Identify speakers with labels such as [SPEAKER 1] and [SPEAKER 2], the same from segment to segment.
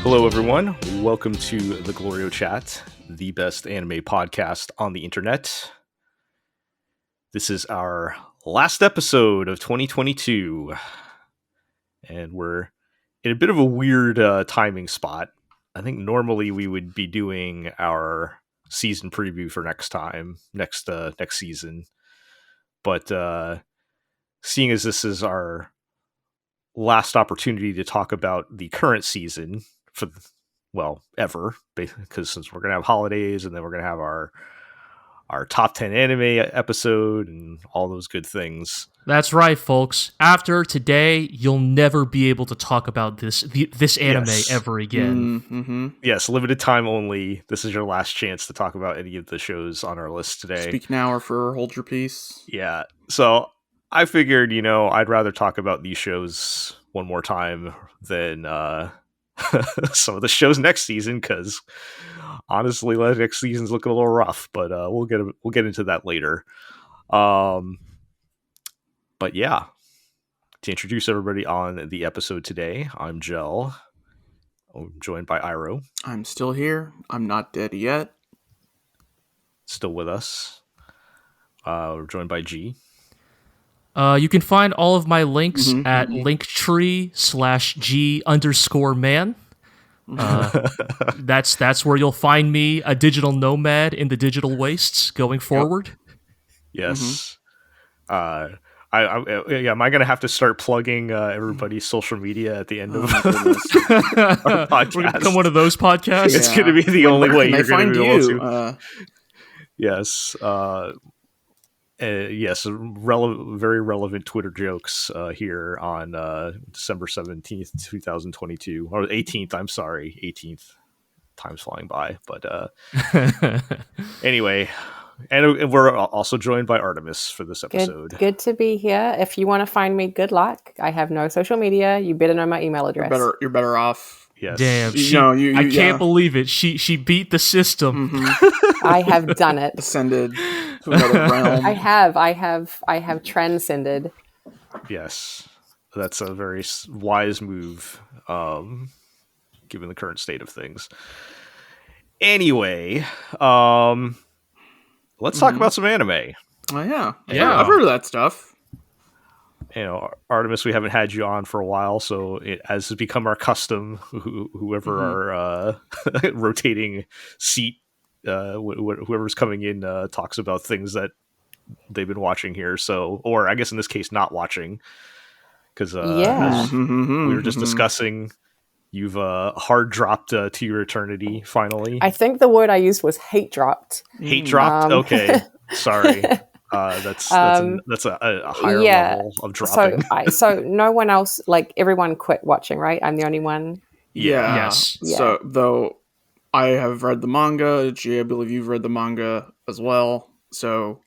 [SPEAKER 1] Hello, everyone. Welcome to the GLORIO Chat, the best anime podcast on the internet. This is our last episode of 2022, and we're in a bit of a weird timing spot. I think normally we would be doing our season preview for next season, but seeing as this is our last opportunity to talk about the current season for ever, because since we're gonna have holidays and then we're gonna have our top 10 anime episode and all those good things.
[SPEAKER 2] That's right, folks. After today, you'll never be able to talk about this anime ever again.
[SPEAKER 3] Mm-hmm.
[SPEAKER 1] Yes, limited time only. This is your last chance to talk about any of the shows on our list today.
[SPEAKER 3] Speak now or forever hold your peace.
[SPEAKER 1] Yeah, so I figured, I'd rather talk about these shows one more time than some of the shows next season, because honestly, next season's looking a little rough. But we'll get into that later. But yeah, to introduce everybody on the episode today, I'm Jel. I'm joined by Iro.
[SPEAKER 3] I'm still here. I'm not dead yet.
[SPEAKER 1] Still with us. We're joined by G.
[SPEAKER 2] You can find all of my links at linktree/G_man. That's where you'll find me, a digital nomad in the digital wastes going forward.
[SPEAKER 1] Yes. Am I going to have to start plugging everybody's social media at the end of our podcast?
[SPEAKER 2] We're going to become one of those podcasts?
[SPEAKER 1] It's going to be the only way you're going to be able to. Yes. Yes, very relevant Twitter jokes here on December 17th, 2022. Or 18th, I'm sorry. 18th. Time's flying by. But anyway, and we're also joined by Artemis for this episode.
[SPEAKER 4] Good to be here. If you want to find me, good luck. I have no social media. You better know my email address.
[SPEAKER 3] You're better off.
[SPEAKER 1] Yes.
[SPEAKER 2] Damn, I can't believe it. She beat the system.
[SPEAKER 4] Mm-hmm. I have done it.
[SPEAKER 3] Ascended to another realm.
[SPEAKER 4] I have transcended.
[SPEAKER 1] Yes, that's a very wise move, given the current state of things. Anyway, let's talk about some anime.
[SPEAKER 3] Oh yeah.
[SPEAKER 2] Yeah.
[SPEAKER 3] I've heard of that stuff.
[SPEAKER 1] Artemis, we haven't had you on for a while, so as has become our custom, whoever our rotating seat, whoever's coming in talks about things that they've been watching here. So, or I guess in this case, not watching, because as we were just discussing, you've hard dropped To Your Eternity finally.
[SPEAKER 4] I think the word I used was hate dropped.
[SPEAKER 1] Hate dropped. Okay, sorry. That's a higher level of dropping.
[SPEAKER 4] So no one else, like everyone quit watching, right? I'm the only one.
[SPEAKER 3] Yeah.
[SPEAKER 2] Yes.
[SPEAKER 4] Yeah.
[SPEAKER 3] So though I have read the manga, G, I believe you've read the manga as well. So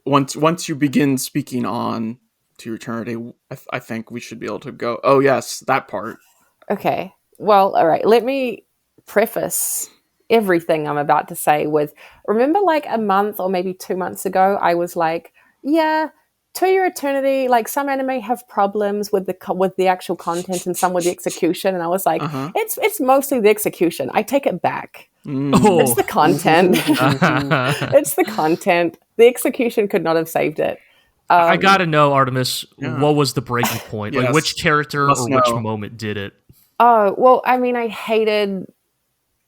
[SPEAKER 3] once you begin speaking on To Your Eternity, I think we should be able to go. Oh yes, that part.
[SPEAKER 4] Okay. Well, all right. Let me preface everything I'm about to say with, remember like a month or maybe 2 months ago, I was like, yeah, To Your Eternity, like some anime have problems with the actual content and some with the execution. And I was like, it's mostly the execution. I take it back. It's the content. It's the content. The execution could not have saved it.
[SPEAKER 2] I gotta know, Artemis, what was the breaking point?
[SPEAKER 3] Yes.
[SPEAKER 2] Like, which character which moment did it?
[SPEAKER 4] Oh, well, I mean, I hated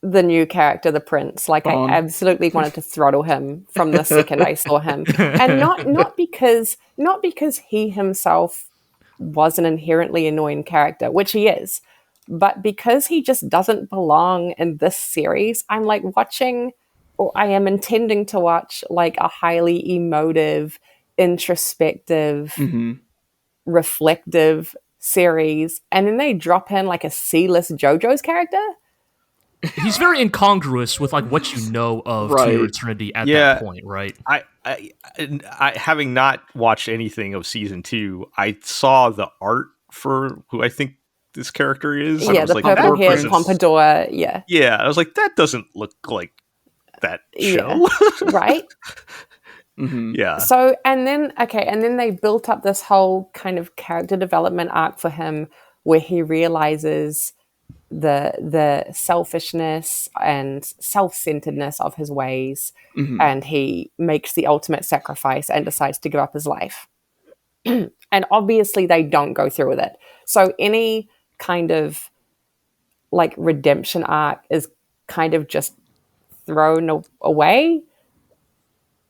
[SPEAKER 4] the new character, the prince. Like, I absolutely wanted to throttle him from the second I saw him. And not because he himself was an inherently annoying character, which he is, but because he just doesn't belong in this series. I'm like watching, or I am intending to watch, like a highly emotive, introspective, reflective series, and then they drop in like a C-list JoJo's character.
[SPEAKER 2] He's very incongruous with like what you know of To Your Eternity at that point, right?
[SPEAKER 1] I having not watched anything of season 2, I saw the art for who I think this character is.
[SPEAKER 4] Yeah, the
[SPEAKER 1] like,
[SPEAKER 4] purple-haired pompadour. Yeah.
[SPEAKER 1] Yeah, I was like, that doesn't look like that show.
[SPEAKER 4] Yeah. Right?
[SPEAKER 1] Yeah.
[SPEAKER 4] So, and then they built up this whole kind of character development arc for him where he realizes the selfishness and self-centeredness of his ways, and he makes the ultimate sacrifice and decides to give up his life. And obviously they don't go through with it. So any kind of like redemption arc is kind of just thrown away.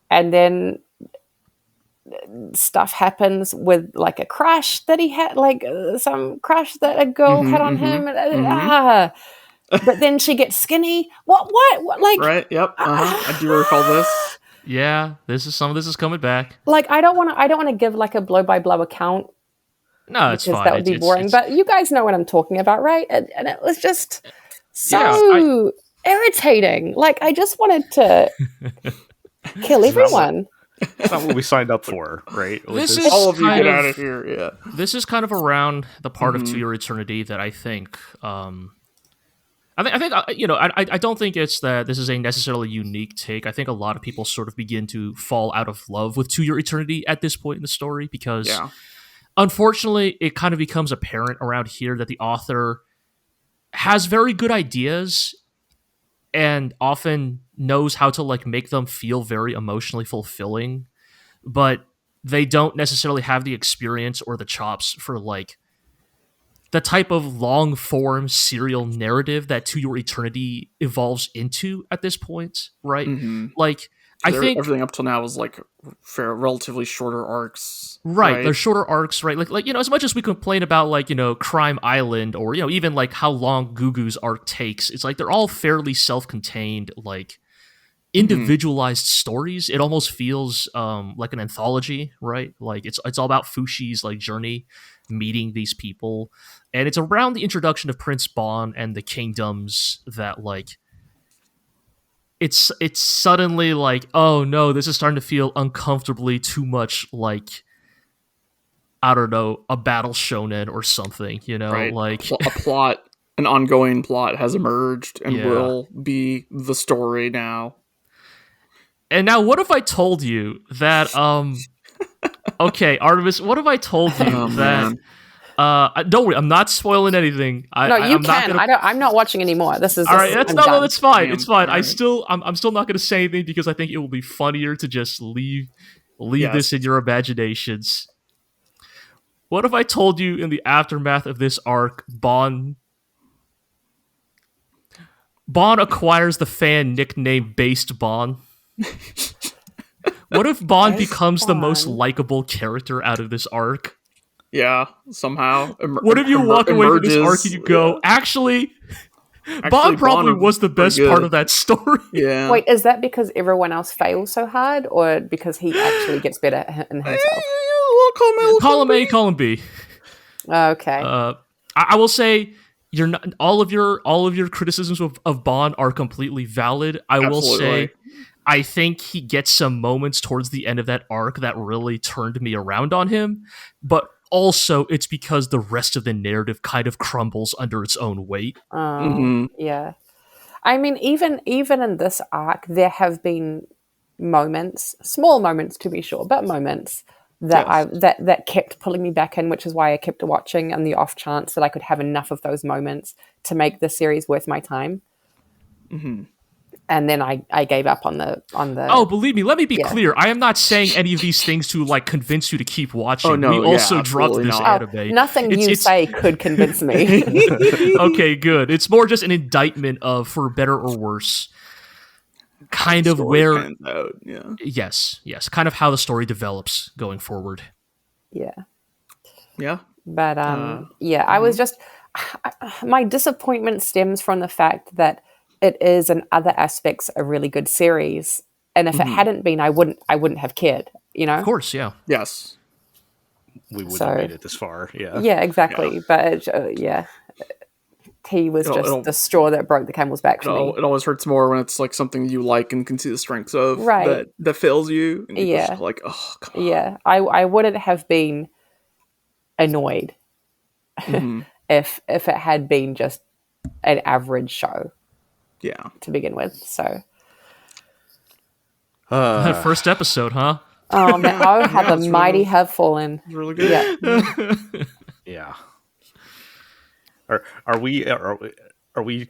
[SPEAKER 4] And then stuff happens with like a crush that he had, like some crush that a girl had on him. But then she gets skinny. What? Like,
[SPEAKER 3] right? Yep. I do recall this.
[SPEAKER 2] Yeah, some of this is coming back.
[SPEAKER 4] Like, I don't want to give like a blow by blow account.
[SPEAKER 2] No, it's fine.
[SPEAKER 4] That would be boring. But you guys know what I'm talking about, right? And it was just so irritating. Like, I just wanted to kill everyone.
[SPEAKER 1] It's not what we signed up for, right?
[SPEAKER 2] This is
[SPEAKER 3] all of you get out of here. Yeah.
[SPEAKER 2] This is kind of around the part of To Your Eternity that I think. I think I don't think it's that this is a necessarily unique take. I think a lot of people sort of begin to fall out of love with To Your Eternity at this point in the story because, unfortunately, it kind of becomes apparent around here that the author has very good ideas and often knows how to like make them feel very emotionally fulfilling, but they don't necessarily have the experience or the chops for like the type of long form serial narrative that To Your Eternity evolves into at this point, right? Like, I think
[SPEAKER 3] everything up till now was like relatively shorter arcs,
[SPEAKER 2] right? They're shorter arcs, right? Like as much as we complain about like Crime Island or even like how long Gugu's arc takes, it's like they're all fairly self-contained, like individualized stories. It almost feels like an anthology, right? Like it's all about Fushi's like journey meeting these people, and it's around the introduction of Prince Bon and the kingdoms that like it's suddenly like, oh no, this is starting to feel uncomfortably too much like, I don't know, a battle shonen or something,
[SPEAKER 3] right.
[SPEAKER 2] Like
[SPEAKER 3] a plot, an ongoing plot has emerged and will be the story now.
[SPEAKER 2] And now what if I told you that okay, Artemis, what if I told you that don't worry, I'm not spoiling anything.
[SPEAKER 4] I'm not watching anymore. This is
[SPEAKER 2] all right. That's fine. It's fine.
[SPEAKER 3] Right.
[SPEAKER 2] I'm still not going to say anything because I think it will be funnier to just leave this in your imaginations. What if I told you in the aftermath of this arc, Bon acquires the fan nickname Based Bon? What if Bon becomes the most likable character out of this arc?
[SPEAKER 3] Yeah, somehow.
[SPEAKER 2] What if you walk away from this arc and you go, actually, Bon probably was the best part of that story.
[SPEAKER 3] Yeah.
[SPEAKER 4] Wait, is that because everyone else fails so hard, or because he actually gets better in himself?
[SPEAKER 2] Column A, column B.
[SPEAKER 4] Okay.
[SPEAKER 2] I will say you're not all of your criticisms of Bon are completely valid. I will say I think he gets some moments towards the end of that arc that really turned me around on him, but also it's because the rest of the narrative kind of crumbles under its own weight.
[SPEAKER 4] Yeah. I mean, even in this arc, there have been moments, small moments to be sure, but moments that that kept pulling me back in, which is why I kept watching on the off chance that I could have enough of those moments to make the series worth my time. And then I gave up on the.
[SPEAKER 2] Oh, believe me, let me be clear. I am not saying any of these things to like convince you to keep watching.
[SPEAKER 3] Oh, no,
[SPEAKER 2] we also dropped this anime.
[SPEAKER 4] Nothing you say could convince me.
[SPEAKER 2] Okay, good. It's more just an indictment of, for better or worse, kind of where.
[SPEAKER 3] Out,
[SPEAKER 2] Yes, kind of how the story develops going forward.
[SPEAKER 4] Yeah.
[SPEAKER 3] But
[SPEAKER 4] I was just my disappointment stems from the fact that it is in other aspects a really good series, and if it hadn't been, I wouldn't have cared.
[SPEAKER 2] Of course, yeah.
[SPEAKER 3] Yes,
[SPEAKER 1] we wouldn't have made it this far.
[SPEAKER 4] Yeah, exactly. But he was just the straw that broke the camel's back for me.
[SPEAKER 3] It always hurts more when it's like something you like and can see the strengths of,
[SPEAKER 4] right?
[SPEAKER 3] That fails you. And you're just like, oh, come on.
[SPEAKER 4] Yeah, I wouldn't have been annoyed if it had been just an average show.
[SPEAKER 3] Yeah,
[SPEAKER 4] to begin with. So
[SPEAKER 2] first episode, huh?
[SPEAKER 4] Oh man! Oh, how the mighty have fallen.
[SPEAKER 3] It's really good.
[SPEAKER 1] Yeah. Are we are we?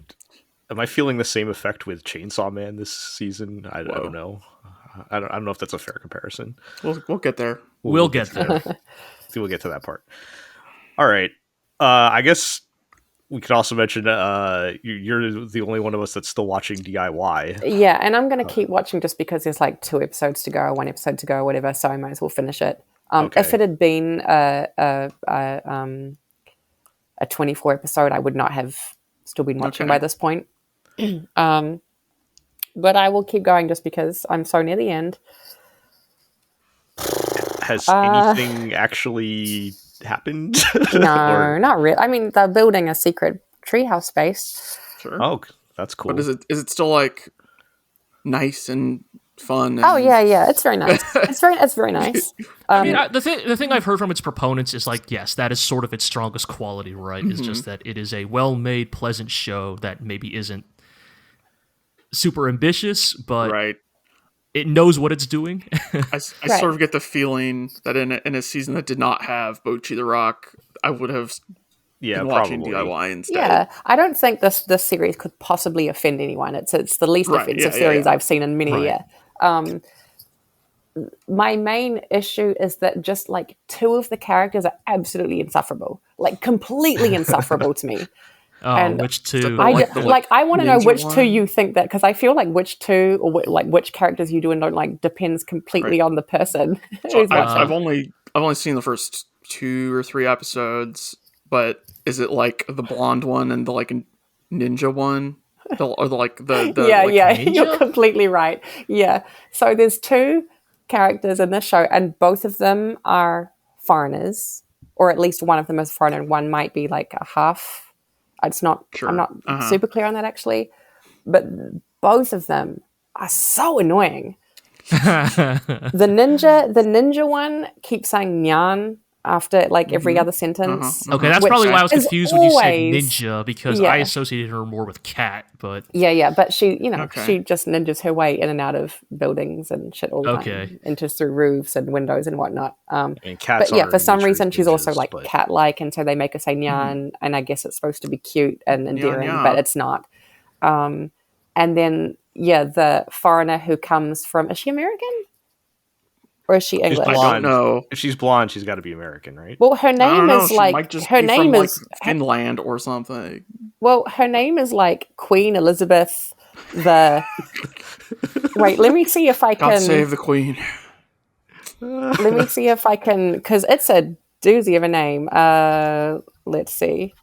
[SPEAKER 1] Am I feeling the same effect with Chainsaw Man this season? I don't know. I don't know if that's a fair comparison.
[SPEAKER 3] We'll get there.
[SPEAKER 2] We'll get there.
[SPEAKER 1] We'll get to that part. All right. I guess we could also mention you're the only one of us that's still watching DIY.
[SPEAKER 4] Yeah, and I'm going to keep watching just because there's like 2 episodes to go, or 1 episode to go, or whatever. So I might as well finish it. If it had been a 24 episode, I would not have still been watching by this point. But I will keep going just because I'm so near the end.
[SPEAKER 1] Has anything actually happened?
[SPEAKER 4] No, not really. I mean, they're building a secret treehouse base.
[SPEAKER 3] Sure.
[SPEAKER 1] Oh, that's cool.
[SPEAKER 3] But is it still like nice and fun? And...
[SPEAKER 4] Oh yeah, it's very nice. it's very nice.
[SPEAKER 2] I mean, the thing I've heard from its proponents is like, yes, that is sort of its strongest quality, right? It's just that it is a well-made, pleasant show that maybe isn't super ambitious, but it knows what it's doing.
[SPEAKER 3] I sort of get the feeling that in a season that did not have Bocchi the Rock, I would have been watching DIY instead.
[SPEAKER 4] Yeah, I don't think this series could possibly offend anyone. It's the least offensive series I've seen in many a year. My main issue is that just like 2 of the characters are absolutely insufferable, like completely insufferable to me.
[SPEAKER 2] Oh, and which 2?
[SPEAKER 4] I want to know which 2 you think that, because I feel like which 2 or which characters you do and don't like depends completely on the person.
[SPEAKER 3] So I've only seen the first 2 or 3 episodes, but is it like the blonde one and the like ninja one?
[SPEAKER 4] Yeah, you're completely right. Yeah, so there's 2 characters in this show, and both of them are foreigners, or at least one of them is foreigner, and one might be like a half. It's not. Sure. I'm not super clear on that actually, but both of them are so annoying. The ninja one keeps saying "nyan" after like every other sentence.
[SPEAKER 2] Okay, that's probably why I was confused when you said ninja, because I associated her more with cat. But
[SPEAKER 4] but she, she just ninjas her way in and out of buildings and shit all the time, into through roofs and windows and whatnot.
[SPEAKER 1] Cats
[SPEAKER 4] but for some reason she's also like cat-like, and so they make her say "nyan," and I guess it's supposed to be cute and endearing, but it's not. And then the foreigner who comes from, is she American? Or is she English?
[SPEAKER 3] I don't know.
[SPEAKER 1] If she's blonde, she's got to be American, right?
[SPEAKER 4] Well, her name is like
[SPEAKER 3] Finland or something.
[SPEAKER 4] Well, her name is like Queen Elizabeth the. Wait, let me see if I can.
[SPEAKER 3] God save the Queen.
[SPEAKER 4] Let me see if I can, because it's a doozy of a name. Let's see.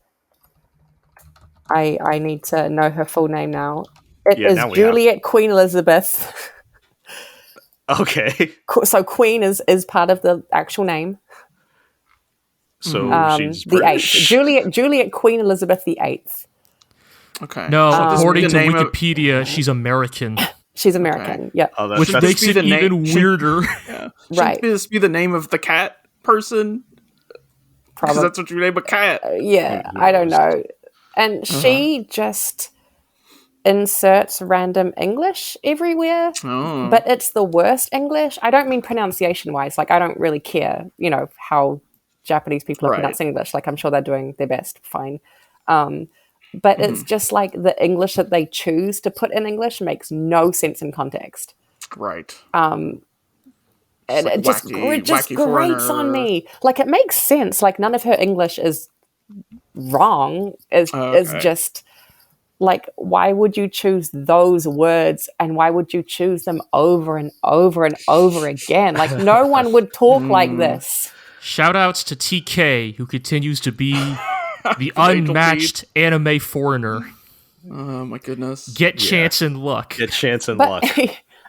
[SPEAKER 4] I need to know her full name now. It is Juliet Queen Elizabeth.
[SPEAKER 1] Okay.
[SPEAKER 4] So Queen is part of the actual name.
[SPEAKER 1] So she's
[SPEAKER 4] the
[SPEAKER 1] British.
[SPEAKER 4] 8th. Juliet Queen Elizabeth the 8th.
[SPEAKER 3] Okay.
[SPEAKER 2] No, according to Wikipedia, she's American.
[SPEAKER 4] She's American.
[SPEAKER 3] Okay.
[SPEAKER 4] Yeah.
[SPEAKER 2] Which makes it even weirder.
[SPEAKER 4] Right.
[SPEAKER 3] Should this be the name of the cat person? Because that's what you name a cat.
[SPEAKER 4] I don't know. And she just inserts random English everywhere, but it's the worst English. I don't mean pronunciation wise, like I don't really care, how Japanese people are pronouncing English, like I'm sure they're doing their best, fine. But it's just like the English that they choose to put in English makes no sense in context.
[SPEAKER 3] Right.
[SPEAKER 4] And it just grates on me. Like it makes sense, like none of her English is wrong, is just like, why would you choose those words, and why would you choose them over and over and over again? Like no one would talk like this.
[SPEAKER 2] Shout outs to TK, who continues to be the unmatched anime foreigner.
[SPEAKER 3] Oh my goodness.
[SPEAKER 2] Get chance and luck.
[SPEAKER 1] Get chance and luck.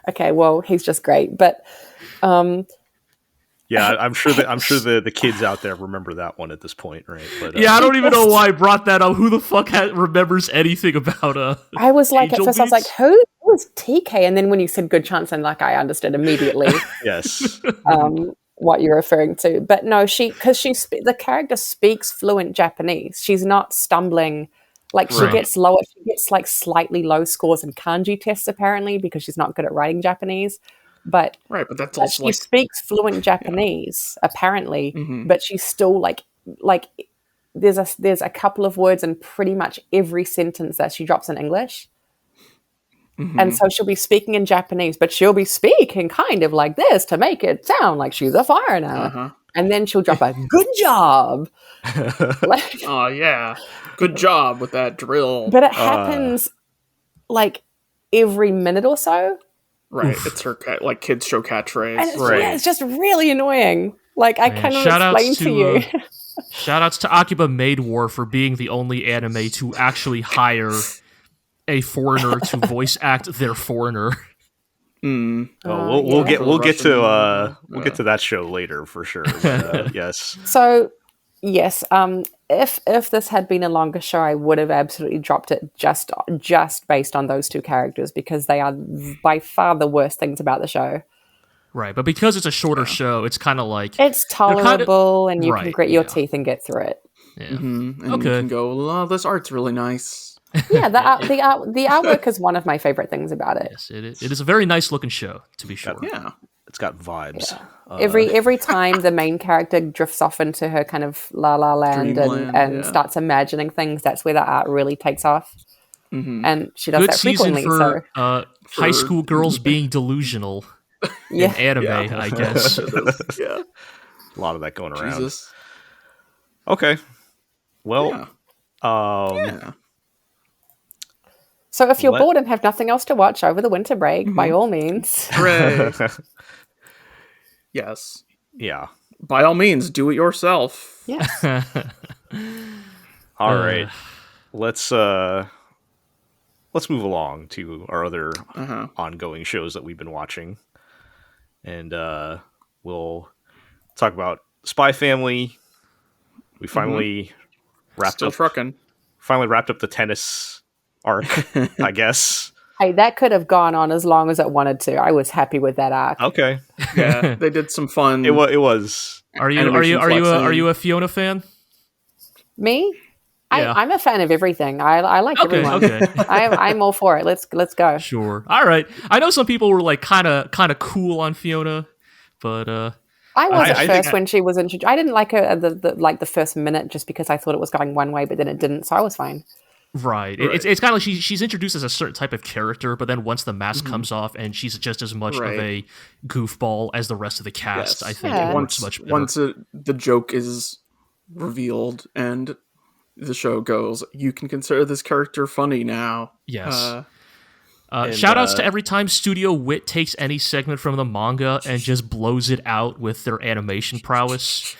[SPEAKER 4] Okay, well, he's just great, but
[SPEAKER 1] yeah, I'm sure the kids out there remember that one at this point, right? But,
[SPEAKER 2] I don't even know why I brought that up. Who the fuck remembers anything about
[SPEAKER 4] I was like,
[SPEAKER 2] Angel
[SPEAKER 4] at first, I was like, who was TK? And then when you said good chance and luck, I understood immediately.
[SPEAKER 1] Yes.
[SPEAKER 4] What you're referring to. But no, the character speaks fluent Japanese. She's not stumbling. Like she gets like slightly low scores in kanji tests apparently because she's not good at writing Japanese. But
[SPEAKER 3] that's also
[SPEAKER 4] she speaks fluent Japanese apparently, but she's still like there's a couple of words in pretty much every sentence that she drops in English. And so she'll be speaking in Japanese, but she'll be speaking kind of like this to make it sound like she's a foreigner. And then she'll drop a good job. Like,
[SPEAKER 3] oh, yeah. Good job with that drill.
[SPEAKER 4] But it happens like every minute or so.
[SPEAKER 3] Right. It's her, like, kids show catchphrase.
[SPEAKER 4] And it's just really annoying. Like, I cannot explain to you.
[SPEAKER 2] Shout-outs to Akiba Maid War for being the only anime to actually hire a foreigner to voice act their foreigner.
[SPEAKER 1] We'll get to that show later for sure. But, yes.
[SPEAKER 4] So yes, if this had been a longer show, I would have absolutely dropped it just based on those two characters, because they are by far the worst things about the show.
[SPEAKER 2] Right, but because it's a shorter show, it's kind of like
[SPEAKER 4] it's tolerable, and you can grit your teeth and get through it.
[SPEAKER 2] Yeah.
[SPEAKER 3] And you can go, oh, this art's really nice.
[SPEAKER 4] Yeah, the artwork is one of my favorite things about it.
[SPEAKER 2] Yes, it is a very nice looking show, to be sure.
[SPEAKER 3] Yeah,
[SPEAKER 1] it's got vibes.
[SPEAKER 4] Yeah. Every time the main character drifts off into her kind of la la land and starts imagining things, that's where the art really takes off. And she does that frequently.
[SPEAKER 2] For high school girls being delusional in anime, I guess.
[SPEAKER 3] Yeah,
[SPEAKER 1] a lot of that going around.
[SPEAKER 3] Jesus.
[SPEAKER 1] Okay, well,
[SPEAKER 4] So if you're bored and have nothing else to watch over the winter break, by all means.
[SPEAKER 3] Hooray. Yes.
[SPEAKER 1] Yeah.
[SPEAKER 3] By all means, do it yourself.
[SPEAKER 4] Yes.
[SPEAKER 1] All right. Let's move along to our other ongoing shows that we've been watching. And we'll talk about Spy Family. We finally wrapped up the tennis arc, I guess.
[SPEAKER 4] Hey, that could have gone on as long as it wanted to. I was happy with that arc.
[SPEAKER 1] Okay.
[SPEAKER 3] Yeah, they did some fun.
[SPEAKER 1] It was.
[SPEAKER 2] Are you a Fiona fan?
[SPEAKER 4] Me?
[SPEAKER 2] Yeah.
[SPEAKER 4] I'm a fan of everything. I like everyone.
[SPEAKER 2] Okay.
[SPEAKER 4] I'm all for it. Let's go.
[SPEAKER 2] Sure. All right. I know some people were like kind of cool on Fiona, but
[SPEAKER 4] I was at first when she was introduced. I didn't like her at the first minute just because I thought it was going one way, but then it didn't, so I was fine.
[SPEAKER 2] Right. It's kind of like she's introduced as a certain type of character, but then once the mask comes off and she's just as much of a goofball as the rest of the cast, I think it works much better.
[SPEAKER 3] Once the joke is revealed and the show goes, you can consider this character funny now.
[SPEAKER 2] Yes. Shout-outs to every time Studio Wit takes any segment from the manga and just blows it out with their animation prowess.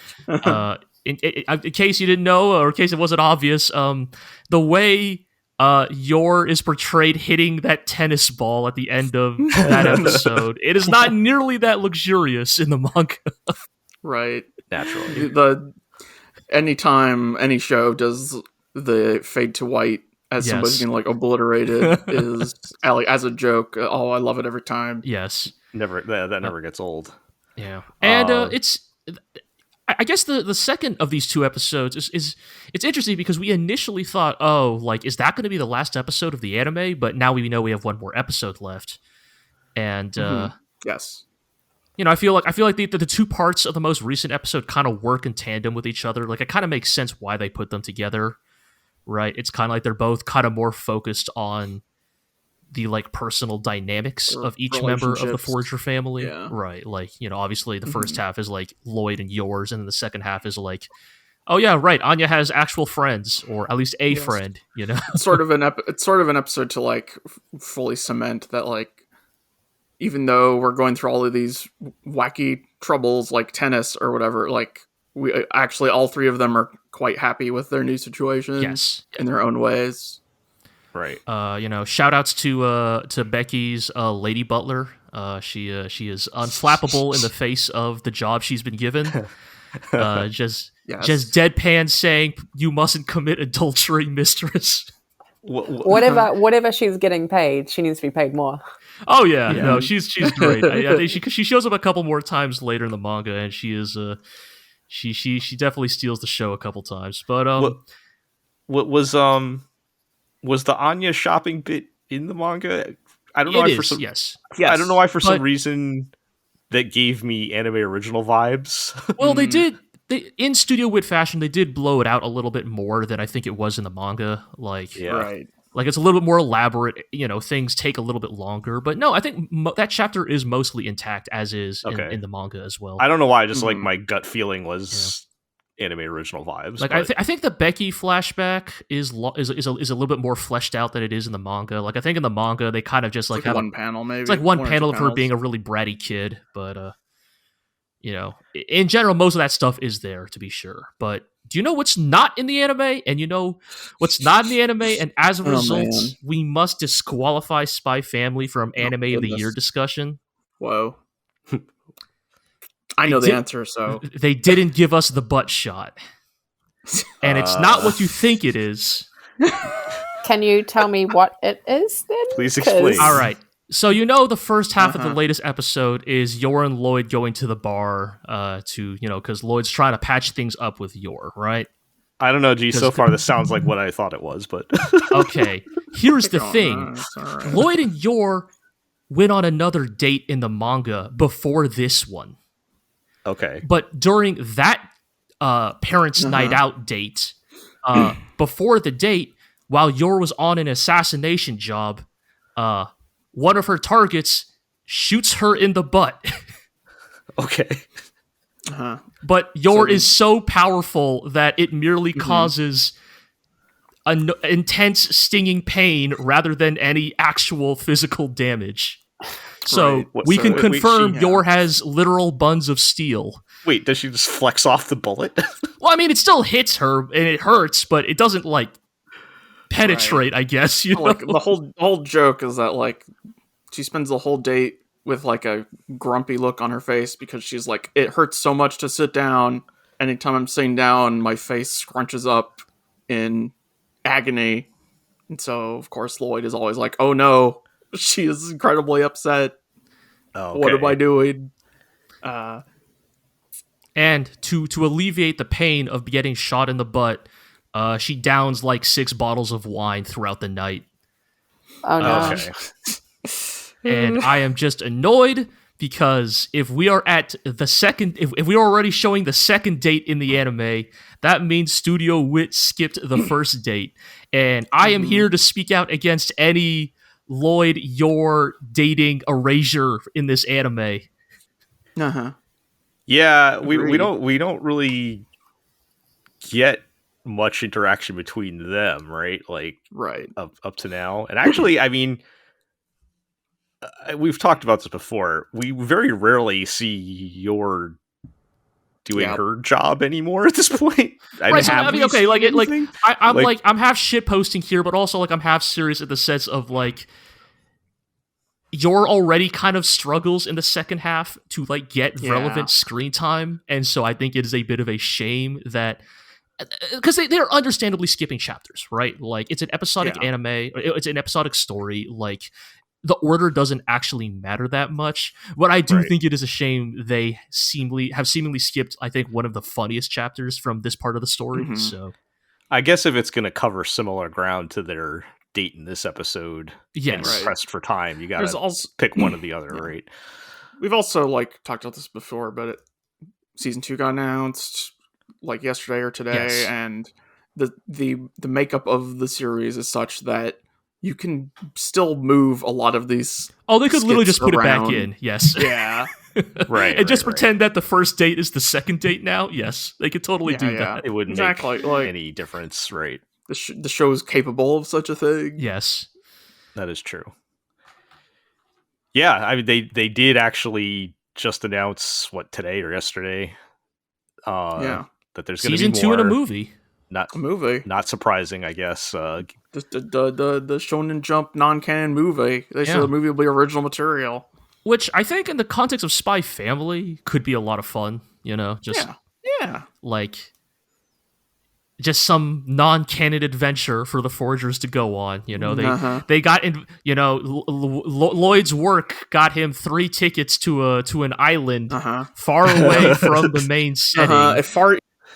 [SPEAKER 2] In case you didn't know, or in case it wasn't obvious, the way Yor is portrayed hitting that tennis ball at the end of that episode, it is not nearly that luxurious in the manga.
[SPEAKER 3] Right.
[SPEAKER 1] Naturally.
[SPEAKER 3] Anytime any show does the fade to white as somebody's getting like obliterated is as a joke. Oh, I love it every time.
[SPEAKER 2] Yes.
[SPEAKER 1] That never gets old.
[SPEAKER 2] Yeah. And I guess the second of these two episodes is it's interesting because we initially thought, is that going to be the last episode of the anime? But now we know we have one more episode left, and
[SPEAKER 3] yes,
[SPEAKER 2] I feel like the two parts of the most recent episode kind of work in tandem with each other. Like it kind of makes sense why they put them together, right? It's kind of like they're both kind of more focused on the like personal dynamics of each member of the Forger family, right? Like, obviously the first half is like Lloyd and yours, and then the second half is like, oh yeah, right, Anya has actual friends, or at least a friend.
[SPEAKER 3] It's sort of an episode to like fully cement that, like, even though we're going through all of these wacky troubles like tennis or whatever, like we actually all three of them are quite happy with their new situation, in their own ways.
[SPEAKER 1] Right.
[SPEAKER 2] Shout outs to Becky's Lady Butler. She is unflappable in the face of the job she's been given. Just deadpan saying, "You mustn't commit adultery, mistress."
[SPEAKER 4] Whatever she's getting paid, she needs to be paid more.
[SPEAKER 2] Oh yeah. No, she's great. I think she shows up a couple more times later in the manga, and she is she definitely steals the show a couple times. But
[SPEAKER 1] what was the Anya shopping bit in the manga? I don't know.
[SPEAKER 2] Yes.
[SPEAKER 1] I don't know why for some reason that gave me anime original vibes.
[SPEAKER 2] Well, they did. in Studio Wit fashion, they did blow it out a little bit more than I think it was in the manga. Like,
[SPEAKER 3] Right.
[SPEAKER 2] Like, it's a little bit more elaborate. Things take a little bit longer. But no, I think that chapter is mostly intact, as is in the manga as well.
[SPEAKER 1] I don't know why. Just like my gut feeling was anime original vibes.
[SPEAKER 2] Like, I think the Becky flashback is a little bit more fleshed out than it is in the manga. Like, I think in the manga they kind of just like have
[SPEAKER 3] one panel, maybe.
[SPEAKER 2] It's like one panel of her being a really bratty kid, but in general, most of that stuff is there, to be sure. But do you know what's not in the anime? And you know what's not in the anime? And as a result, we must disqualify Spy Family from Anime of the Year discussion.
[SPEAKER 3] Whoa. I know the answer, so.
[SPEAKER 2] They didn't give us the butt shot. And it's not what you think it is.
[SPEAKER 4] Can you tell me what it is, then?
[SPEAKER 1] Please explain.
[SPEAKER 2] All right. So the first half of the latest episode is Yor and Lloyd going to the bar because Lloyd's trying to patch things up with Yor, right?
[SPEAKER 1] I don't know, G. So far, this sounds like what I thought it was, but...
[SPEAKER 2] Okay. Here's the thing. Right. Lloyd and Yor went on another date in the manga before this one.
[SPEAKER 1] Okay.
[SPEAKER 2] But during that parents' night out date, before the date, while Yor was on an assassination job, one of her targets shoots her in the butt.
[SPEAKER 1] Okay.
[SPEAKER 2] But Yor is so powerful that it merely causes an intense stinging pain rather than any actual physical damage. So we can confirm Yor has literal buns of steel.
[SPEAKER 1] Wait, does she just flex off the bullet?
[SPEAKER 2] Well, I mean, it still hits her and it hurts, but it doesn't penetrate, I guess.
[SPEAKER 3] Like the whole joke is that like she spends the whole date with like a grumpy look on her face because she's like, it hurts so much to sit down. Anytime I'm sitting down, my face scrunches up in agony. And so, of course, Lloyd is always like, oh no, she is incredibly upset.
[SPEAKER 1] Okay.
[SPEAKER 3] What am I doing?
[SPEAKER 2] And to alleviate the pain of getting shot in the butt, she downs like 6 bottles of wine throughout the night.
[SPEAKER 4] Oh no.
[SPEAKER 1] Okay.
[SPEAKER 2] And I am just annoyed because if we are at the second, if we are already showing the second date in the anime, that means Studio Wit skipped the first date. And I am here to speak out against any Lloyd Yor dating erasure in this anime.
[SPEAKER 1] Yeah, we don't really get much interaction between them, right? Like,
[SPEAKER 3] right
[SPEAKER 1] up to now. And actually, I mean, we've talked about this before. We very rarely see Yor doing her job anymore at this point.
[SPEAKER 2] I'm half shit posting here, but also like I'm half serious in the sense of like Yor already kind of struggles in the second half to like get relevant screen time, and so I think it is a bit of a shame that because they're understandably skipping chapters, right? Like it's an episodic anime, it's an episodic story, like the order doesn't actually matter that much. But I do think it is a shame they seemingly skipped, I think, one of the funniest chapters from this part of the story. So
[SPEAKER 1] I guess if it's going to cover similar ground to their date in this episode, and pressed for time, you got to pick one or the other, right?
[SPEAKER 3] We've also like talked about this before, but season 2 got announced like yesterday or today, and the makeup of the series is such that you can still move a lot of these. Oh,
[SPEAKER 2] they could literally just put it back in. Yes.
[SPEAKER 3] Yeah.
[SPEAKER 1] Right.
[SPEAKER 2] And just pretend that the first date is the second date now. Yes. They could totally do that.
[SPEAKER 1] It wouldn't make any difference, right?
[SPEAKER 3] The show is capable of such a thing.
[SPEAKER 2] Yes.
[SPEAKER 1] That is true. Yeah. I mean, they did actually just announce, today or yesterday? That there's going to be more.
[SPEAKER 2] Season 2 in a movie.
[SPEAKER 1] Not
[SPEAKER 3] a movie.
[SPEAKER 1] Not surprising, I guess.
[SPEAKER 3] The Shonen Jump non-canon movie. They said the movie will be original material.
[SPEAKER 2] Which I think in the context of Spy Family could be a lot of fun, just like just some non-canon adventure for the Forgers to go on, They got in, Lloyd's work got him 3 tickets to an island far away from the main setting.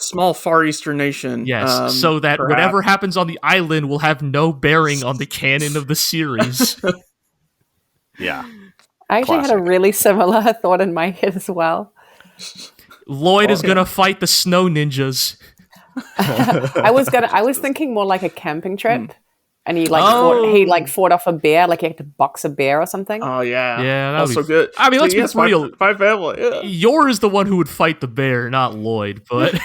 [SPEAKER 3] Small Far Eastern nation.
[SPEAKER 2] Yes, so that whatever happens on the island will have no bearing on the canon of the series.
[SPEAKER 1] Yeah.
[SPEAKER 4] I actually had a really similar thought in my head as well.
[SPEAKER 2] Lloyd is gonna fight the snow ninjas.
[SPEAKER 4] I was thinking more like a camping trip, and he fought off a bear, like he had to box a bear or something.
[SPEAKER 3] Oh yeah,
[SPEAKER 2] Yeah, that
[SPEAKER 3] also
[SPEAKER 2] would be
[SPEAKER 3] good.
[SPEAKER 2] I mean, let's be real.
[SPEAKER 3] My family. Yeah.
[SPEAKER 2] You're the one who would fight the bear, not Lloyd. But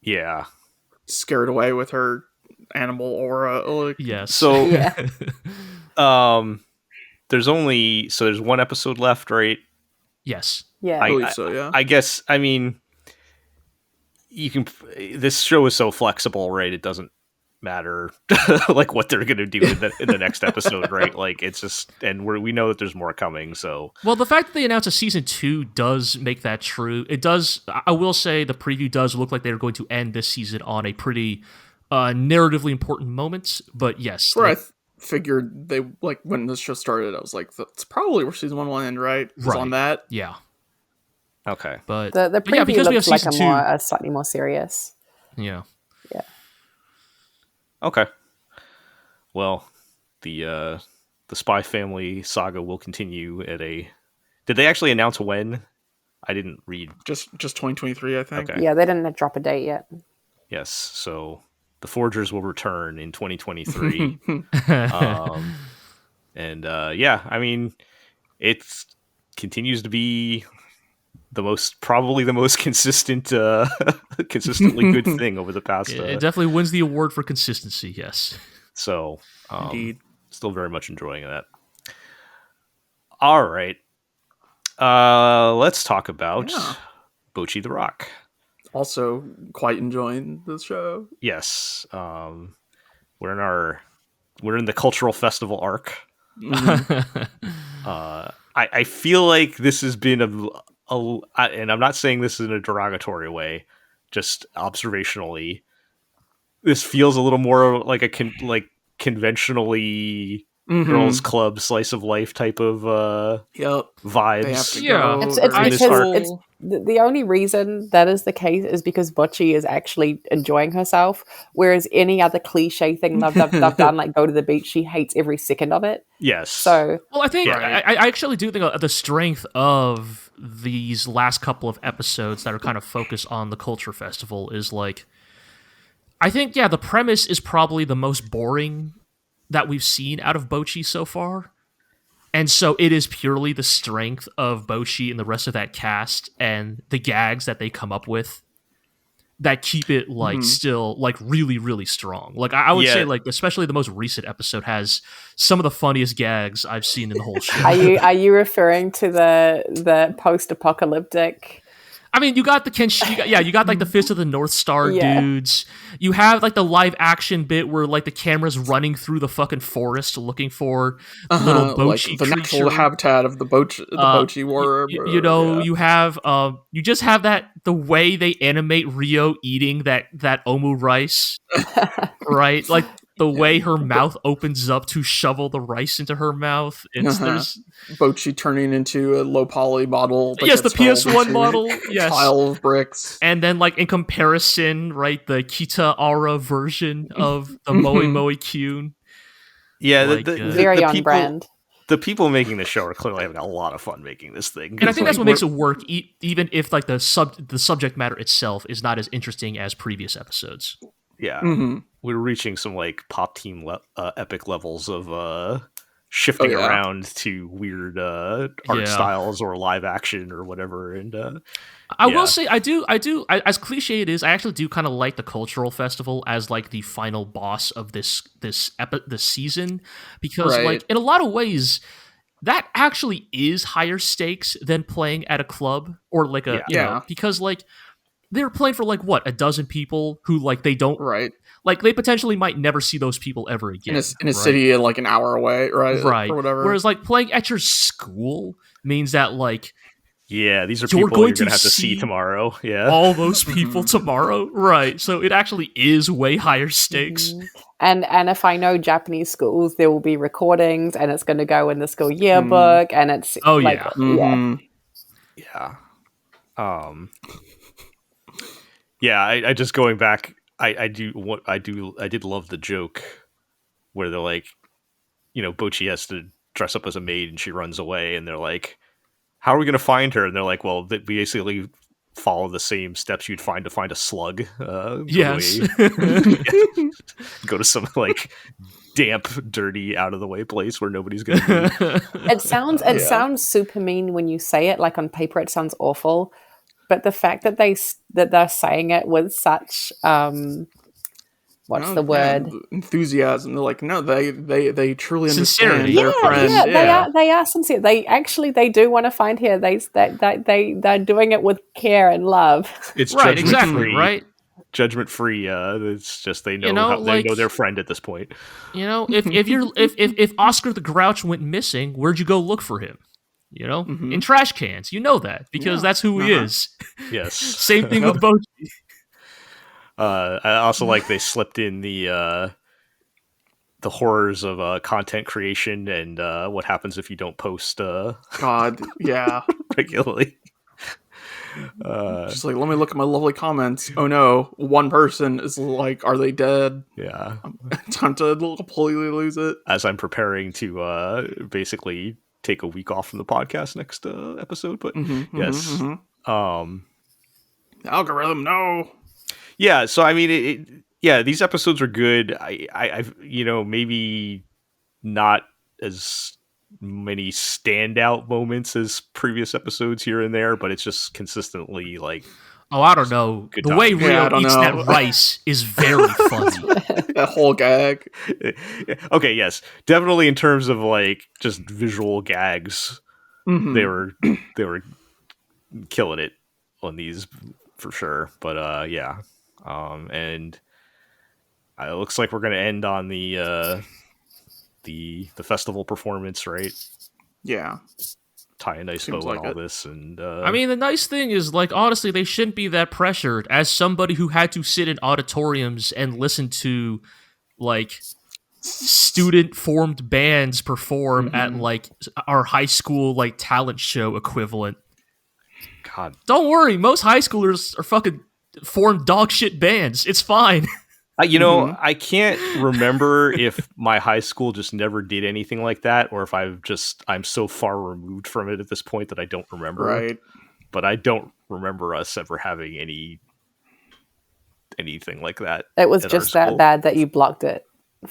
[SPEAKER 1] Yeah.
[SPEAKER 3] Scared away with her animal aura. Like,
[SPEAKER 2] yes.
[SPEAKER 1] So,
[SPEAKER 4] Yeah.
[SPEAKER 1] there's one episode left, right?
[SPEAKER 2] Yes.
[SPEAKER 4] Yeah.
[SPEAKER 3] I believe so. Yeah.
[SPEAKER 1] I guess. I mean, this show is so flexible, right? It doesn't matter like what they're gonna do in the next episode, right? Like it's just, and we know that there's more coming. So,
[SPEAKER 2] well, the fact that they announced a season 2 does make that true. It does. I will say the preview does look like they're going to end this season on a pretty narratively important moment. But yes,
[SPEAKER 3] where I figured they like when this show started, I was like, that's probably where season 1 will end, right?
[SPEAKER 2] Right.
[SPEAKER 3] On that.
[SPEAKER 2] Yeah.
[SPEAKER 1] okay.
[SPEAKER 2] But
[SPEAKER 4] the preview
[SPEAKER 2] because
[SPEAKER 4] looks
[SPEAKER 2] we have
[SPEAKER 4] like
[SPEAKER 2] season 2,
[SPEAKER 4] a slightly more serious.
[SPEAKER 2] Yeah.
[SPEAKER 4] Yeah.
[SPEAKER 1] Okay. Well, the Spy Family saga will continue at a. Did they actually announce when? I didn't read.
[SPEAKER 3] Just 2023, I think.
[SPEAKER 1] Okay.
[SPEAKER 4] Yeah, they didn't drop a date yet.
[SPEAKER 1] Yes. So the Forgers will return in 2023. Yeah, I mean, it continues to be probably the most consistently good thing over the past.
[SPEAKER 2] It definitely wins the award for consistency. Yes.
[SPEAKER 1] So,
[SPEAKER 3] Indeed.
[SPEAKER 1] Still very much enjoying that. All right. Let's talk about Bocchi the Rock.
[SPEAKER 3] Also quite enjoying the show.
[SPEAKER 1] Yes. We're in the cultural festival arc. I feel like this has been and I'm not saying this in a derogatory way, just observationally. This feels a little more like conventionally girls' club slice of life type of vibes.
[SPEAKER 4] It's the only reason that is the case is because Bocchi is actually enjoying herself, whereas any other cliche thing they've done, like go to the beach, she hates every second of it.
[SPEAKER 1] Yes.
[SPEAKER 4] So,
[SPEAKER 2] well, I think I actually do think the strength of these last couple of episodes that are kind of focused on the culture festival is like, I think, the premise is probably the most boring that we've seen out of Bocchi so far. And so it is purely the strength of Bocchi and the rest of that cast and the gags that they come up with that keep it still like really, really strong. Like I would say, like especially the most recent episode has some of the funniest gags I've seen in the whole show.
[SPEAKER 4] Are you referring to the post-apocalyptic?
[SPEAKER 2] I mean, you got the you got like the Fist of the North Star dudes. You have like the live action bit where like the camera's running through the fucking forest looking for little Bocchi
[SPEAKER 3] like the natural habitat of the Bocchi War.
[SPEAKER 2] You have you just have the way they animate Rio eating that omu rice, right? Like the way her mouth opens up to shovel the rice into her mouth. There's
[SPEAKER 3] Bocchi turning into a low poly model.
[SPEAKER 2] Yes, the PS1 model. Yes.
[SPEAKER 3] Pile of bricks.
[SPEAKER 2] And then, like, in comparison, right, the Kita Aura version of the Moe Moe Kyun.
[SPEAKER 1] Yeah,
[SPEAKER 2] like,
[SPEAKER 4] very on brand.
[SPEAKER 1] The people making the show are clearly having a lot of fun making this thing.
[SPEAKER 2] And I think that's what makes it work, even if, like, the subject matter itself is not as interesting as previous episodes.
[SPEAKER 1] Yeah. We're reaching some, like, pop team epic levels of shifting around to weird art styles or live action or whatever. And
[SPEAKER 2] I will say, I do, as cliche it is, I actually do kind of like the cultural festival as like the final boss of this season, because like in a lot of ways that actually is higher stakes than playing at a club or like you know, because like they're playing for like what, a dozen people who like they don't like they potentially might never see those people ever again
[SPEAKER 3] in a city like an hour away, right? Or whatever.
[SPEAKER 2] Whereas like playing at your school means that like
[SPEAKER 1] these are people you're going to have to see tomorrow. Yeah,
[SPEAKER 2] all those people tomorrow, right? So it actually is way higher stakes.
[SPEAKER 4] And if I know Japanese schools, there will be recordings, and it's going to go in the school yearbook, and it's
[SPEAKER 1] I just going back. I did love the joke where they're like, you know, Bocchi has to dress up as a maid and she runs away, and they're like, how are we going to find her? And they're like, well, we basically follow the same steps you'd find to find a slug.
[SPEAKER 2] Yes.
[SPEAKER 1] Go to some like damp, dirty, out of the way place where nobody's going to be.
[SPEAKER 4] It sounds super mean when you say it. Like on paper, it sounds awful, but the fact that they're saying it with such what's the word?
[SPEAKER 3] Enthusiasm. They're like, no, they truly
[SPEAKER 2] Sincerity.
[SPEAKER 3] understand their friend.
[SPEAKER 4] They are sincere. They do want to find her. They're doing it with care and love.
[SPEAKER 1] It's
[SPEAKER 2] right, exactly, right?
[SPEAKER 1] Judgment free. It's just they know they know their friend at this point.
[SPEAKER 2] If Oscar the Grouch went missing, where'd you go look for him? In trash cans. You know that because that's who he is.
[SPEAKER 1] Yes.
[SPEAKER 2] Same thing with Bocchi.
[SPEAKER 1] I also like they slipped in the horrors of content creation and what happens if you don't post
[SPEAKER 3] God, yeah.
[SPEAKER 1] regularly.
[SPEAKER 3] Just like, let me look at my lovely comments. Oh no, one person is like, are they dead?
[SPEAKER 1] Yeah.
[SPEAKER 3] Time to completely lose it.
[SPEAKER 1] As I'm preparing to basically take a week off from the podcast next episode, but yes.
[SPEAKER 3] The algorithm, no.
[SPEAKER 1] Yeah, so I mean, these episodes are good. I've maybe not as many standout moments as previous episodes here and there, but it's just consistently like.
[SPEAKER 2] Oh, I don't know. The way Rio eats that rice is very funny.
[SPEAKER 3] That whole gag.
[SPEAKER 1] Okay, yes, definitely in terms of like just visual gags, they were killing it on these for sure. But yeah. And it looks like we're going to end on the festival performance, right?
[SPEAKER 3] Yeah.
[SPEAKER 1] Tie a nice bow on all this, and
[SPEAKER 2] I mean, the nice thing is, like, honestly, they shouldn't be that pressured. As somebody who had to sit in auditoriums and listen to, like, student-formed bands perform at like our high school like talent show equivalent.
[SPEAKER 1] God,
[SPEAKER 2] don't worry, most high schoolers are fucking formed dog shit bands. It's fine.
[SPEAKER 1] I can't remember if my high school just never did anything like that, or if I'm so far removed from it at this point that I don't remember.
[SPEAKER 3] Right.
[SPEAKER 1] But I don't remember us ever having anything like that.
[SPEAKER 4] It was just that bad that you blocked it.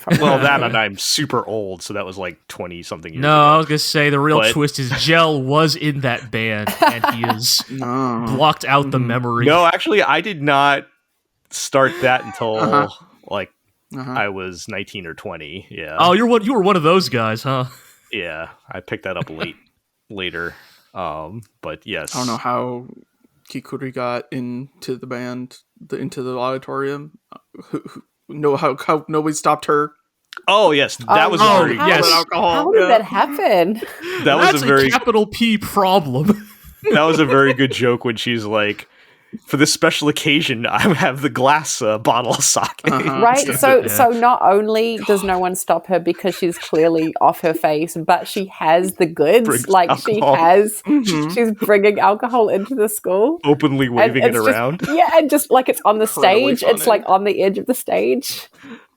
[SPEAKER 1] Well, that and I'm super old, so that was like 20 something years ago.
[SPEAKER 2] I was gonna say the real twist is Gel was in that band, and he is blocked out the memory.
[SPEAKER 1] No, actually, I did not start that until I was 19 or 20. Yeah.
[SPEAKER 2] Oh, you were one of those guys, huh?
[SPEAKER 1] Yeah, I picked that up later. But yes,
[SPEAKER 3] I don't know how Kikuri got into the band, into the auditorium. How nobody stopped her.
[SPEAKER 1] Oh yes, that was very
[SPEAKER 3] alcohol.
[SPEAKER 4] How did that happen?
[SPEAKER 1] That's
[SPEAKER 2] a capital P problem.
[SPEAKER 1] That was a very good joke when she's like, for this special occasion, I have the glass bottle of sake.
[SPEAKER 4] Right. So not only does no one stop her because she's clearly off her face, but she has the goods. She's bringing alcohol into the school,
[SPEAKER 1] openly waving it around.
[SPEAKER 4] And just like it's on the stage. It's like on the edge of the stage.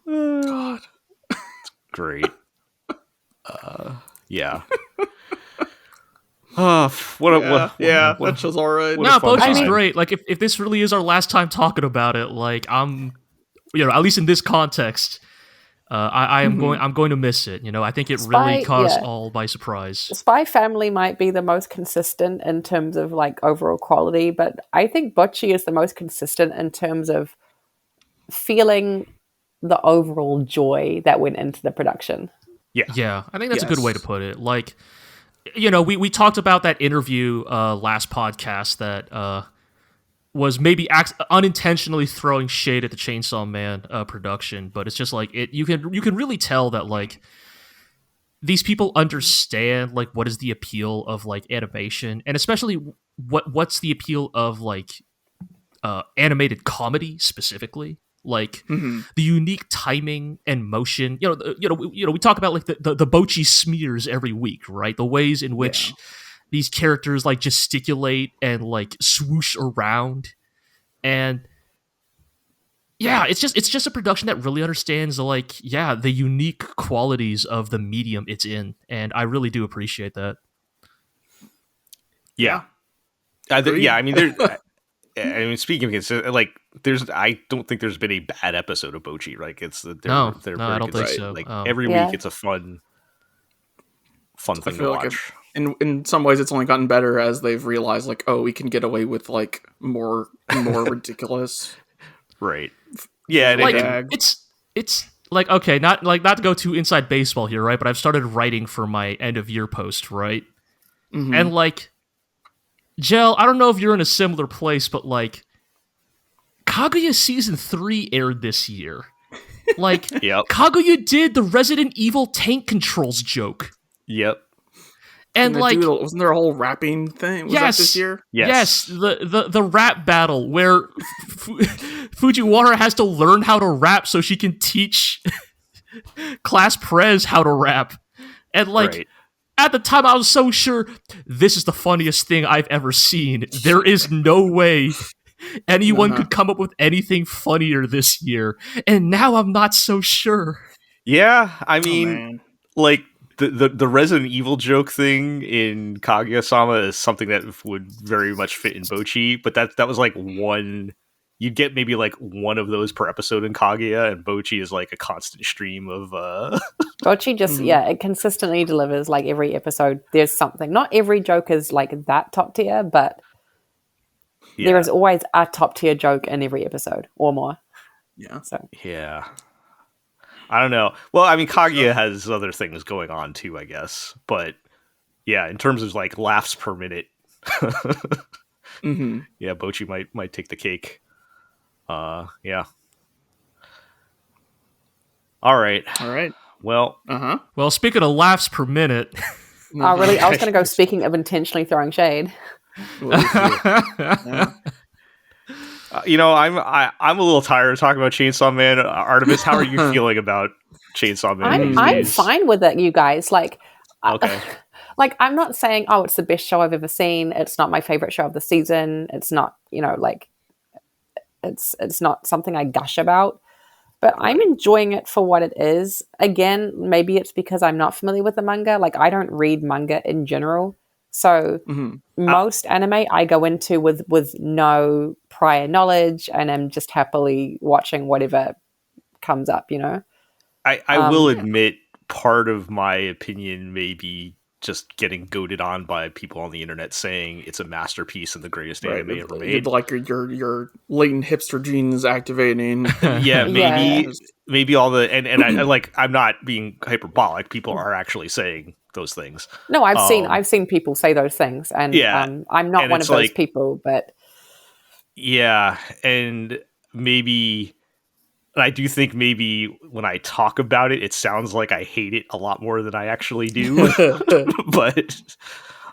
[SPEAKER 3] God,
[SPEAKER 1] it's great. Yeah.
[SPEAKER 3] That show's all right.
[SPEAKER 2] No, Bocchi's great. Like, if this really is our last time talking about it, like, I'm, at least in this context, I'm going to miss it. I think it really caught us all by surprise.
[SPEAKER 4] Spy Family might be the most consistent in terms of like overall quality, but I think Bocchi is the most consistent in terms of feeling the overall joy that went into the production.
[SPEAKER 2] Yeah, I think that's a good way to put it. Like, we talked about that interview last podcast that was maybe unintentionally throwing shade at the Chainsaw Man production, but it's just like you can really tell that like these people understand like what is the appeal of like animation, and especially what's the appeal of like animated comedy specifically. Like the unique timing and motion, we talk about like the Bocchi smears every week, right? The ways in which these characters like gesticulate and like swoosh around, and it's just a production that really understands the unique qualities of the medium it's in, and I really do appreciate that.
[SPEAKER 1] Yeah. I mean, speaking of like, I don't think there's been a bad episode of Bocchi. Like, they're
[SPEAKER 2] I
[SPEAKER 1] very
[SPEAKER 2] don't think
[SPEAKER 1] good.
[SPEAKER 2] so.
[SPEAKER 1] Like every week, it's a fun thing to watch.
[SPEAKER 3] In some ways, it's only gotten better as they've realized, like, oh, we can get away with like more ridiculous,
[SPEAKER 1] right? Yeah,
[SPEAKER 2] like it's like, okay, not to go too inside baseball here, right? But I've started writing for my end of year post, right? Mm-hmm. And like, Jel, I don't know if you're in a similar place, but like, Kaguya Season 3 aired this year. Like,
[SPEAKER 1] yep.
[SPEAKER 2] Kaguya did the Resident Evil tank controls joke.
[SPEAKER 1] Yep.
[SPEAKER 2] And like,
[SPEAKER 3] wasn't there a whole rapping thing? Was that this year?
[SPEAKER 2] Yes. The rap battle where Fujiwara has to learn how to rap so she can teach class prez how to rap. And like, at the time, I was so sure this is the funniest thing I've ever seen. There is no way anyone could come up with anything funnier this year. And now I'm not so sure.
[SPEAKER 1] Yeah, I mean, like, the Resident Evil joke thing in Kaguya-sama is something that would very much fit in Bocchi, but that was like one. You'd get maybe like one of those per episode in Kaguya, and Bocchi is like a constant stream of.
[SPEAKER 4] Bocchi just it consistently delivers. Like every episode, there's something. Not every joke is like that top tier, but there is always a top tier joke in every episode or more.
[SPEAKER 3] Yeah.
[SPEAKER 4] So
[SPEAKER 1] yeah. I don't know. Well, I mean, Kaguya has other things going on too, I guess. But yeah, in terms of like laughs per minute, yeah, Bocchi might take the cake. Yeah. All right. Well.
[SPEAKER 2] Well, speaking of laughs per minute.
[SPEAKER 4] Oh, really? I was going to go. Speaking of intentionally throwing shade.
[SPEAKER 1] I'm a little tired of talking about Chainsaw Man. Artemis, how are you feeling about Chainsaw Man?
[SPEAKER 4] I'm fine with it, you guys. Like,
[SPEAKER 1] okay.
[SPEAKER 4] Like, I'm not saying, oh, it's the best show I've ever seen. It's not my favorite show of the season. It's not, like, it's not something I gush about. But I'm enjoying it for what it is. Again, maybe it's because I'm not familiar with the manga. Like, I don't read manga in general. So most anime I go into with no prior knowledge, and I'm just happily watching whatever comes up,
[SPEAKER 1] I will admit part of my opinion may be just getting goaded on by people on the internet saying it's a masterpiece and the greatest anime ever made.
[SPEAKER 3] Like your latent hipster genes activating.
[SPEAKER 1] Yeah, maybe all the and I like, I'm not being hyperbolic. People are actually saying those things.
[SPEAKER 4] No, I've seen people say those things, and I'm not one of those people, but
[SPEAKER 1] yeah, and maybe. And I do think maybe when I talk about it, it sounds like I hate it a lot more than I actually do. But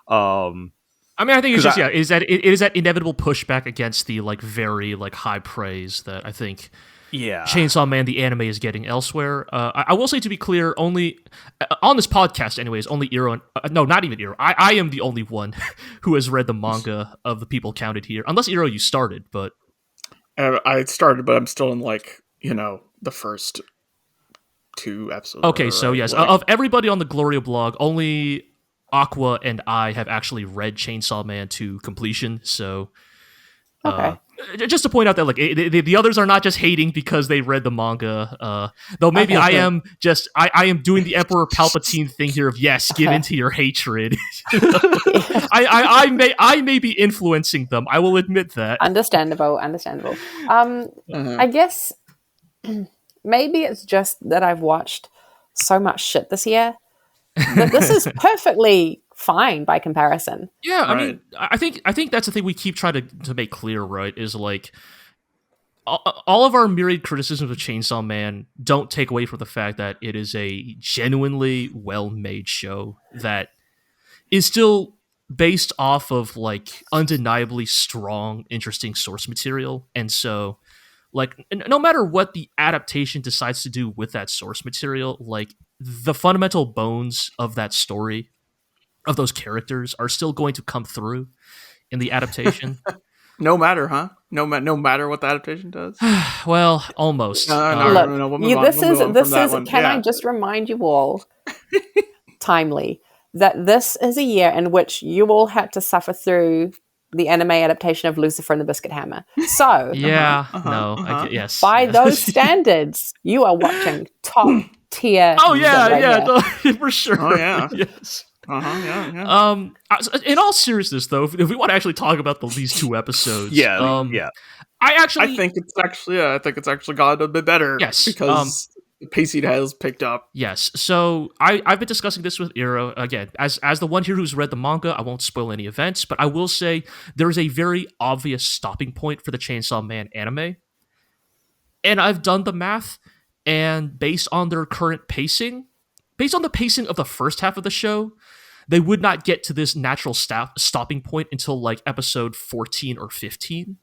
[SPEAKER 2] I mean, I think it's just is that it is that inevitable pushback against the like very like high praise that I think Chainsaw Man the anime is getting elsewhere. I will say, to be clear, only on this podcast, anyways, only Iro. No, not even Iro. I am the only one who has read the manga of the people counted here. Unless Iro, you started, but
[SPEAKER 3] I started, but I'm still in like. The first 2 episodes.
[SPEAKER 2] Okay, so yes, of everybody on the GLORIO blog, only Aqua and I have actually read Chainsaw Man to completion. So, just to point out that like the others are not just hating because they read the manga. Though maybe I am doing the Emperor Palpatine thing here of give into your hatred. I may be influencing them. I will admit that.
[SPEAKER 4] Understandable. I guess. Maybe it's just that I've watched so much shit this year that this is perfectly fine by comparison.
[SPEAKER 2] Yeah, I mean, I think that's the thing we keep trying to make clear, right? Is like all of our myriad criticisms of Chainsaw Man don't take away from the fact that it is a genuinely well-made show that is still based off of like undeniably strong, interesting source material, and so. Like, no matter what the adaptation decides to do with that source material, like, the fundamental bones of that story, of those characters, are still going to come through in the adaptation.
[SPEAKER 3] No matter, huh? No matter what the adaptation does?
[SPEAKER 2] Well, almost.
[SPEAKER 4] Look, this is. Can I just remind you all, timely, that this is a year in which you all had to suffer through the anime adaptation of Lucifer and the Biscuit Hammer. So,
[SPEAKER 2] yes.
[SPEAKER 4] by those standards, you are watching top tier.
[SPEAKER 2] Oh yeah, for sure.
[SPEAKER 3] Oh yeah,
[SPEAKER 2] yes.
[SPEAKER 3] Yeah.
[SPEAKER 2] In all seriousness, though, if we want to actually talk about these two episodes,
[SPEAKER 1] yeah.
[SPEAKER 2] I think
[SPEAKER 3] it's actually gotten a bit better.
[SPEAKER 2] Yes,
[SPEAKER 3] because the pacing has picked up.
[SPEAKER 2] Yes, so I've been discussing this with Iro again. As the one here who's read the manga, I won't spoil any events, but I will say there is a very obvious stopping point for the Chainsaw Man anime, and I've done the math, and based on their current pacing, based on the pacing of the first half of the show, they would not get to this natural stopping point until like episode 14 or 15.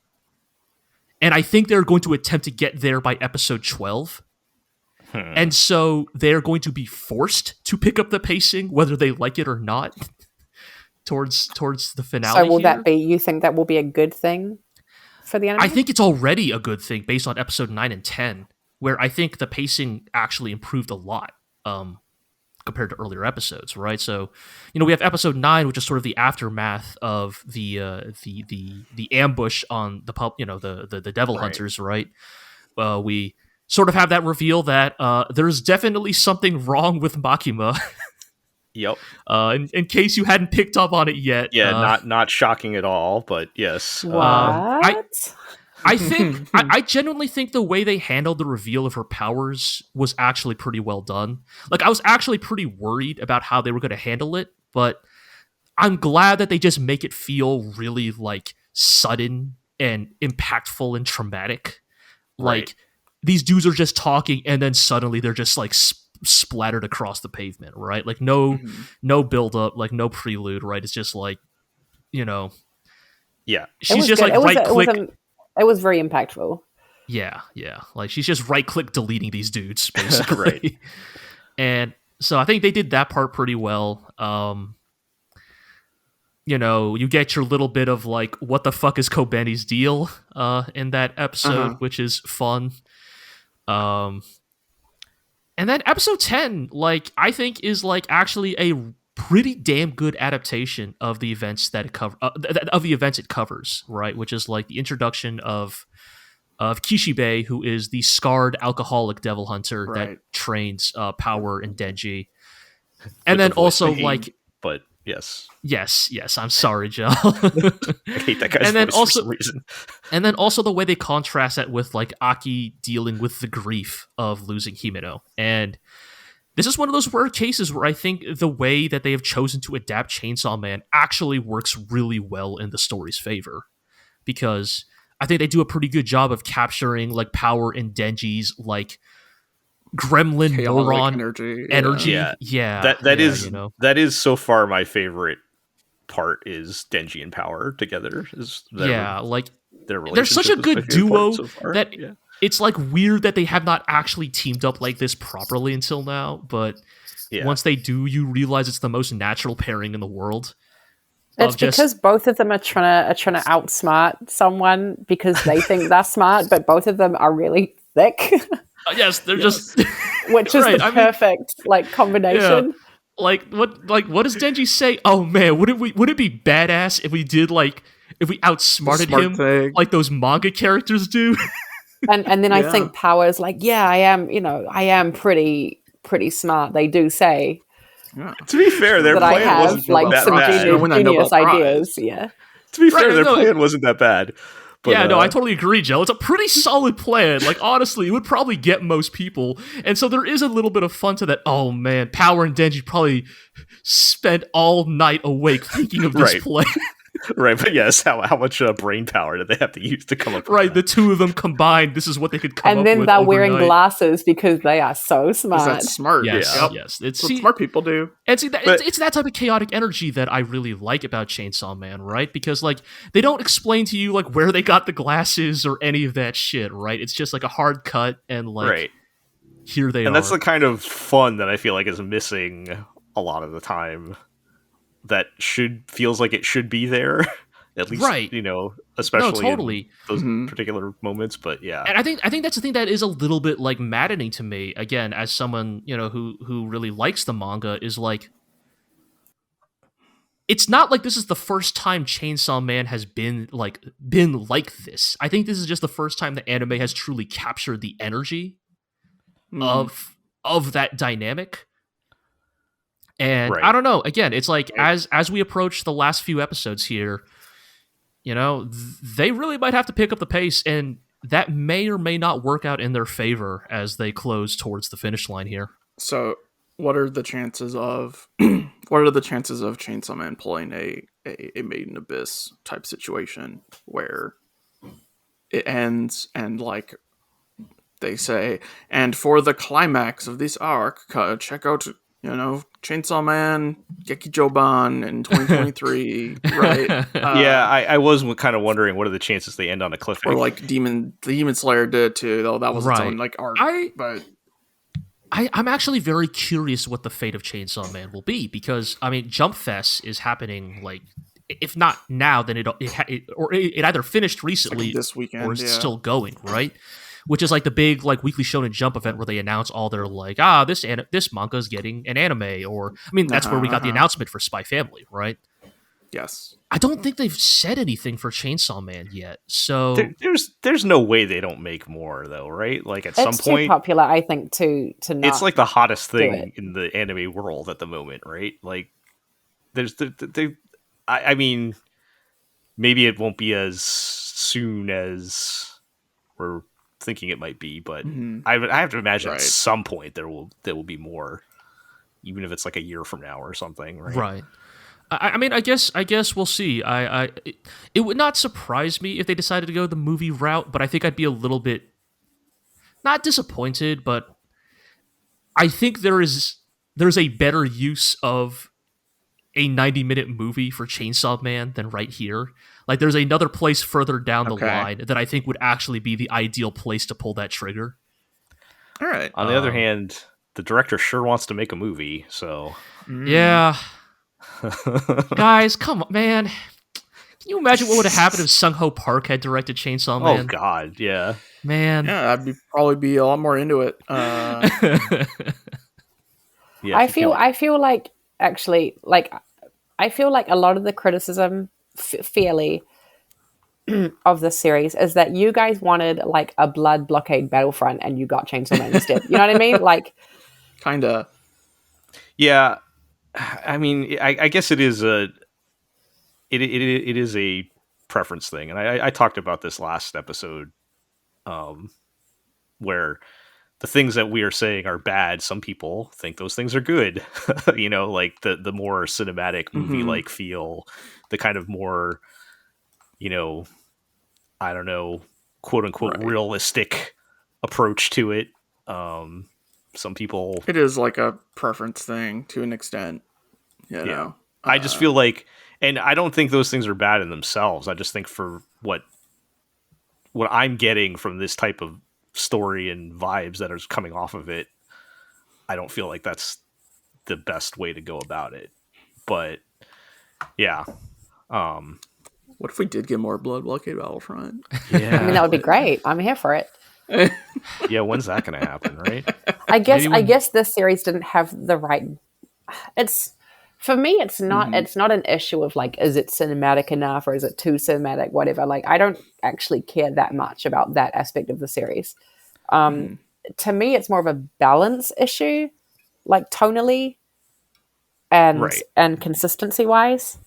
[SPEAKER 2] And I think they're going to attempt to get there by episode 12. And so they're going to be forced to pick up the pacing, whether they like it or not, towards the finale.
[SPEAKER 4] So will that be, you think that will be a good thing for the anime?
[SPEAKER 2] I think it's already a good thing based on episode 9 and 10, where I think the pacing actually improved a lot compared to earlier episodes, right? So, we have episode 9, which is sort of the aftermath of the ambush on the devil hunters, right? We sort of have that reveal that there's definitely something wrong with Makima.
[SPEAKER 1] Yep.
[SPEAKER 2] In case you hadn't picked up on it yet.
[SPEAKER 1] Yeah, not shocking at all, but yes.
[SPEAKER 4] What?
[SPEAKER 2] I think I genuinely think the way they handled the reveal of her powers was actually pretty well done. Like, I was actually pretty worried about how they were going to handle it, but I'm glad that they just make it feel really like sudden and impactful and traumatic.
[SPEAKER 1] Right.
[SPEAKER 2] Like, these dudes are just talking, and then suddenly they're just like splattered across the pavement, right? Like no build up, like no prelude, right? It's just like,
[SPEAKER 1] yeah,
[SPEAKER 2] she's just good. Like right click.
[SPEAKER 4] It was very impactful.
[SPEAKER 2] Yeah. Like she's just right click deleting these dudes, basically. Right. And so I think they did that part pretty well. You get your little bit of like, what the fuck is Kobeni's deal in that episode, which is fun. And then episode 10, like, I think is like actually a pretty damn good adaptation of the events that it covers, right? Which is like the introduction of Kishibe, who is the scarred alcoholic devil hunter that trains Power and Denji, and then also like,
[SPEAKER 1] but yes,
[SPEAKER 2] I'm sorry, Joe.
[SPEAKER 1] I hate that guy's voice for some reason.
[SPEAKER 2] And then also the way they contrast that with like Aki dealing with the grief of losing Himeno. And this is one of those rare cases where I think the way that they have chosen to adapt Chainsaw Man actually works really well in the story's favor, because I think they do a pretty good job of capturing like Power and Denji's like gremlin
[SPEAKER 3] chaotic
[SPEAKER 2] moron energy.
[SPEAKER 1] Yeah. That is so far my favorite part is Denji and Power together.
[SPEAKER 2] Like
[SPEAKER 1] their relationship.
[SPEAKER 2] They're such a good duo
[SPEAKER 1] so
[SPEAKER 2] that it's like weird that they have not actually teamed up like this properly until now. But once they do, you realize it's the most natural pairing in the world.
[SPEAKER 4] It's because both of them are trying to outsmart someone because they think they're smart, but both of them are really thick.
[SPEAKER 2] Yes, they're just
[SPEAKER 4] which is the perfect combination.
[SPEAKER 2] Yeah. Like what does Denji say? Oh man, would it be badass if we did if we outsmarted him like those manga characters do?
[SPEAKER 4] And then I think Power's like, I am pretty smart. They do say.
[SPEAKER 1] Yeah. To be fair, their plan wasn't that bad.
[SPEAKER 4] Genius ideas. Yeah.
[SPEAKER 1] To be fair, their plan wasn't that bad. But,
[SPEAKER 2] I totally agree, Joe. It's a pretty solid plan. Like, honestly, it would probably get most people. And so there is a little bit of fun to that. Oh, man, Power and Denji probably spent all night awake thinking of this plan.
[SPEAKER 1] Right, but yes, how much brain power did they have to use to come up with that?
[SPEAKER 2] The two of them combined, this is what they could come up with.
[SPEAKER 4] And then they're
[SPEAKER 2] overnight.
[SPEAKER 4] Wearing glasses because they are so smart.
[SPEAKER 3] That's smart.
[SPEAKER 2] Yes.
[SPEAKER 3] It's what smart people do.
[SPEAKER 2] And see, it's that type of chaotic energy that I really like about Chainsaw Man, right? Because, they don't explain to you, where they got the glasses or any of that shit, right? It's just, a hard cut and, here they are.
[SPEAKER 1] And that's the kind of fun that I feel like is missing a lot of the time. That feels like it should be there, at least, especially in those particular moments. But yeah,
[SPEAKER 2] and I think that's the thing that is a little bit maddening to me. Again, as someone who really likes the manga, is it's not like this is the first time Chainsaw Man has been like this. I think this is just the first time the anime has truly captured the energy of that dynamic. And I don't know, again, it's like as we approach the last few episodes here, you know, they really might have to pick up the pace, and that may or may not work out in their favor as they close towards the finish line here.
[SPEAKER 3] So what are the chances of Chainsaw Man pulling a Made in Abyss type situation where it ends and like they say, and for the climax of this arc, check out, you know, Chainsaw Man Gekijoban in 2023, right?
[SPEAKER 1] I was kind of wondering what are the chances they end on a cliffhanger.
[SPEAKER 3] Or like Demon Slayer did too, though that was its own like arc. But
[SPEAKER 2] I'm actually very curious what the fate of Chainsaw Man will be, because I mean, Jump Fest is happening, like, if not now, then it either finished recently
[SPEAKER 3] like this weekend,
[SPEAKER 2] or is still going, right? Which is like the big like Weekly Shonen Jump event where they announce all their like, this manga is getting an anime, or I mean, that's where we got the announcement for Spy Family, right?
[SPEAKER 3] Yes.
[SPEAKER 2] I don't think they've said anything for Chainsaw Man yet, so
[SPEAKER 1] there's no way they don't make more though, right? Like at some point,
[SPEAKER 4] it's too popular, I think, to not.
[SPEAKER 1] It's like the hottest thing in the anime world at the moment, right? Like there's I mean, maybe it won't be as soon as we're thinking it might be, but I have to imagine at some point there will be more, even if it's like a year from now or something, right?
[SPEAKER 2] Right. I mean, I guess we'll see. It would not surprise me if they decided to go the movie route, but I think I'd be a little bit not disappointed, but I think there's a better use of a 90-minute movie for Chainsaw Man than right here. Like, there's another place further down the line that I think would actually be the ideal place to pull that trigger.
[SPEAKER 3] All right.
[SPEAKER 1] On the other hand, the director sure wants to make a movie, so
[SPEAKER 2] yeah. Guys, come on, man. Can you imagine what would have happened if Sung-Ho Park had directed Chainsaw Man?
[SPEAKER 1] Oh God, yeah.
[SPEAKER 2] Man.
[SPEAKER 3] Yeah, I'd probably be a lot more into it.
[SPEAKER 1] Yeah,
[SPEAKER 4] I feel like actually, like, I feel like a lot of the criticism fairly of this series is that you guys wanted like a blood blockade Battlefront and you got Chainsaw Man instead. You know what I mean? Like,
[SPEAKER 3] kinda.
[SPEAKER 1] Yeah, I mean, I guess it is a preference thing, and I talked about this last episode, where the things that we are saying are bad, some people think those things are good. You know, like the more cinematic movie like feel, the kind of more, you know, I don't know, quote unquote realistic approach to it. Some people,
[SPEAKER 3] it is like a preference thing to an extent. You know?
[SPEAKER 1] I just feel like, and I don't think those things are bad in themselves. I just think for what I'm getting from this type of story and vibes that are coming off of it, I don't feel like that's the best way to go about it. But yeah,
[SPEAKER 3] what if we did get more Blood Blockade Battlefront?
[SPEAKER 1] Yeah,
[SPEAKER 4] I mean, that would be great. I'm here for it.
[SPEAKER 1] Yeah, when's that going to happen, right?
[SPEAKER 4] I guess this series didn't have the right. It's, for me, it's not. It's not an issue of like, is it cinematic enough or is it too cinematic? Whatever. Like, I don't actually care that much about that aspect of the series. To me, it's more of a balance issue, like tonally and consistency wise.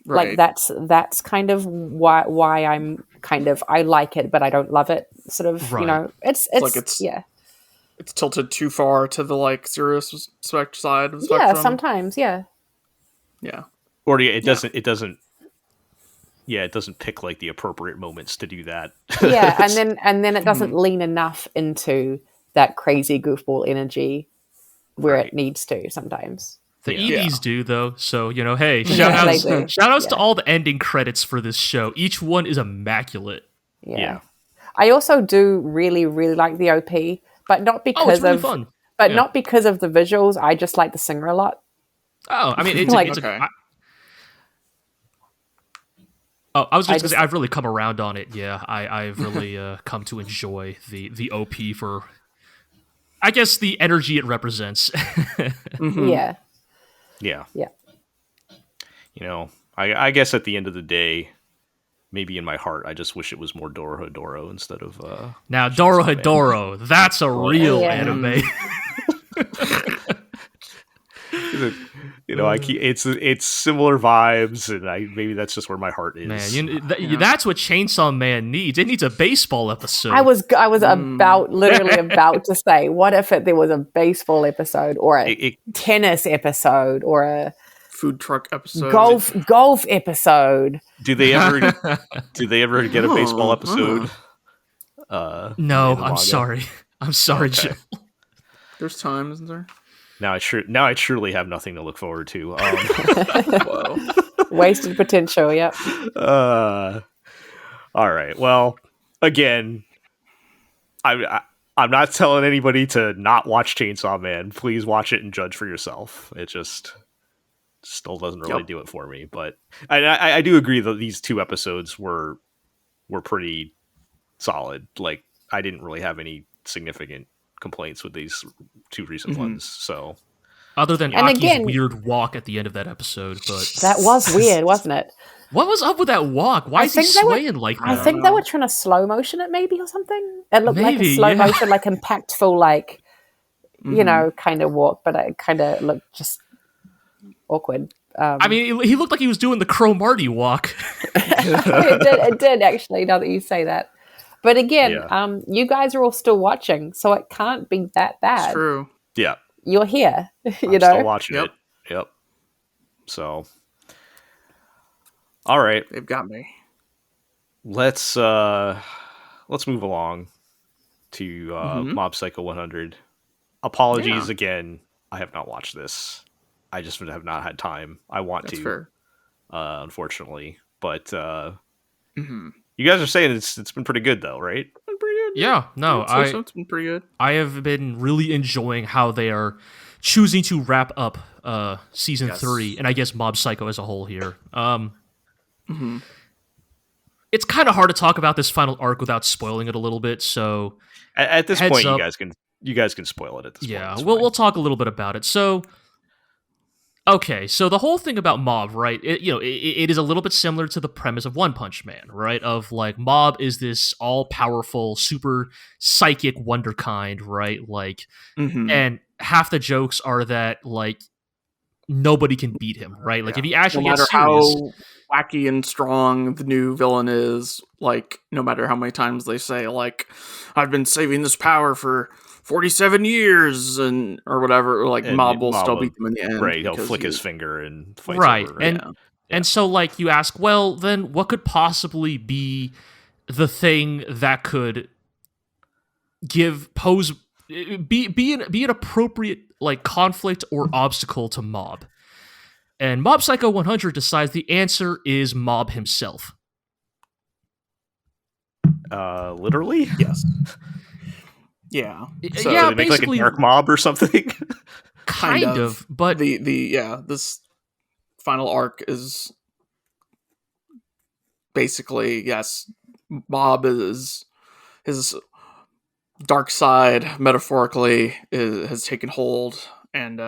[SPEAKER 3] Right.
[SPEAKER 4] Like that's kind of why I'm kind of, I like it, but I don't love it. Sort of, you know, it's
[SPEAKER 3] like it's tilted too far to the like serious side of the spectrum.
[SPEAKER 4] Yeah, sometimes, yeah.
[SPEAKER 1] Or it doesn't pick like the appropriate moments to do that.
[SPEAKER 4] Yeah, and then it doesn't lean enough into that crazy goofball energy where it needs to sometimes.
[SPEAKER 2] The EVs do, though, so, you know, hey, shout-outs to all the ending credits for this show. Each one is immaculate.
[SPEAKER 4] Yeah. I also do really, really like the OP, but not because
[SPEAKER 2] fun.
[SPEAKER 4] But not because of the visuals. I just like the singer a lot.
[SPEAKER 2] Oh, I mean, I was just going to say, I've really come around on it. Yeah, I've really come to enjoy the OP for, I guess, the energy it represents.
[SPEAKER 4] Yeah.
[SPEAKER 1] Yeah. I guess at the end of the day, maybe in my heart, I just wish it was more Dorohedoro instead of.
[SPEAKER 2] Now, Dorohedoro, that's a real anime.
[SPEAKER 1] It's similar vibes, and maybe that's just where my heart is.
[SPEAKER 2] Man, that's what Chainsaw Man needs. It needs a baseball episode.
[SPEAKER 4] I was literally about to say, what if there was a baseball episode or a tennis episode or a
[SPEAKER 3] food truck episode,
[SPEAKER 4] golf episode?
[SPEAKER 1] Do they ever get a baseball episode?
[SPEAKER 2] No, I'm sorry. I'm sorry,
[SPEAKER 1] okay.
[SPEAKER 2] Jill.
[SPEAKER 3] There's time, isn't there?
[SPEAKER 1] Now I truly have nothing to look forward to.
[SPEAKER 3] Whoa.
[SPEAKER 4] Wasted potential. Yep.
[SPEAKER 1] All right. Well, again, I'm not telling anybody to not watch Chainsaw Man. Please watch it and judge for yourself. It just still doesn't really do it for me. But I do agree that these 2 episodes were pretty solid. Like, I didn't really have any significant complaints with these 2 recent ones. So,
[SPEAKER 2] other than Aki's weird walk at the end of that episode, but
[SPEAKER 4] that was weird, wasn't it?
[SPEAKER 2] What was up with that walk? Why is he swaying like that?
[SPEAKER 4] I think they were trying to slow motion it, maybe, or something. It looked like a slow motion, like impactful, like kind of walk, but it kind of looked just awkward.
[SPEAKER 2] I mean, he looked like he was doing the Crow Marty walk.
[SPEAKER 4] It did actually. Now that you say that. But again, you guys are all still watching, so it can't be that bad.
[SPEAKER 3] It's true.
[SPEAKER 1] Yeah.
[SPEAKER 4] You're here. I'm
[SPEAKER 1] still watching it. Yep. So, all right.
[SPEAKER 3] They've got me.
[SPEAKER 1] Let's move along to Mob Psycho 100. Apologies again. I have not watched this. I just have not had time. I want to.
[SPEAKER 3] Fair.
[SPEAKER 1] Unfortunately. But you guys are saying it's been pretty good, though, right?
[SPEAKER 3] Been pretty good.
[SPEAKER 2] Yeah, no,
[SPEAKER 3] it's been pretty good.
[SPEAKER 2] I have been really enjoying how they are choosing to wrap up season 3, and I guess Mob Psycho as a whole here. It's kind of hard to talk about this final arc without spoiling it a little bit. So
[SPEAKER 1] at this point, you guys can spoil it. At this point.
[SPEAKER 2] Yeah, we'll talk a little bit about it. So. Okay, so the whole thing about Mob, right? It is a little bit similar to the premise of One Punch Man, right? Of like Mob is this all-powerful, super psychic wonderkind, right? Like, and half the jokes are that like nobody can beat him, right? Like if he actually
[SPEAKER 3] no matter
[SPEAKER 2] gets serious,
[SPEAKER 3] how wacky and strong the new villain is, like no matter how many times they say like I've been saving this power for 47 years or whatever, or like Mob will still beat them in the end.
[SPEAKER 1] Right, he'll flick his finger and fight over.
[SPEAKER 2] And so like you ask, well, then what could possibly be the thing that could be an appropriate like conflict or obstacle to Mob? And Mob Psycho 100 decides the answer is Mob himself.
[SPEAKER 1] Literally?
[SPEAKER 3] Yes. Yeah.
[SPEAKER 1] So yeah, they make like a dark mob or something?
[SPEAKER 2] kind of, but
[SPEAKER 3] this final arc is basically, yes, Mob is his dark side metaphorically has taken hold, and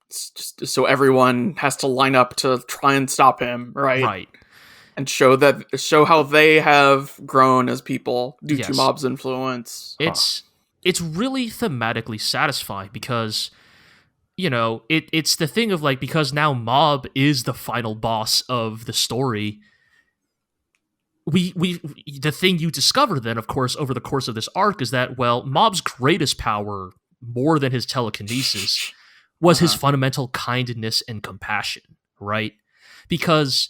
[SPEAKER 3] it's just so everyone has to line up to try and stop him, right? And show how they have grown as people due to Mob's influence.
[SPEAKER 2] It's really thematically satisfying because, it's the thing of like, because now Mob is the final boss of the story. The thing you discover then, of course, over the course of this arc is that, well, Mob's greatest power, more than his telekinesis, was his fundamental kindness and compassion, right? Because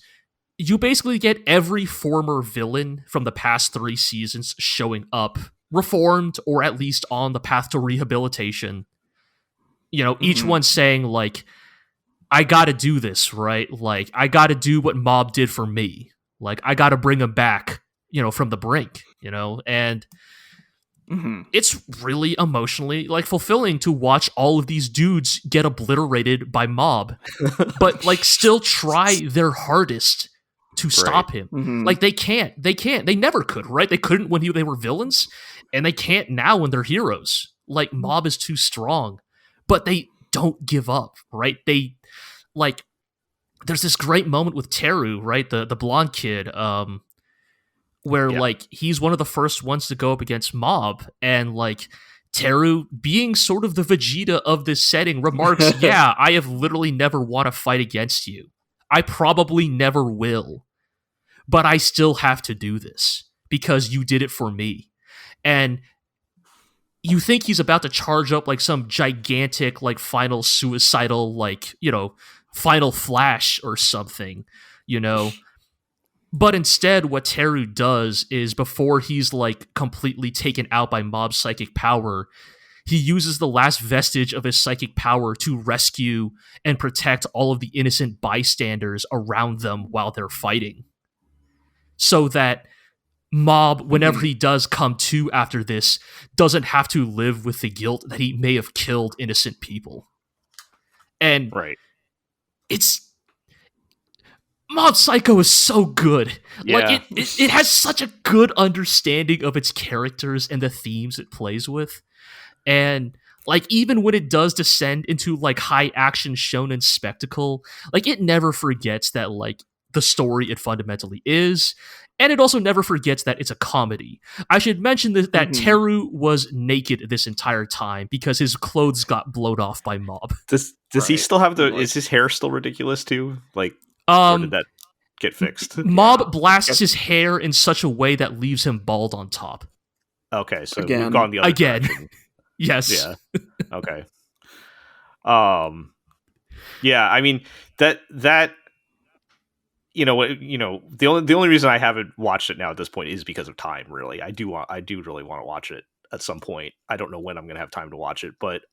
[SPEAKER 2] you basically get every former villain from the past 3 seasons showing up, reformed, or at least on the path to rehabilitation. Each one saying, like, I gotta do this, right? Like, I gotta do what Mob did for me. Like, I gotta bring him back, from the brink, and it's really emotionally, like, fulfilling to watch all of these dudes get obliterated by Mob, but, like, still try their hardest to stop him. Like, they can't. They never could, right? They couldn't when they were villains, and they can't now when they're heroes. Like, Mob is too strong, but they don't give up, right? They, like, there's this great moment with Teru, right? The blonde kid, where like he's one of the first ones to go up against Mob, and like Teru, being sort of the Vegeta of this setting, remarks, "Yeah, I have literally never want to fight against you. I probably never will, but I still have to do this because you did it for me." And you think he's about to charge up like some gigantic, like final suicidal, like, you know, final flash or something, you know? But instead, what Teru does is, before he's like completely taken out by Mob's psychic power, he uses the last vestige of his psychic power to rescue and protect all of the innocent bystanders around them while they're fighting. So that Mob, whenever he does come to after this, doesn't have to live with the guilt that he may have killed innocent people. And it's... Mob Psycho is so good.
[SPEAKER 1] Yeah.
[SPEAKER 2] Like it has such a good understanding of its characters and the themes it plays with. And like, even when it does descend into like high action shonen spectacle, like it never forgets that like the story it fundamentally is. And it also never forgets that it's a comedy. I should mention that Teru was naked this entire time because his clothes got blown off by Mob.
[SPEAKER 1] Does he still have is his hair still ridiculous too? Like, or did that get fixed?
[SPEAKER 2] Mob blasts his hair in such a way that leaves him bald on top.
[SPEAKER 1] Okay, so we've gone the other direction.
[SPEAKER 2] Yes.
[SPEAKER 1] Yeah. Okay. Yeah, I mean that the only reason I haven't watched it now at this point is because of time. Really, I do really want to watch it at some point. I don't know when I'm going to have time to watch it, but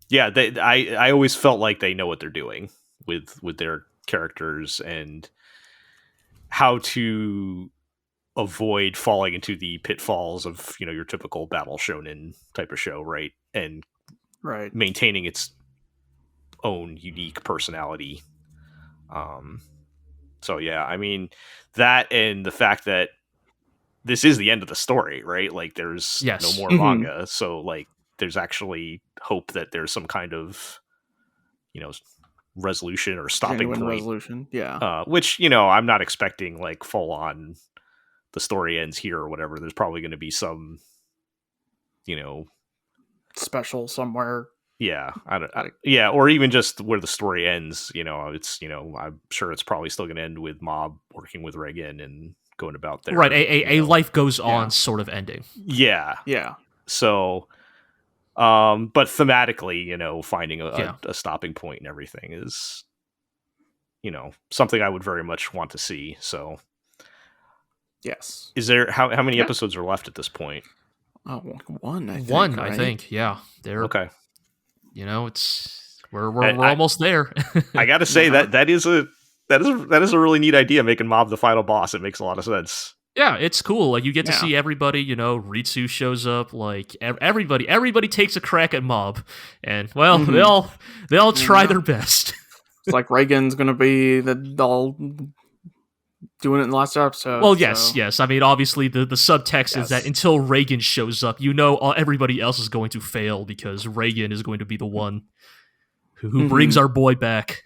[SPEAKER 1] yeah, I always felt like they know what they're doing with their characters and how to avoid falling into the pitfalls of, you know, your typical battle shonen type of show, right? And maintaining its own unique personality. So yeah, I mean, that and the fact that this is the end of the story, right? Like there's no more manga, so like there's actually hope that there's some kind of, you know, resolution or stopping point.
[SPEAKER 3] Resolution, yeah.
[SPEAKER 1] Which, you know, I'm not expecting like full on the story ends here or whatever. There's probably going to be some, you know,
[SPEAKER 3] special somewhere.
[SPEAKER 1] Yeah, yeah, or even just where the story ends. You know, it's, you know, I'm sure it's probably still going to end with Mob working with Reagan and going about their
[SPEAKER 2] a life goes on sort of ending.
[SPEAKER 1] Yeah. So, but thematically, you know, finding a stopping point and everything is, you know, something I would very much want to see. So,
[SPEAKER 3] yes.
[SPEAKER 1] Is there how many episodes are left at this point?
[SPEAKER 3] Oh, one.
[SPEAKER 2] I think. Yeah, they're
[SPEAKER 1] okay.
[SPEAKER 2] You know, we're almost there.
[SPEAKER 1] I got to say that is a really neat idea. Making Mob the final boss, it makes a lot of sense.
[SPEAKER 2] Yeah, it's cool. Like you get to see everybody. You know, Ritsu shows up. Like everybody takes a crack at Mob, and well, they all try their best.
[SPEAKER 3] It's like Reagan's gonna be all doing it in the last episode.
[SPEAKER 2] Well, yes. I mean, obviously, the subtext is that until Reagan shows up, you know, everybody else is going to fail because Reagan is going to be the one who brings our boy back.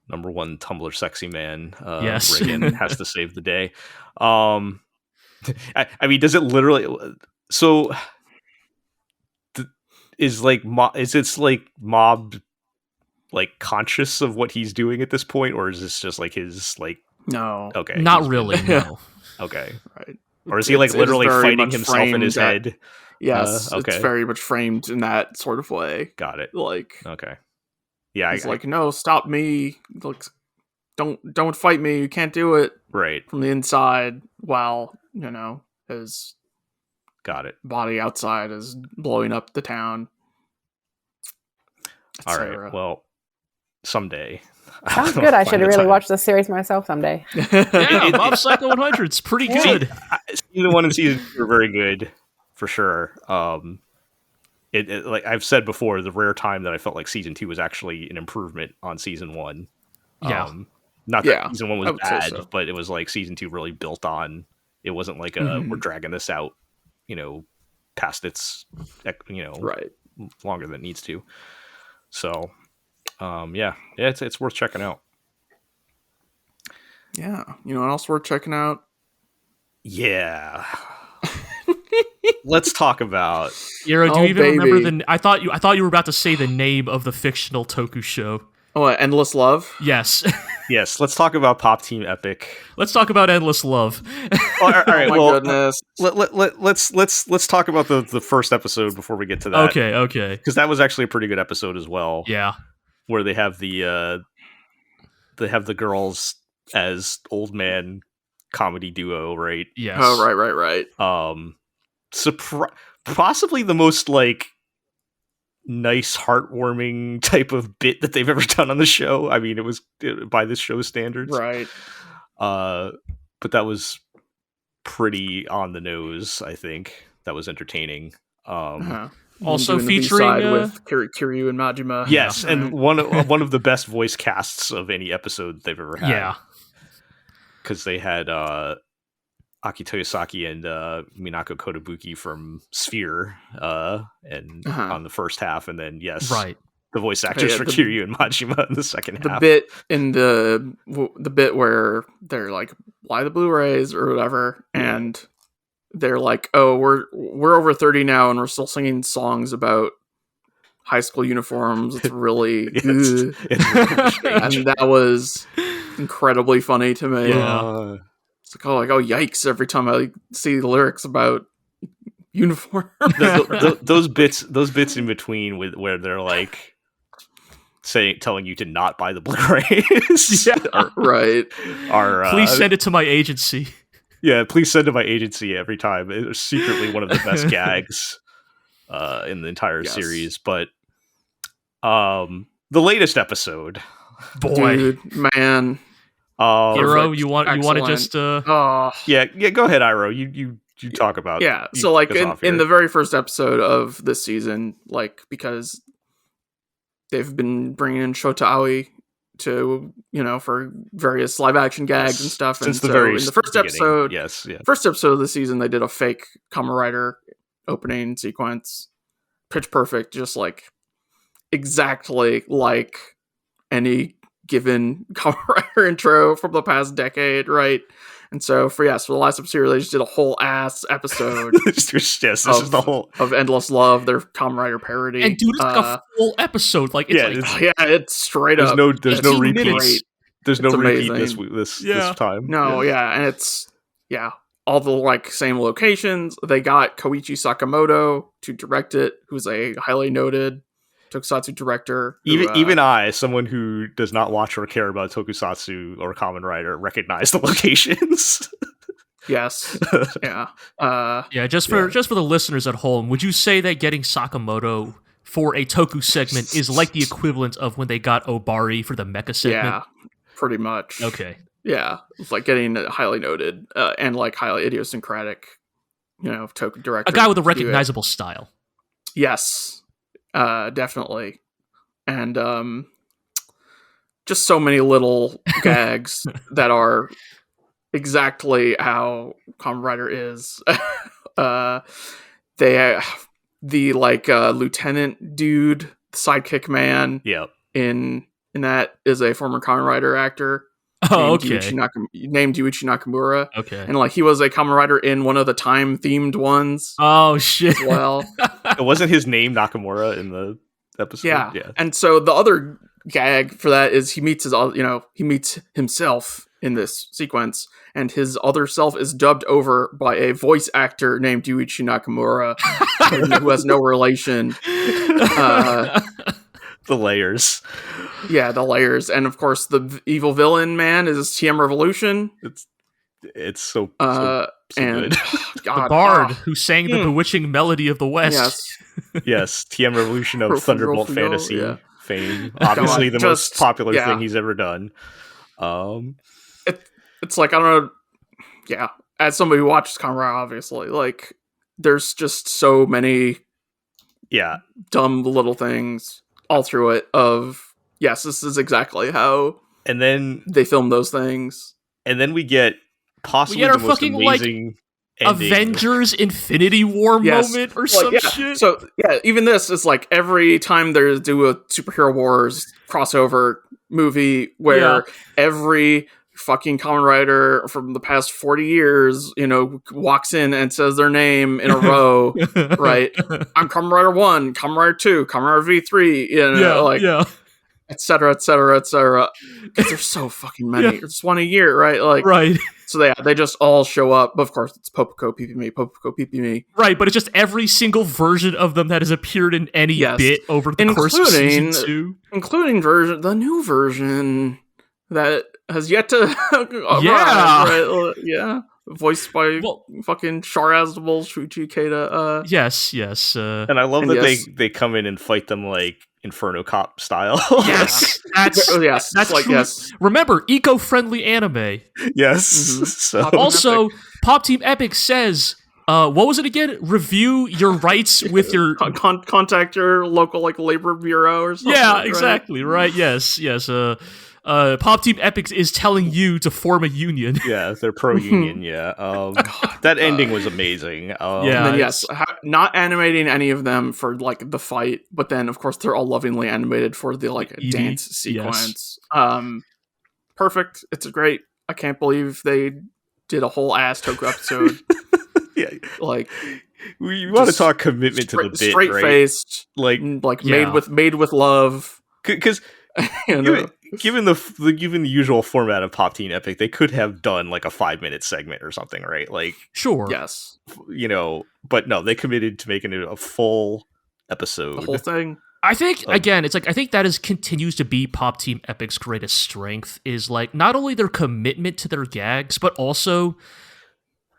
[SPEAKER 1] Number one Tumblr sexy man.
[SPEAKER 2] Yes.
[SPEAKER 1] Reagan has to save the day. I mean, does it literally? So, is Mob like conscious of what he's doing at this point, or is this just like his like?
[SPEAKER 3] No.
[SPEAKER 1] Okay.
[SPEAKER 2] Not really. No.
[SPEAKER 1] Okay.
[SPEAKER 3] Right.
[SPEAKER 1] Or is he like literally fighting himself in his head?
[SPEAKER 3] Yes.
[SPEAKER 1] Okay.
[SPEAKER 3] It's very much framed in that sort of way.
[SPEAKER 1] Got it.
[SPEAKER 3] Like.
[SPEAKER 1] Okay. Yeah.
[SPEAKER 3] He's like, no, stop me. Like, don't fight me. You can't do it.
[SPEAKER 1] Right.
[SPEAKER 3] From the inside, while, you know, his.
[SPEAKER 1] Got it.
[SPEAKER 3] Body outside is blowing up the town.
[SPEAKER 1] All right. Well, someday.
[SPEAKER 4] Sounds good. I should really watch this series myself someday.
[SPEAKER 2] Yeah, Mob Psycho 100. It's pretty good.
[SPEAKER 1] Season 1 and Season 2 are very good, for sure. It like I've said before, the rare time that I felt like Season 2 was actually an improvement on Season 1.
[SPEAKER 2] Yeah.
[SPEAKER 1] Not that Season 1 was bad, but it was like Season 2 really built on. It wasn't like we're dragging this out, you know, past its, you know,
[SPEAKER 3] right,
[SPEAKER 1] longer than it needs to. So. Yeah, it's worth checking out.
[SPEAKER 3] Yeah. You know what else we're checking out?
[SPEAKER 1] Yeah. Let's talk about.
[SPEAKER 2] Hiro, do you even remember I thought you were about to say the name of the fictional Toku show.
[SPEAKER 3] Oh, Endless Love?
[SPEAKER 2] Yes.
[SPEAKER 1] Yes, let's talk about Pop Team Epic.
[SPEAKER 2] Let's talk about Endless Love.
[SPEAKER 1] All right,
[SPEAKER 3] Goodness.
[SPEAKER 1] Let's talk about the first episode before we get to that.
[SPEAKER 2] Okay.
[SPEAKER 1] Because that was actually a pretty good episode as well.
[SPEAKER 2] Yeah.
[SPEAKER 1] Where they have the girls as old man comedy duo, right?
[SPEAKER 2] Yes.
[SPEAKER 3] Oh, right.
[SPEAKER 1] Possibly the most like nice, heartwarming type of bit that they've ever done on the show. I mean, it was by this show's standards,
[SPEAKER 3] right?
[SPEAKER 1] But that was pretty on the nose. I think that was entertaining.
[SPEAKER 2] Also featuring
[SPEAKER 3] with Kiryu and Majima.
[SPEAKER 1] Yes, and one of the best voice casts of any episode they've ever had.
[SPEAKER 2] Yeah,
[SPEAKER 1] because they had Aki Toyosaki and Minako Kotobuki from Sphere and on the first half, and then the voice actors for Kiryu and Majima in the second half.
[SPEAKER 3] The bit in the bit where they're like, "Buy the Blu-rays" or whatever, and they're like, "Oh, we're over 30 now, and we're still singing songs about high school uniforms." It's really,
[SPEAKER 1] it's really
[SPEAKER 3] and that was incredibly funny to me.
[SPEAKER 2] Yeah.
[SPEAKER 3] It's like, oh, yikes! Every time I see the lyrics about uniform,
[SPEAKER 1] those bits in between where they're like telling you to not buy the Blu-rays,
[SPEAKER 2] right? Please send it to my agency.
[SPEAKER 1] Yeah, please send to my agency every time. It's secretly one of the best gags in the entire series. But the latest episode,
[SPEAKER 3] dude, man.
[SPEAKER 2] Hiro, you want to just
[SPEAKER 1] go ahead, Iro. You talk about
[SPEAKER 3] so like in the very first episode of this season, like because they've been bringing in Shota Aoi to for various live action gags and stuff,
[SPEAKER 1] since
[SPEAKER 3] and
[SPEAKER 1] in
[SPEAKER 3] the first episode, first episode of the season, they did a fake Kamen Rider opening sequence, pitch perfect, just like exactly like any given Kamen Rider intro from the past decade, right? And so for the last episode, they just did a whole ass episode of Endless Love, their Kamen Rider parody.
[SPEAKER 2] And dude, it's like a full episode. Like
[SPEAKER 3] it's straight up.
[SPEAKER 1] There's no repeat. There's no repeat this time.
[SPEAKER 3] No, and it's all the like same locations. They got Koichi Sakamoto to direct it, who's a highly noted tokusatsu director.
[SPEAKER 1] Even I, someone who does not watch or care about tokusatsu or Kamen Rider, recognize the locations.
[SPEAKER 3] Yes. Yeah.
[SPEAKER 2] Just for the listeners at home, would you say that getting Sakamoto for a Toku segment is like the equivalent of when they got Obari for the Mecha segment?
[SPEAKER 3] Yeah, pretty much.
[SPEAKER 2] Okay.
[SPEAKER 3] Yeah, it's like getting a highly noted and like highly idiosyncratic, Toku director.
[SPEAKER 2] A guy with a recognizable style.
[SPEAKER 3] Yes. Definitely. And just so many little gags that are exactly how Kamen Rider is. The lieutenant dude, sidekick man, in that is a former Kamen Rider actor.
[SPEAKER 2] Oh, okay.
[SPEAKER 3] Named Yuichi Nakamura.
[SPEAKER 2] Okay.
[SPEAKER 3] And he was a Kamen Rider in one of the time themed ones.
[SPEAKER 2] Oh shit.
[SPEAKER 3] As well.
[SPEAKER 1] It wasn't his name Nakamura in the episode.
[SPEAKER 3] Yeah. And so the other gag for that is he meets himself in this sequence, and his other self is dubbed over by a voice actor named Yuichi Nakamura, who has no relation.
[SPEAKER 1] The layers.
[SPEAKER 3] Yeah, the layers. And of course the evil villain man is TM Revolution.
[SPEAKER 1] It's so good.
[SPEAKER 2] God, the bard who sang the bewitching melody of the West.
[SPEAKER 1] Yes, TM Revolution of Thunderbolt Fantasy fame. Obviously the most popular thing he's ever done.
[SPEAKER 3] It's like, I don't know. Yeah, as somebody who watches Kamen Rider, obviously, like there's just so many dumb little things all through it of, yes, this is exactly how
[SPEAKER 1] and then
[SPEAKER 3] they film those things.
[SPEAKER 1] And then we get possibly the most amazing
[SPEAKER 2] Avengers Infinity War moment or some shit.
[SPEAKER 3] So even this is like every time do a superhero wars crossover movie where every fucking Kamen Rider from the past 40 years, walks in and says their name in a row, right? I'm Kamen Rider 1, Kamen Rider 2, Kamen Rider V3, et cetera, et cetera, et cetera. Because there's so fucking many. It's one a year, right?
[SPEAKER 2] Right.
[SPEAKER 3] So they just all show up. Of course, it's Popoko, PP Me.
[SPEAKER 2] Right, but it's just every single version of them that has appeared in any bit over the course of season 2.
[SPEAKER 3] Including the new version that has yet to arrive, right? Yeah. Voiced by fucking Sharazable Shuichi Keita.
[SPEAKER 2] Yes.
[SPEAKER 1] And I love that they come in and fight them like Inferno Cop style.
[SPEAKER 2] Yes. That's
[SPEAKER 3] like,
[SPEAKER 2] true.
[SPEAKER 3] yes.
[SPEAKER 2] Remember, eco-friendly anime.
[SPEAKER 1] Yes.
[SPEAKER 3] Mm-hmm.
[SPEAKER 1] So
[SPEAKER 2] also, Pop Team Epic says, what was it again? Review your rights with your...
[SPEAKER 3] Contact your local labor bureau or something.
[SPEAKER 2] Yeah, exactly. Right. Yes. Pop Team Epic is telling you to form a union.
[SPEAKER 1] Yeah, they're pro-union, that ending was amazing.
[SPEAKER 3] And then, not animating any of them for, the fight, but then, of course, they're all lovingly animated for the, dance sequence.
[SPEAKER 2] Yes.
[SPEAKER 3] Perfect. It's great. I can't believe they did a whole ass Toku episode.
[SPEAKER 1] Yeah.
[SPEAKER 3] We
[SPEAKER 1] want to talk commitment to the bit,
[SPEAKER 3] straight-faced,
[SPEAKER 1] right?
[SPEAKER 3] made with love.
[SPEAKER 1] Because... Given the usual format of Pop Team Epic, they could have done a 5-minute segment or something, right?
[SPEAKER 2] Sure,
[SPEAKER 3] yes,
[SPEAKER 1] but no, they committed to making it a full episode,
[SPEAKER 3] the whole thing.
[SPEAKER 2] I think again, I think that continues to be Pop Team Epic's greatest strength is not only their commitment to their gags, but also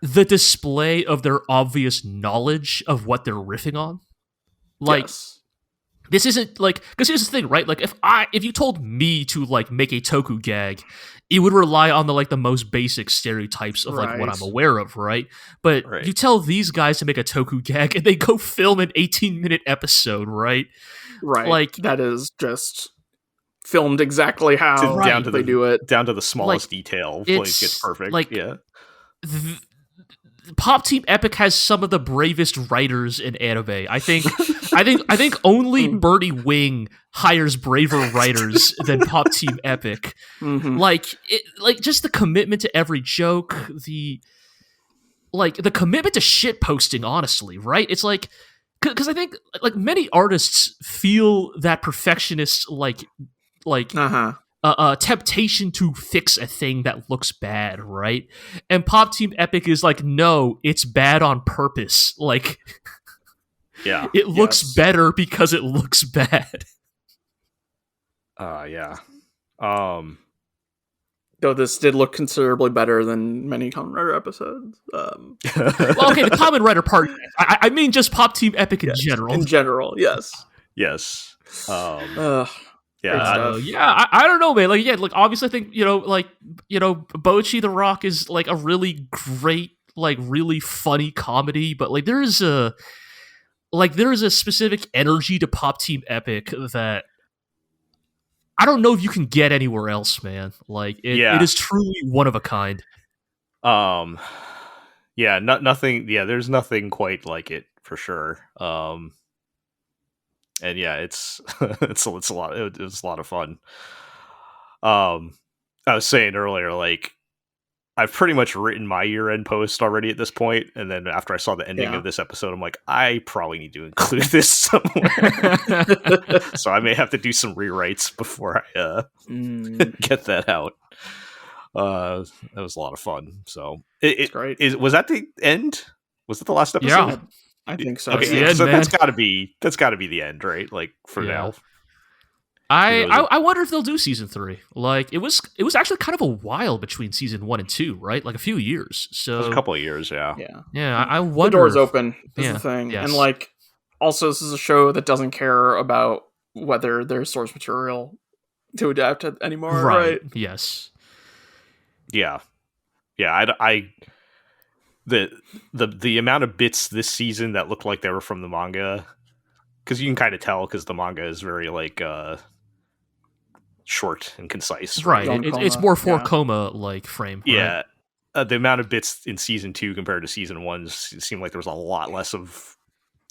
[SPEAKER 2] the display of their obvious knowledge of what they're riffing on.
[SPEAKER 3] Yes.
[SPEAKER 2] This isn't because here's the thing, right? If you told me to make a Toku gag, it would rely on the most basic stereotypes of what I'm aware of, right? But you tell these guys to make a Toku gag and they go film an 18-minute episode, right?
[SPEAKER 3] Right. That is just filmed exactly how they do it.
[SPEAKER 1] Down to the smallest detail. It's perfect.
[SPEAKER 2] Pop Team Epic has some of the bravest writers in anime. I think only Birdie Wing hires braver writers than Pop Team Epic.
[SPEAKER 3] Mm-hmm.
[SPEAKER 2] Just the commitment to every joke, the commitment to shit posting. Honestly, right? It's because I think many artists feel that perfectionist temptation to fix a thing that looks bad, right? And Pop Team Epic is no, it's bad on purpose. It looks better because it looks bad.
[SPEAKER 3] Though this did look considerably better than many Kamen Rider episodes.
[SPEAKER 2] Well, okay, the Kamen Rider part. I mean, just Pop Team Epic in general.
[SPEAKER 3] In general, yes.
[SPEAKER 1] Yes.
[SPEAKER 2] I don't know, man. Obviously, I think Bocchi the Rock is a really great, really funny comedy, but there is a specific energy to Pop Team Epic that I don't know if you can get anywhere else, man. It is truly one of a kind.
[SPEAKER 1] Nothing. Yeah, there's nothing quite like it for sure. And it's it's a lot. It was a lot of fun. I was saying earlier, I've pretty much written my year-end post already at this point, and then after I saw the ending of this episode, I'm I probably need to include this somewhere. So I may have to do some rewrites before I get that out. That was a lot of fun. So
[SPEAKER 3] it's great.
[SPEAKER 1] Was that the end? Was it the last episode?
[SPEAKER 3] Yeah. I think so.
[SPEAKER 1] Okay, so that's got to be the end, right? For now.
[SPEAKER 2] I wonder if they'll do season 3. It was actually kind of a while between season 1 and 2, right? A few years. So
[SPEAKER 1] it was a couple of years, yeah.
[SPEAKER 2] I wonder.
[SPEAKER 3] The door's open. Is the thing, and also this is a show that doesn't care about whether there's source material to adapt it anymore, right?
[SPEAKER 2] Yes.
[SPEAKER 1] Yeah. The amount of bits this season that looked like they were from the manga, because you can kind of tell because the manga is very short and concise,
[SPEAKER 2] right? It's more 4 coma frame.
[SPEAKER 1] Yeah, right? The amount of bits in season 2 compared to season 1 seemed like there was a lot less of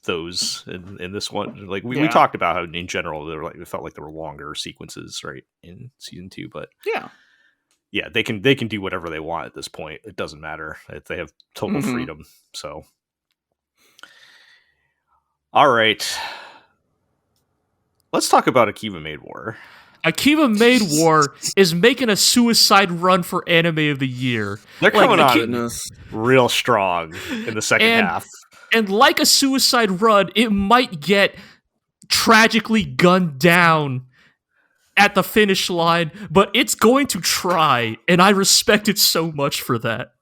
[SPEAKER 1] those in this one. We talked about how in general it felt like there were longer sequences, right, in season 2, but yeah, they can do whatever they want at this point. It doesn't matter. They have total freedom. So, all right, let's talk about Akiba Maid War.
[SPEAKER 2] Akiba Maid War is making a suicide run for anime of the year.
[SPEAKER 1] They're coming on real strong in the second half.
[SPEAKER 2] And like a suicide run, it might get tragically gunned down at the finish line, but it's going to try, and I respect it so much for that.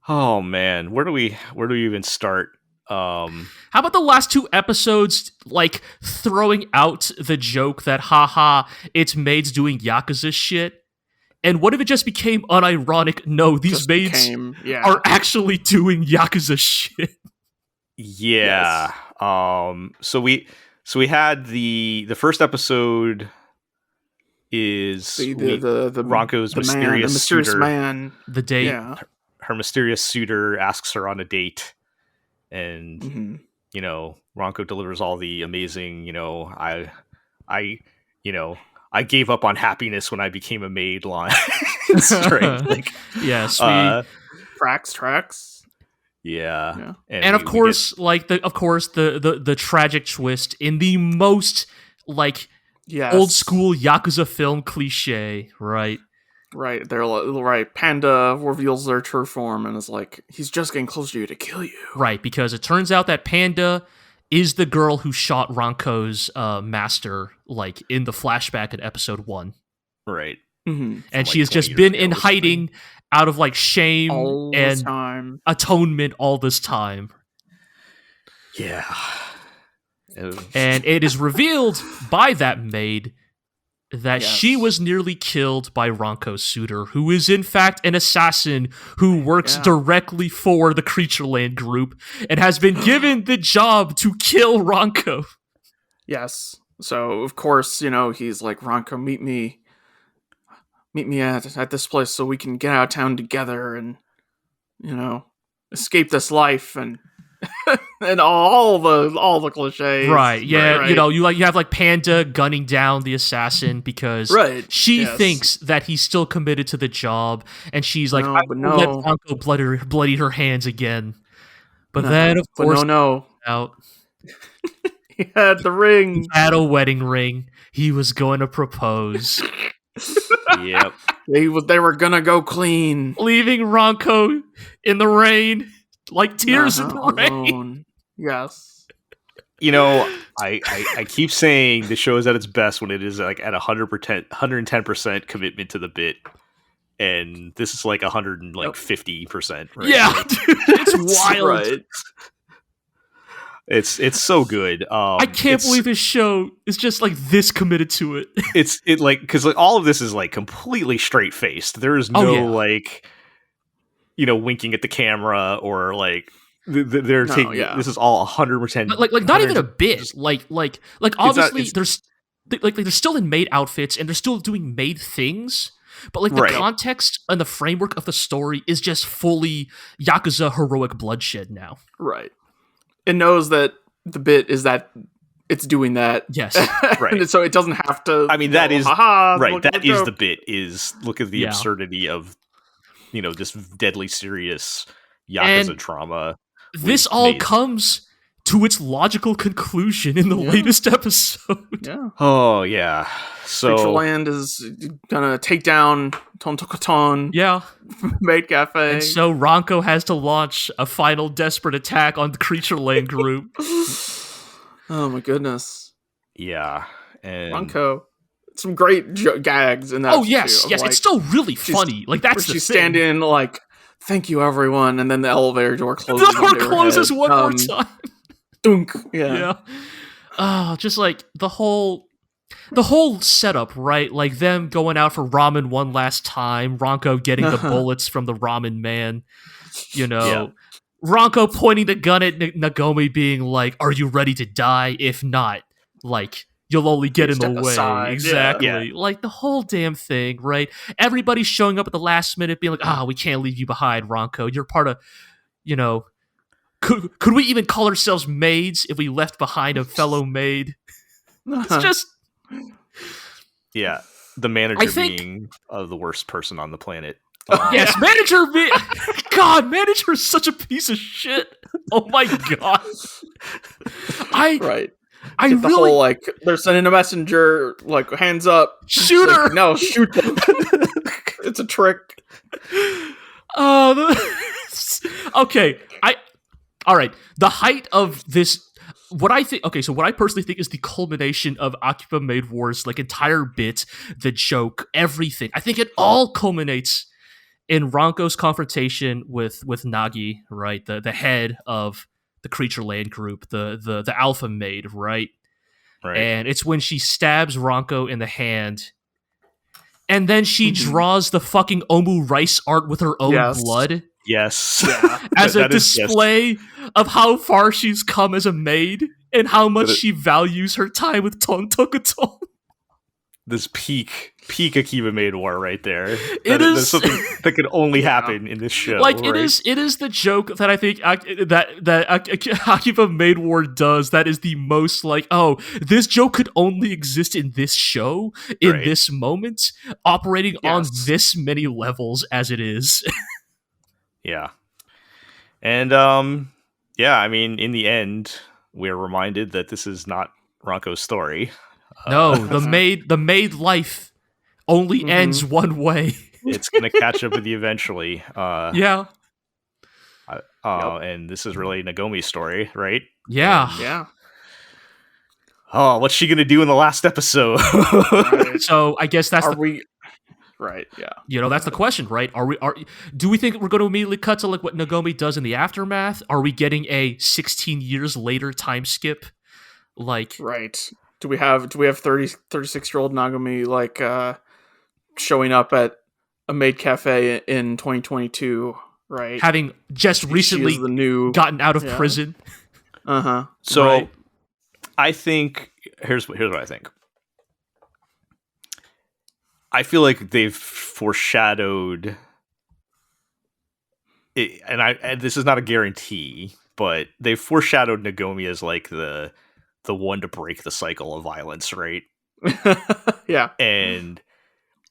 [SPEAKER 1] Oh man, where do we even start?
[SPEAKER 2] How about the last 2 episodes, like throwing out the joke that haha, it's maids doing Yakuza shit? And what if it just became unironic? No, these maids are actually doing Yakuza shit.
[SPEAKER 1] Yeah. Yes. So we had the first episode is
[SPEAKER 3] the
[SPEAKER 1] Ranko's mysterious
[SPEAKER 3] man.
[SPEAKER 2] The date.
[SPEAKER 3] Yeah.
[SPEAKER 1] Her mysterious suitor asks her on a date, and you know, Ranko delivers all the amazing, you know, I gave up on happiness when I became a maid line. Right? Like,
[SPEAKER 2] yeah, sweet.
[SPEAKER 3] Tracks.
[SPEAKER 1] Yeah.
[SPEAKER 2] And of course, the tragic twist in the most like old school Yakuza film cliche, right?
[SPEAKER 3] Right. They're right. Panda reveals their true form and is like, he's just getting close to you to kill you.
[SPEAKER 2] Right, because it turns out that Panda is the girl who shot Ranko's master, like in the flashback in episode 1.
[SPEAKER 1] Right.
[SPEAKER 3] Mm-hmm.
[SPEAKER 2] And she has just been in hiding out of like shame and atonement all this time.
[SPEAKER 1] Yeah.
[SPEAKER 2] And it is revealed by that maid that she was nearly killed by Ranko's suitor, who is in fact an assassin who works directly for the Creatureland group and has been given the job to kill Ranko.
[SPEAKER 3] Yes. So, of course, you know, he's like, Ranko, meet me at this place so we can get out of town together and, you know, escape this life and and all the cliches.
[SPEAKER 2] Right, yeah, right. You know, you have like Panda gunning down the assassin because she thinks that he's still committed to the job, and she's like, I won't let Ranko bloody her hands again. But then, of course, out.
[SPEAKER 3] He had the ring.
[SPEAKER 2] He had a wedding ring. He was going to propose.
[SPEAKER 1] Yep.
[SPEAKER 3] They were gonna go clean,
[SPEAKER 2] leaving Ranko in the rain, like tears in the rain.
[SPEAKER 3] Yes.
[SPEAKER 1] You know, I keep saying the show is at its best when it is like at 110% commitment to the bit, and this is like 150%. Right?
[SPEAKER 2] Yeah, dude, it's wild.
[SPEAKER 3] Right.
[SPEAKER 1] It's so good.
[SPEAKER 2] I can't believe this show is just like this committed to it.
[SPEAKER 1] It's like because like all of this is like completely straight faced. There is no like, you know, winking at the camera or like they're taking. This is all 100%.
[SPEAKER 2] Like not even a bit. Like obviously they're still in maid outfits and they're still doing maid things. But like the context and the framework of the story is just fully Yakuza heroic bloodshed now.
[SPEAKER 3] Right. It knows that the bit is that it's doing that.
[SPEAKER 2] Yes.
[SPEAKER 1] Right.
[SPEAKER 3] So it doesn't have to.
[SPEAKER 1] I mean, that is right. That is the bit. Is look at the absurdity of, you know, this deadly serious Yakuza trauma.
[SPEAKER 2] This all comes to its logical conclusion in the latest episode.
[SPEAKER 3] Yeah.
[SPEAKER 1] Oh yeah. So
[SPEAKER 3] Creatureland is gonna take down Tontokoton.
[SPEAKER 2] Yeah.
[SPEAKER 3] Maid Cafe.
[SPEAKER 2] And so Ranko has to launch a final desperate attack on the Creatureland group.
[SPEAKER 3] Oh my goodness.
[SPEAKER 1] Yeah. And
[SPEAKER 3] Ranko. Some great gags in that.
[SPEAKER 2] Oh yes, yes. Like, it's still really funny. Like that's the
[SPEAKER 3] she's
[SPEAKER 2] thing.
[SPEAKER 3] Standing like, thank you everyone, and then the elevator door closes.
[SPEAKER 2] The door closes one more time.
[SPEAKER 3] Dunk. Yeah.
[SPEAKER 2] Oh, just like the whole setup, right? Like them going out for ramen one last time, Ranko getting the bullets from the ramen man, you know, Ranko pointing the gun at Nagomi being like, are you ready to die? If not, like, you'll only get in the way.
[SPEAKER 3] Aside.
[SPEAKER 2] Exactly.
[SPEAKER 3] Yeah.
[SPEAKER 2] Like the whole damn thing, right? Everybody showing up at the last minute being like, we can't leave you behind, Ranko. You're part of, you know, could we even call ourselves maids if we left behind a fellow maid? It's just...
[SPEAKER 1] Yeah. the manager being the worst person on the planet.
[SPEAKER 2] Yes, manager. God, manager is such a piece of shit. Oh my god.
[SPEAKER 3] Right. The whole, like, they're sending a messenger, like, hands up,
[SPEAKER 2] shoot her.
[SPEAKER 3] Like, no, shoot them. It's a trick.
[SPEAKER 2] Okay. All right. The height of this. What I think, okay, so what I personally think is the culmination of Akiba Maid War's, like, entire bit, the joke, everything. I think it all culminates in Ranko's confrontation with Nagi, right? The head of the Creature Land group, the Alpha Maid, right?
[SPEAKER 1] Right.
[SPEAKER 2] And it's when she stabs Ranko in the hand, and then she draws the fucking Omu Rice art with her own blood.
[SPEAKER 1] Yes.
[SPEAKER 2] Yeah. As a display of how far she's come as a maid and how much she values her time with Ton Tokuton.
[SPEAKER 1] This peak Akiba Maid War right there.
[SPEAKER 2] It is
[SPEAKER 1] something that could only happen in this show.
[SPEAKER 2] Like,
[SPEAKER 1] right?
[SPEAKER 2] it is the joke that I think that Akiba Maid War does that is the most like, oh, this joke could only exist in this show, in this moment, operating on this many levels as it is.
[SPEAKER 1] Yeah. And, I mean, in the end, we're reminded that this is not Ranko's story.
[SPEAKER 2] No, the maid life only ends one way.
[SPEAKER 1] It's going to catch up with you eventually.
[SPEAKER 2] Yeah.
[SPEAKER 1] And this is really Nagomi's story, right?
[SPEAKER 2] Yeah.
[SPEAKER 3] Yeah.
[SPEAKER 1] Oh, what's she going to do in the last episode?
[SPEAKER 2] So I guess that's
[SPEAKER 3] Right, yeah.
[SPEAKER 2] You know, that's the question, right? Do we think we're going to immediately cut to like what Nagomi does in the aftermath? Are we getting a 16 years later time skip? Like,
[SPEAKER 3] right. Do we have 36-year-old Nagomi like showing up at a maid cafe in 2022, right?
[SPEAKER 2] Having just recently gotten out of prison.
[SPEAKER 3] Uh-huh.
[SPEAKER 1] So I think here's what I think. I feel like they've foreshadowed it, and this is not a guarantee, but they've foreshadowed Nagomi as like the one to break the cycle of violence, right?
[SPEAKER 3] Yeah.
[SPEAKER 1] And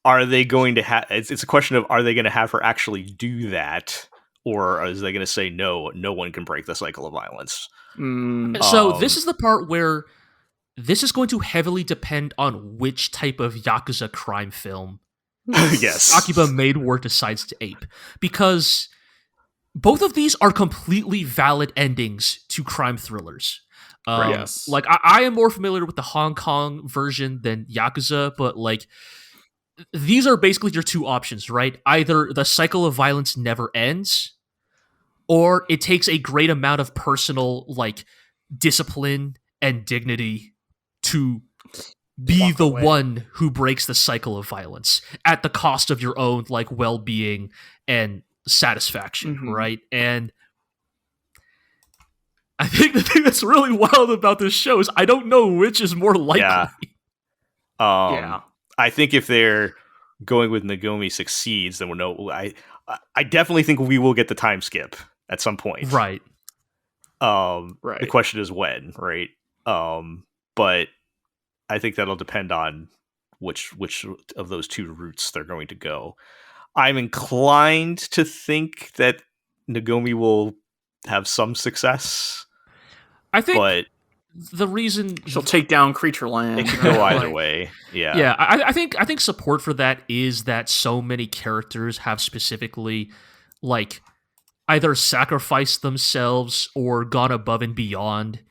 [SPEAKER 1] are they going to have? It's a question of, are they going to have her actually do that, or is they going to say no one can break the cycle of violence?
[SPEAKER 2] So this is the part where this is going to heavily depend on which type of Yakuza crime film
[SPEAKER 1] yes,
[SPEAKER 2] Akiba Maid War decides to ape. Because both of these are completely valid endings to crime thrillers.
[SPEAKER 3] Yes.
[SPEAKER 2] Like, I am more familiar with the Hong Kong version than Yakuza, but like, these are basically your two options, right? Either the cycle of violence never ends, or it takes a great amount of personal, like, discipline and dignity to be the one who breaks the cycle of violence at the cost of your own, like, well-being and satisfaction, right? And I think the thing that's really wild about this show is I don't know which is more likely.
[SPEAKER 1] Yeah. I think if they're going with Nagomi succeeds, then we'll know. I definitely think we will get the time skip at some point.
[SPEAKER 2] Right.
[SPEAKER 1] The question is when, right? But I think that'll depend on which of those two routes they're going to go. I'm inclined to think that Nagomi will have some success.
[SPEAKER 2] I think,
[SPEAKER 1] but
[SPEAKER 2] the reason
[SPEAKER 3] she'll take down Creature Land,
[SPEAKER 1] it could go either way. Yeah,
[SPEAKER 2] yeah. I think support for that is that so many characters have specifically, like, either sacrificed themselves or gone above and beyond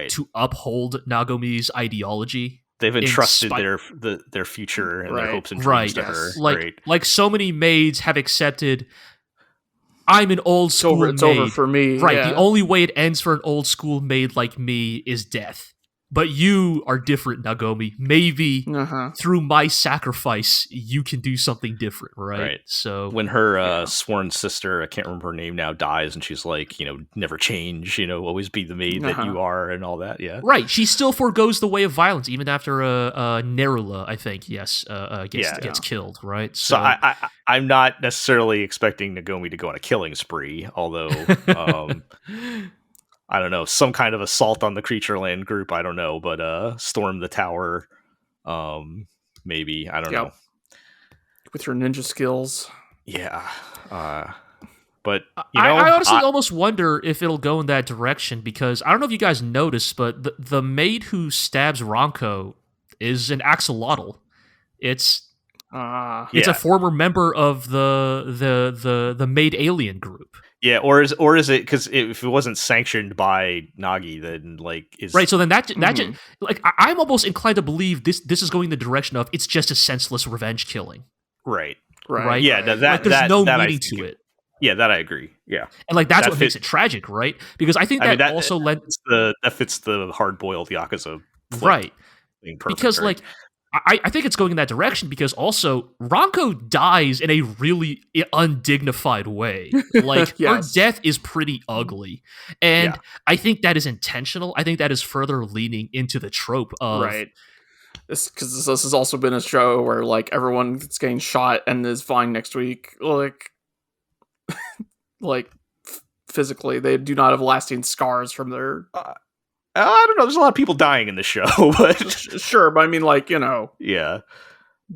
[SPEAKER 2] to uphold Nagomi's ideology.
[SPEAKER 1] They've entrusted their future and their hopes and dreams to her.
[SPEAKER 2] Like so many maids have accepted, I'm an old school maid.
[SPEAKER 3] It's over for me.
[SPEAKER 2] Right.
[SPEAKER 3] Yeah.
[SPEAKER 2] The only way it ends for an old school maid like me is death. But you are different, Nagomi. Maybe through my sacrifice, you can do something different, right? So
[SPEAKER 1] when her sworn sister, I can't remember her name now, dies, and she's like, never change, always be the maid that you are, and all that. Yeah,
[SPEAKER 2] right. She still forgoes the way of violence, even after Nerula, I think, gets killed, right?
[SPEAKER 1] So I'm not necessarily expecting Nagomi to go on a killing spree, although. I don't know, some kind of assault on the Creature Land group, I don't know, but storm the tower, maybe. I don't know.
[SPEAKER 3] With her ninja skills.
[SPEAKER 1] Yeah. But,
[SPEAKER 2] I honestly almost wonder if it'll go in that direction, because I don't know if you guys noticed, but the maid who stabs Ranko is an axolotl. It's a former member of the maid alien group.
[SPEAKER 1] Yeah, or is it because if it wasn't sanctioned by Nagi, then like is
[SPEAKER 2] right? So then that just, like I'm almost inclined to believe this is going the direction of it's just a senseless revenge killing.
[SPEAKER 1] Right.
[SPEAKER 2] Yeah,
[SPEAKER 1] like
[SPEAKER 2] there's no meaning to it.
[SPEAKER 1] Yeah, that I agree. Yeah,
[SPEAKER 2] and like that's what makes it tragic, right? Because I think that also
[SPEAKER 1] that fits the hard-boiled Yakuza,
[SPEAKER 2] right?
[SPEAKER 1] Perfect,
[SPEAKER 2] because
[SPEAKER 1] right?
[SPEAKER 2] like I think it's going in that direction because also Ranko dies in a really undignified way. Like her death is pretty ugly, and I think that is intentional. I think that is further leaning into the trope of
[SPEAKER 3] because this has also been a show where like everyone's getting shot and is fine next week, like physically they do not have lasting scars from their
[SPEAKER 1] I don't know, there's a lot of people dying in the show, but
[SPEAKER 3] sure, but I mean, like,
[SPEAKER 1] yeah,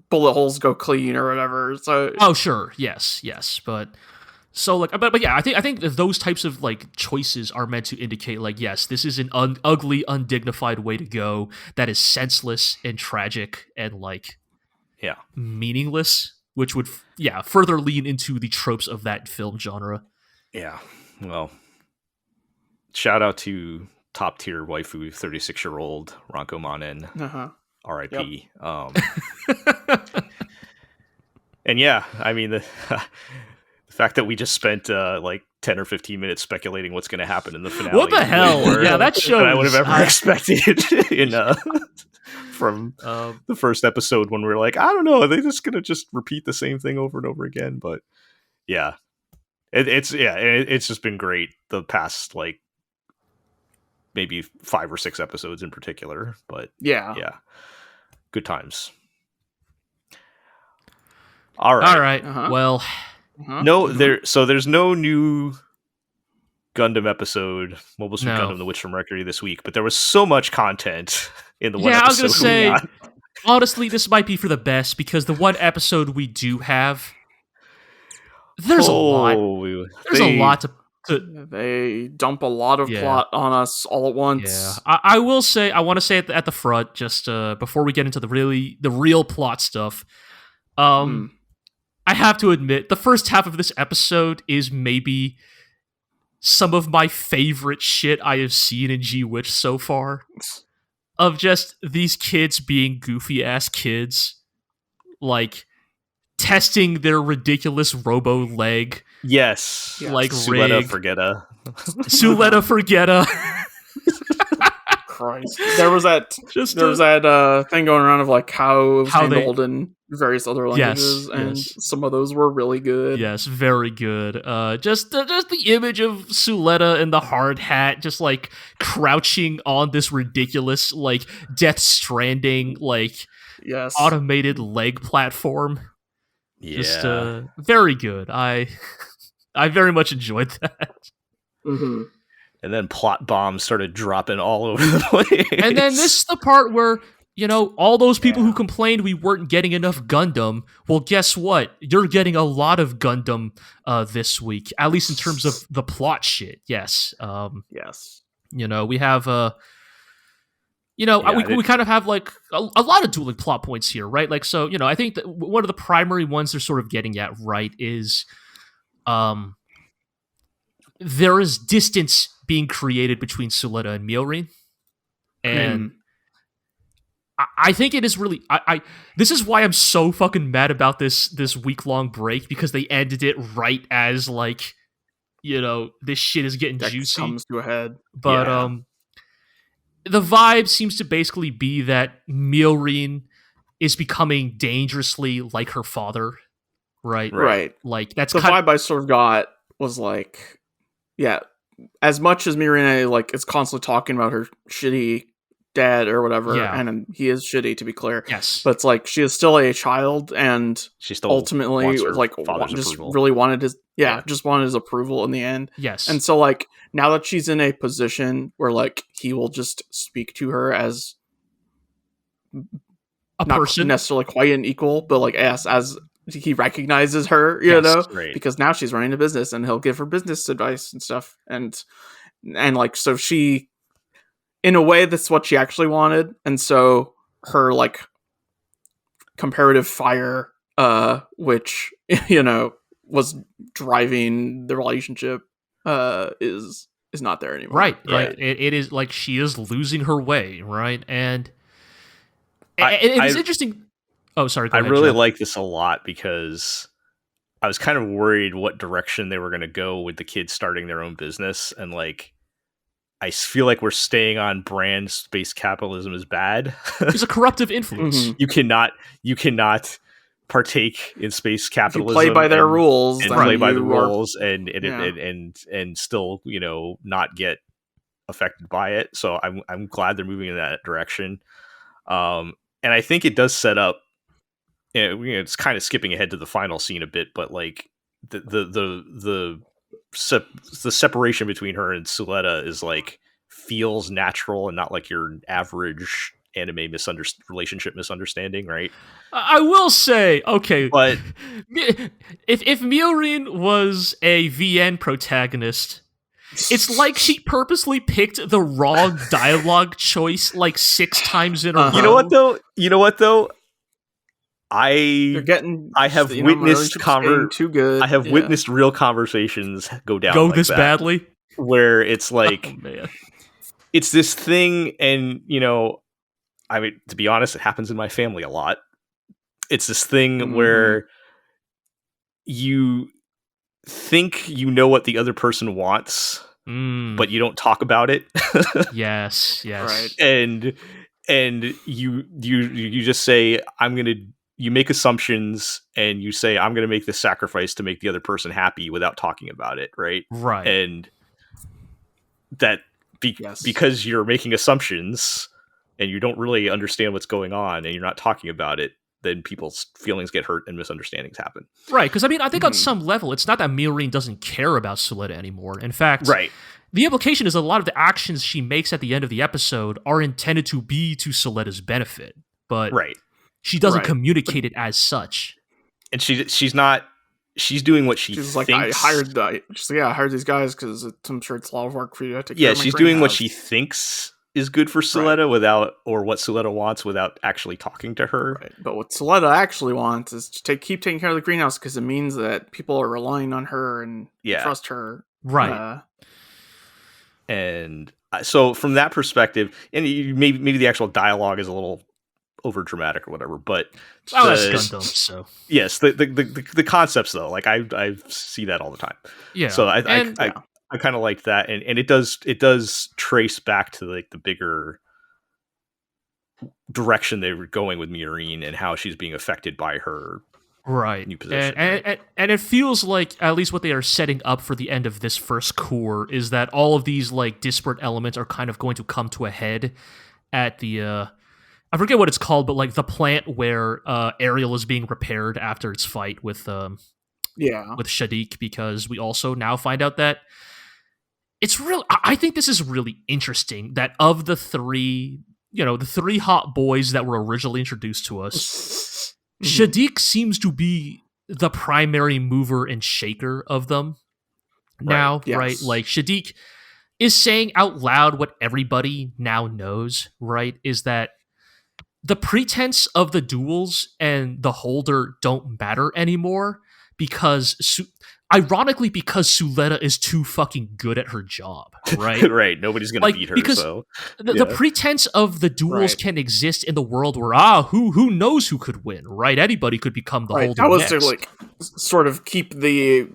[SPEAKER 3] bullet holes go clean or whatever, so
[SPEAKER 2] sure, yes, but so like but yeah, I think that those types of like choices are meant to indicate like, yes, this is an ugly, undignified way to go that is senseless and tragic and like meaningless, which would further lean into the tropes of that film genre.
[SPEAKER 1] Yeah, well, shout out to top tier waifu 36-year-old Ranko Manen, R.I.P. And yeah, I mean the fact that we just spent like 10 or 15 minutes speculating what's going to happen in the finale.
[SPEAKER 2] What the hell? Yeah, that shows
[SPEAKER 1] I would have ever expected in from the first episode when we were like, I don't know, are they just going to just repeat the same thing over and over again? But yeah, it's just been great the past like maybe 5 or 6 episodes in particular. But yeah, good times. All right.
[SPEAKER 2] Well,
[SPEAKER 1] there's no new Gundam episode, Mobile Suit Gundam: The Witch from Mercury this week, but there was so much content in the one episode.
[SPEAKER 2] I was gonna say, honestly, this might be for the best because the one episode we do have, there's a lot. There's a lot to.
[SPEAKER 3] They dump a lot of plot on us all at once.
[SPEAKER 2] Yeah, I will say, I want to say at the front, just before we get into the real plot stuff. I have to admit, the first half of this episode is maybe some of my favorite shit I have seen in G-Witch so far. Of just these kids being goofy-ass kids, like, testing their ridiculous robo-leg.
[SPEAKER 1] Yes.
[SPEAKER 2] Like,
[SPEAKER 1] Suletta
[SPEAKER 2] rig.
[SPEAKER 1] Forgetta.
[SPEAKER 2] Suletta Forgetta.
[SPEAKER 3] Christ. There was that thing going around of like how it was handled in various other languages, and some of those were really good.
[SPEAKER 2] Yes, very good. Just the image of Suletta in the hard hat, just like crouching on this ridiculous like Death Stranding like automated leg platform.
[SPEAKER 1] Yeah,
[SPEAKER 2] just very good. I very much enjoyed that.
[SPEAKER 3] Mm-hmm.
[SPEAKER 1] And then plot bombs started dropping all over the place.
[SPEAKER 2] And then this is the part where, all those people who complained we weren't getting enough Gundam, well, guess what? You're getting a lot of Gundam this week, at least in terms of the plot shit. Yes.
[SPEAKER 3] Yes.
[SPEAKER 2] We have, we kind of have like a lot of dueling plot points here, right? Like, so, I think that one of the primary ones they're sort of getting at, right, is there is distance being created between Suletta and Myorin. And I think it is really... this is why I'm so fucking mad about this week-long break, because they ended it right as, like, this shit is getting juicy.
[SPEAKER 3] Comes to a head.
[SPEAKER 2] But, the vibe seems to basically be that Myorin is becoming dangerously like her father, right?
[SPEAKER 3] Right.
[SPEAKER 2] Like, that's
[SPEAKER 3] the vibe I sort of got was like... Yeah, as much as Mirina like is constantly talking about her shitty dad or whatever, and he is shitty, to be clear.
[SPEAKER 2] Yes,
[SPEAKER 3] but it's like she is still a child, and
[SPEAKER 1] she still
[SPEAKER 3] ultimately like just really wanted his just wanted his approval in the end.
[SPEAKER 2] Yes,
[SPEAKER 3] and so like now that she's in a position where like he will just speak to her as not
[SPEAKER 2] person,
[SPEAKER 3] necessarily quite an equal, but like as he recognizes her, you know, because now she's running a business, and he'll give her business advice and stuff, and like, so she, in a way, that's what she actually wanted, and so her like comparative fire, which you know was driving the relationship, is not there anymore.
[SPEAKER 2] Right. It is like she is losing her way, right? And it's interesting. Oh, sorry. Go ahead,
[SPEAKER 1] really
[SPEAKER 2] Joe.
[SPEAKER 1] like this a lot because I was kind of worried what direction they were going to go with the kids starting their own business, and like I feel like we're staying on brand. Space capitalism is bad.
[SPEAKER 2] It's a corruptive influence.
[SPEAKER 1] You cannot partake in space capitalism.
[SPEAKER 3] If you play by their rules,
[SPEAKER 1] and play by the rules, and still, you know, not get affected by it. So I'm glad they're moving in that direction. And I think it does set up. You know, it's kind of skipping ahead to the final scene a bit, but like the separation between her and Suletta is like feels natural and not like your average anime relationship misunderstanding, right?
[SPEAKER 2] I will say, okay,
[SPEAKER 1] but
[SPEAKER 2] if Miorin was a VN protagonist, it's like she purposely picked the wrong dialogue choice like 6 times in a row.
[SPEAKER 1] You know what though? I have witnessed witnessed real conversations go
[SPEAKER 2] this badly,
[SPEAKER 1] where it's like, it's this thing, and you know, I mean, to be honest, it happens in my family a lot. It's this thing where you think you know what the other person wants, but you don't talk about it.
[SPEAKER 2] Yes,
[SPEAKER 3] right.
[SPEAKER 1] And you just say, you make assumptions, and you say, I'm going to make this sacrifice to make the other person happy without talking about it, right?
[SPEAKER 2] Right.
[SPEAKER 1] And that because you're making assumptions and you don't really understand what's going on and you're not talking about it, then people's feelings get hurt and misunderstandings happen.
[SPEAKER 2] Right, because I mean, I think on some level, it's not that Miorin doesn't care about Suletta anymore. In fact, the implication is a lot of the actions she makes at the end of the episode are intended to be to Suletta's benefit, but she doesn't communicate it as such.
[SPEAKER 1] And she's doing what she's
[SPEAKER 3] like,
[SPEAKER 1] thinks.
[SPEAKER 3] I hired these guys because I'm sure it's a lot of work for you to take care of.
[SPEAKER 1] Yeah, she's doing what she thinks is good for Suletta or what Suletta wants without actually talking to her.
[SPEAKER 3] Right. But what Suletta actually wants is to keep taking care of the greenhouse, because it means that people are relying on her and trust her.
[SPEAKER 2] Right.
[SPEAKER 1] And so from that perspective, and maybe the actual dialogue is a little over dramatic or whatever, but
[SPEAKER 2] that's Gundam, so
[SPEAKER 1] yes, the concepts though, like I see that all the time.
[SPEAKER 2] Yeah.
[SPEAKER 1] So I kind of like that, and it does trace back to like the bigger direction they were going with Miorin and how she's being affected by her new position.
[SPEAKER 2] And it feels like at least what they are setting up for the end of this first core is that all of these like disparate elements are kind of going to come to a head at the I forget what it's called, but like the plant where Ariel is being repaired after its fight with Shadiq, because we also now find out that it's real. I think this is really interesting that of the three hot boys that were originally introduced to us, Shadiq seems to be the primary mover and shaker of them now, right? Like Shadiq is saying out loud what everybody now knows, right? Is that the pretense of the duels and the holder don't matter anymore because, ironically, because Suletta is too fucking good at her job, right?
[SPEAKER 1] Right. Nobody's going to beat her.
[SPEAKER 2] Because
[SPEAKER 1] so
[SPEAKER 2] the pretense of the duels can exist in the world where, who knows who could win, right? Anybody could become the holder.
[SPEAKER 3] That was
[SPEAKER 2] next.
[SPEAKER 3] to like sort of keep a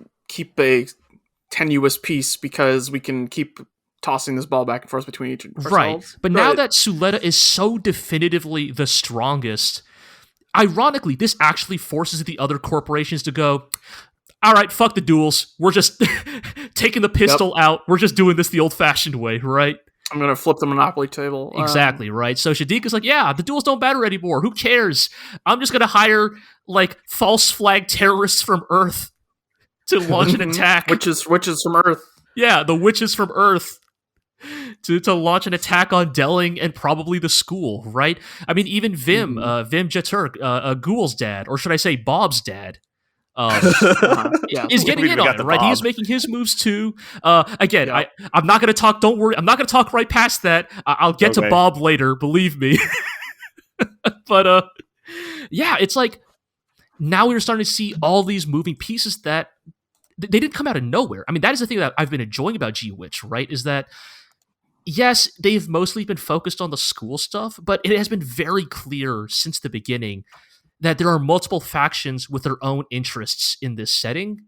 [SPEAKER 3] tenuous piece because we can keep tossing this ball back and forth between each ourselves.
[SPEAKER 2] Right. But now that Suletta is so definitively the strongest, ironically, this actually forces the other corporations to go, all right, fuck the duels. We're just taking the pistol out. We're just doing this the old-fashioned way, right?
[SPEAKER 3] I'm going to flip the Monopoly table.
[SPEAKER 2] Exactly, right? So Shadiq is like, yeah, the duels don't matter anymore. Who cares? I'm just going to hire, like, false flag terrorists from Earth to launch an attack.
[SPEAKER 3] Witches from Earth.
[SPEAKER 2] Yeah, the witches from Earth. to launch an attack on Delling and probably the school, right? I mean, even Vim Jaturk, Ghoul's dad, or should I say Bob's dad, is getting in on it, right? Bob. He's making his moves too. Again, I'm not going to talk. Don't worry, I'm not going to talk right past that. I'll get to Bob later. Believe me. But yeah, it's like now we're starting to see all these moving pieces that they didn't come out of nowhere. I mean, that is the thing that I've been enjoying about G-Witch, right? Is that yes, they've mostly been focused on the school stuff, but it has been very clear since the beginning that there are multiple factions with their own interests in this setting.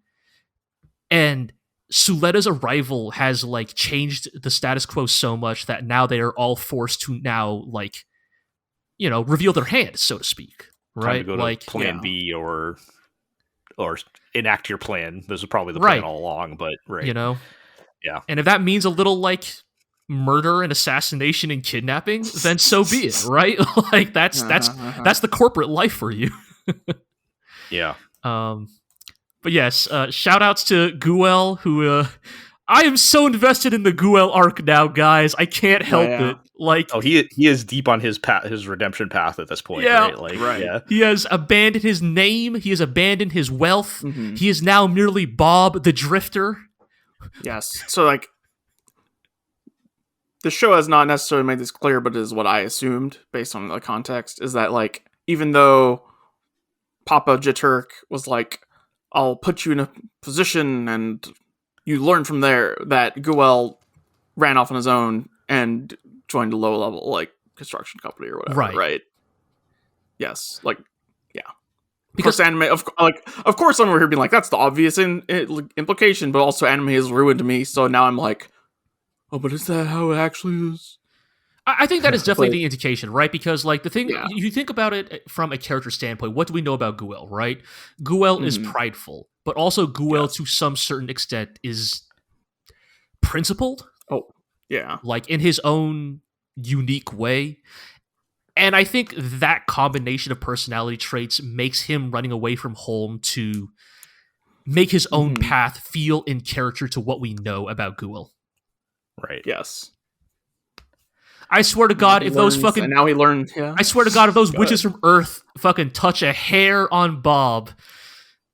[SPEAKER 2] And Suleta's arrival has like changed the status quo so much that now they are all forced to now like, you know, reveal their hand, so to speak. Right?
[SPEAKER 1] Time to go to
[SPEAKER 2] like
[SPEAKER 1] plan B or enact your plan. This is probably the plan all along, but
[SPEAKER 2] you know?
[SPEAKER 1] Yeah.
[SPEAKER 2] And if that means a little like murder and assassination and kidnapping, then so be it, right? Like that's the corporate life for you.
[SPEAKER 1] Yeah.
[SPEAKER 2] But yes, shout outs to Guel, who I am so invested in the Guel arc now, guys. I can't help it. Like,
[SPEAKER 1] he is deep on his path, his redemption path at this point.
[SPEAKER 2] Yeah,
[SPEAKER 1] right? Like, yeah.
[SPEAKER 2] He has abandoned his name. He has abandoned his wealth. Mm-hmm. He is now merely Bob the Drifter.
[SPEAKER 3] Yes. So like, the show has not necessarily made this clear, but it is what I assumed based on the context. Is that like, even though Papa Jaturk was like, I'll put you in a position and you learn from there, that Guel ran off on his own and joined a low level like construction company or whatever, right? Yes, like because anime, of course, I'm over here being like, that's the obvious implication, but also anime has ruined me, so now I'm like, oh, but is that how it actually is?
[SPEAKER 2] I think that is definitely the indication, right? Because like the thing, you think about it from a character standpoint, what do we know about Guel, right? Guel is prideful, but also Guel to some certain extent is principled.
[SPEAKER 3] Oh, yeah.
[SPEAKER 2] Like in his own unique way. And I think that combination of personality traits makes him running away from home to make his own path feel in character to what we know about Guel.
[SPEAKER 1] Right.
[SPEAKER 3] Yes.
[SPEAKER 2] I swear to God, if those fucking...
[SPEAKER 3] And now he learned,
[SPEAKER 2] I swear to God, if those witches from Earth fucking touch a hair on Bob,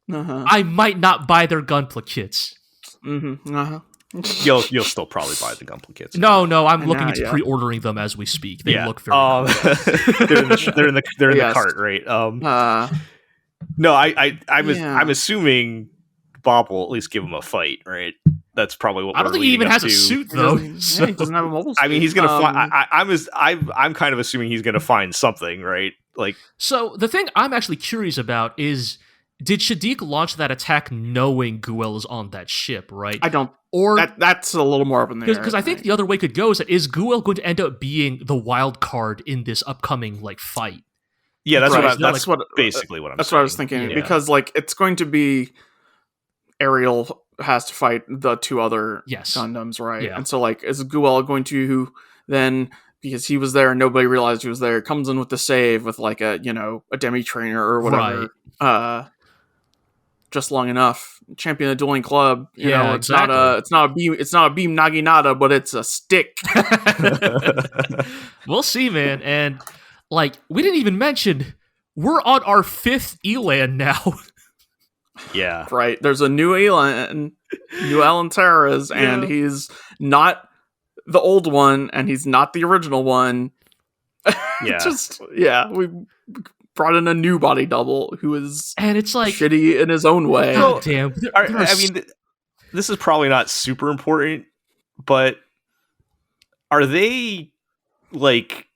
[SPEAKER 2] I might not buy their Gunpla kits.
[SPEAKER 1] You'll still probably buy the Gunpla kits.
[SPEAKER 2] No, I'm looking into pre-ordering them as we speak. They look very cool.
[SPEAKER 1] they're in the cart, right? No, I'm assuming Bob will at least give him a fight, right? That's probably what
[SPEAKER 2] I don't think he even has a suit though.
[SPEAKER 3] He doesn't have a mobile suit.
[SPEAKER 1] I mean, he's gonna find. I'm kind of assuming he's gonna find something, right? Like,
[SPEAKER 2] so the thing I'm actually curious about is, did Shadiq launch that attack knowing Guel is on that ship, right?
[SPEAKER 3] I don't. Or that's a little more up in the air.
[SPEAKER 2] Because I think the other way could go is that is Guel going to end up being the wild card in this upcoming like fight?
[SPEAKER 1] Yeah, that's
[SPEAKER 3] right.
[SPEAKER 1] That's basically what I'm.
[SPEAKER 3] That's what I was thinking because like it's going to be Ariel has to fight the two other Gundams, right? Yeah. And so like is Guel going to then, because he was there and nobody realized he was there, comes in with the save with like a demi trainer or whatever. Right. Just long enough. Champion of the Dueling Club. You know, it's not a beam Naginata, but it's a stick.
[SPEAKER 2] We'll see, man. And like we didn't even mention, we're on our 5th Elan now.
[SPEAKER 1] Yeah.
[SPEAKER 3] Right. There's a new Elan, new Alan Terras, and he's not the old one, and he's not the original one.
[SPEAKER 1] Yeah.
[SPEAKER 3] We brought in a new body double who is
[SPEAKER 2] and it's like
[SPEAKER 3] shitty in his own way.
[SPEAKER 2] God damn.
[SPEAKER 1] I mean, this is probably not super important, but are they like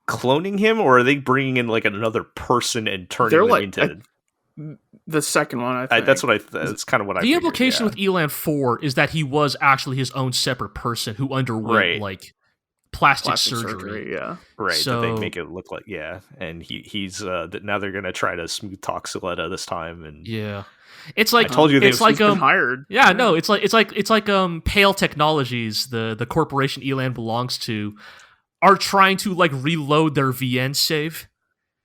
[SPEAKER 1] cloning him, or are they bringing in like another person and turning them into
[SPEAKER 3] the second one? I think
[SPEAKER 1] that's kind of what I.
[SPEAKER 2] The implication with Elan 4 is that he was actually his own separate person who underwent like plastic surgery.
[SPEAKER 1] Right.
[SPEAKER 2] So
[SPEAKER 1] that they make it look like and he's now they're gonna try to smooth talk Suleta this time, and
[SPEAKER 2] it's like
[SPEAKER 1] I told you
[SPEAKER 2] it's like
[SPEAKER 3] been hired.
[SPEAKER 2] Yeah, no, it's like Pale Technologies, the corporation Elan belongs to, are trying to like reload their VN save.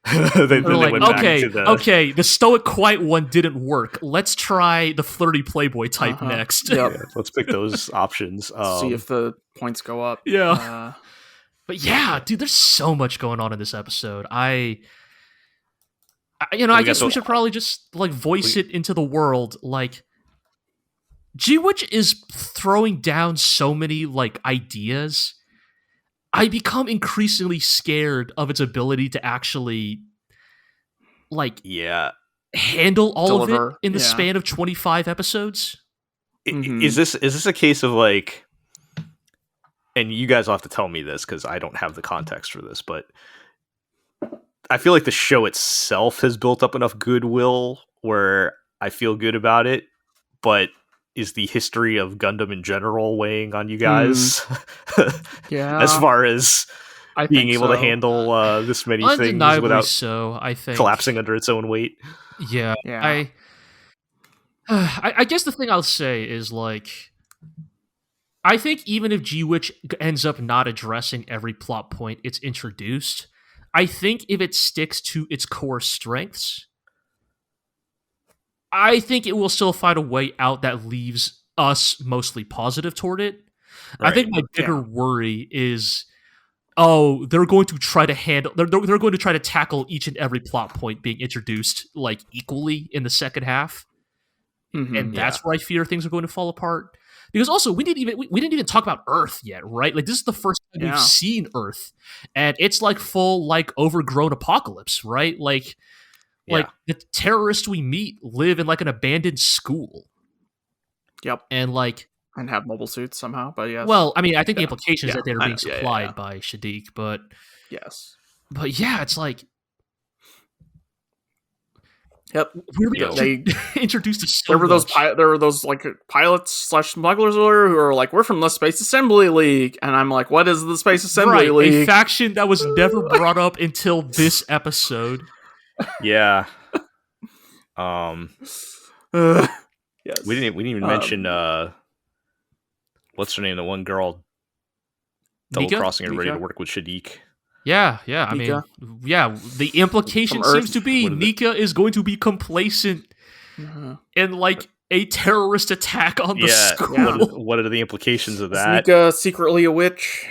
[SPEAKER 1] They
[SPEAKER 2] like,
[SPEAKER 1] went back
[SPEAKER 2] okay,
[SPEAKER 1] to the
[SPEAKER 2] okay, the stoic quiet one didn't work. Let's try the flirty playboy type next.
[SPEAKER 3] Yep.
[SPEAKER 1] Yeah, let's pick those options.
[SPEAKER 3] See if the points go up.
[SPEAKER 2] Yeah. But yeah, dude, there's so much going on in this episode. I guess we should probably just like voice it into the world. Like, G-Witch is throwing down so many like ideas. I become increasingly scared of its ability to actually like handle all of it in the span of 25 episodes.
[SPEAKER 1] Is this a case of like, and you guys will have to tell me this because I don't have the context for this, but I feel like the show itself has built up enough goodwill where I feel good about it, but is the history of Gundam in general weighing on you guys?
[SPEAKER 3] Yeah.
[SPEAKER 1] As far as being able to handle this many things without
[SPEAKER 2] I think
[SPEAKER 1] collapsing under its own weight.
[SPEAKER 2] Yeah. I guess the thing I'll say is like, I think even if G-Witch ends up not addressing every plot point it's introduced, I think if it sticks to its core strengths, I think it will still find a way out that leaves us mostly positive toward it. Right. I think my bigger worry is, they're going to try to handle. They're going to try to tackle each and every plot point being introduced like equally in the second half, and that's where I fear things are going to fall apart. Because also we didn't even talk about Earth yet, right? Like this is the first time we've seen Earth, and it's like full like overgrown apocalypse, right? Like the terrorists we meet live in like an abandoned school.
[SPEAKER 3] Yep, and have mobile suits somehow, but yes.
[SPEAKER 2] Well, I mean, I think the implication is that they're being supplied by Shadiq, but yeah, it's like,
[SPEAKER 3] yep.
[SPEAKER 2] They introduced us.
[SPEAKER 3] There were those like pilots / smugglers who are like, we're from the Space Assembly League, and I'm like, what is the Space Assembly League?
[SPEAKER 2] A faction that was never brought up until this episode.
[SPEAKER 1] Yeah.
[SPEAKER 3] Yes.
[SPEAKER 1] We didn't even mention what's her name? The one girl double crossing everybody to work with Shadiq.
[SPEAKER 2] Yeah. I mean, the implication seems to be Nika is going to be complacent in like a terrorist attack on the school.
[SPEAKER 1] What are the implications of that?
[SPEAKER 3] Is Nika secretly a witch?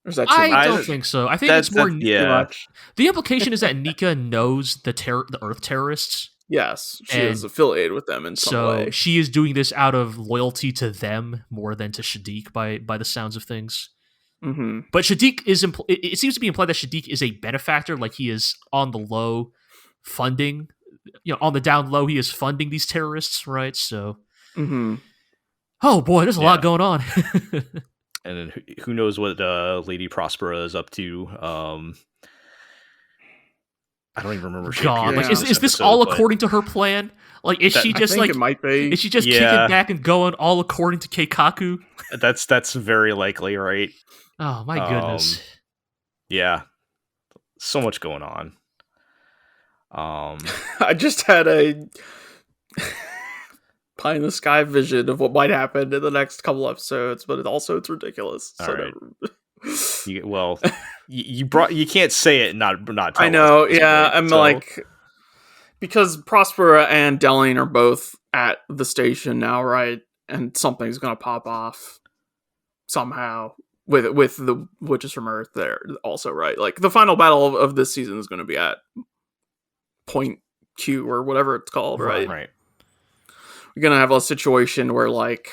[SPEAKER 3] Or is that too much?
[SPEAKER 2] I don't think so. I think it's more too much. The implication is that Nika knows the Earth terrorists.
[SPEAKER 3] Yes, she is affiliated with them in some way.
[SPEAKER 2] So she is doing this out of loyalty to them more than to Shadiq by the sounds of things.
[SPEAKER 3] Mm-hmm.
[SPEAKER 2] But Shadiq is it seems to be implied that Shadiq is a benefactor, like he is on the low funding, on the down low he is funding these terrorists, right? So, oh boy, there's a lot going on.
[SPEAKER 1] And then who knows what Lady Prospera is up to? I don't even remember.
[SPEAKER 2] Is this all according to her plan? Like, is she just like
[SPEAKER 3] it might be?
[SPEAKER 2] Is she just kicking back and going all according to Keikaku?
[SPEAKER 1] That's very likely, right?
[SPEAKER 2] Oh my goodness!
[SPEAKER 1] Yeah, so much going on.
[SPEAKER 3] I just had a pie in the sky vision of what might happen in the next couple episodes, but it's ridiculous.
[SPEAKER 1] All right. You can't say it and not tell
[SPEAKER 3] I know,
[SPEAKER 1] us,
[SPEAKER 3] yeah.
[SPEAKER 1] right?
[SPEAKER 3] I'm like, because Prospera and Delane are both at the station now, right? And something's gonna pop off somehow with the Witches from Earth there also, right? Like the final battle of this season is gonna be at Point Q or whatever it's called, right?
[SPEAKER 1] Right.
[SPEAKER 3] We're gonna have a situation where like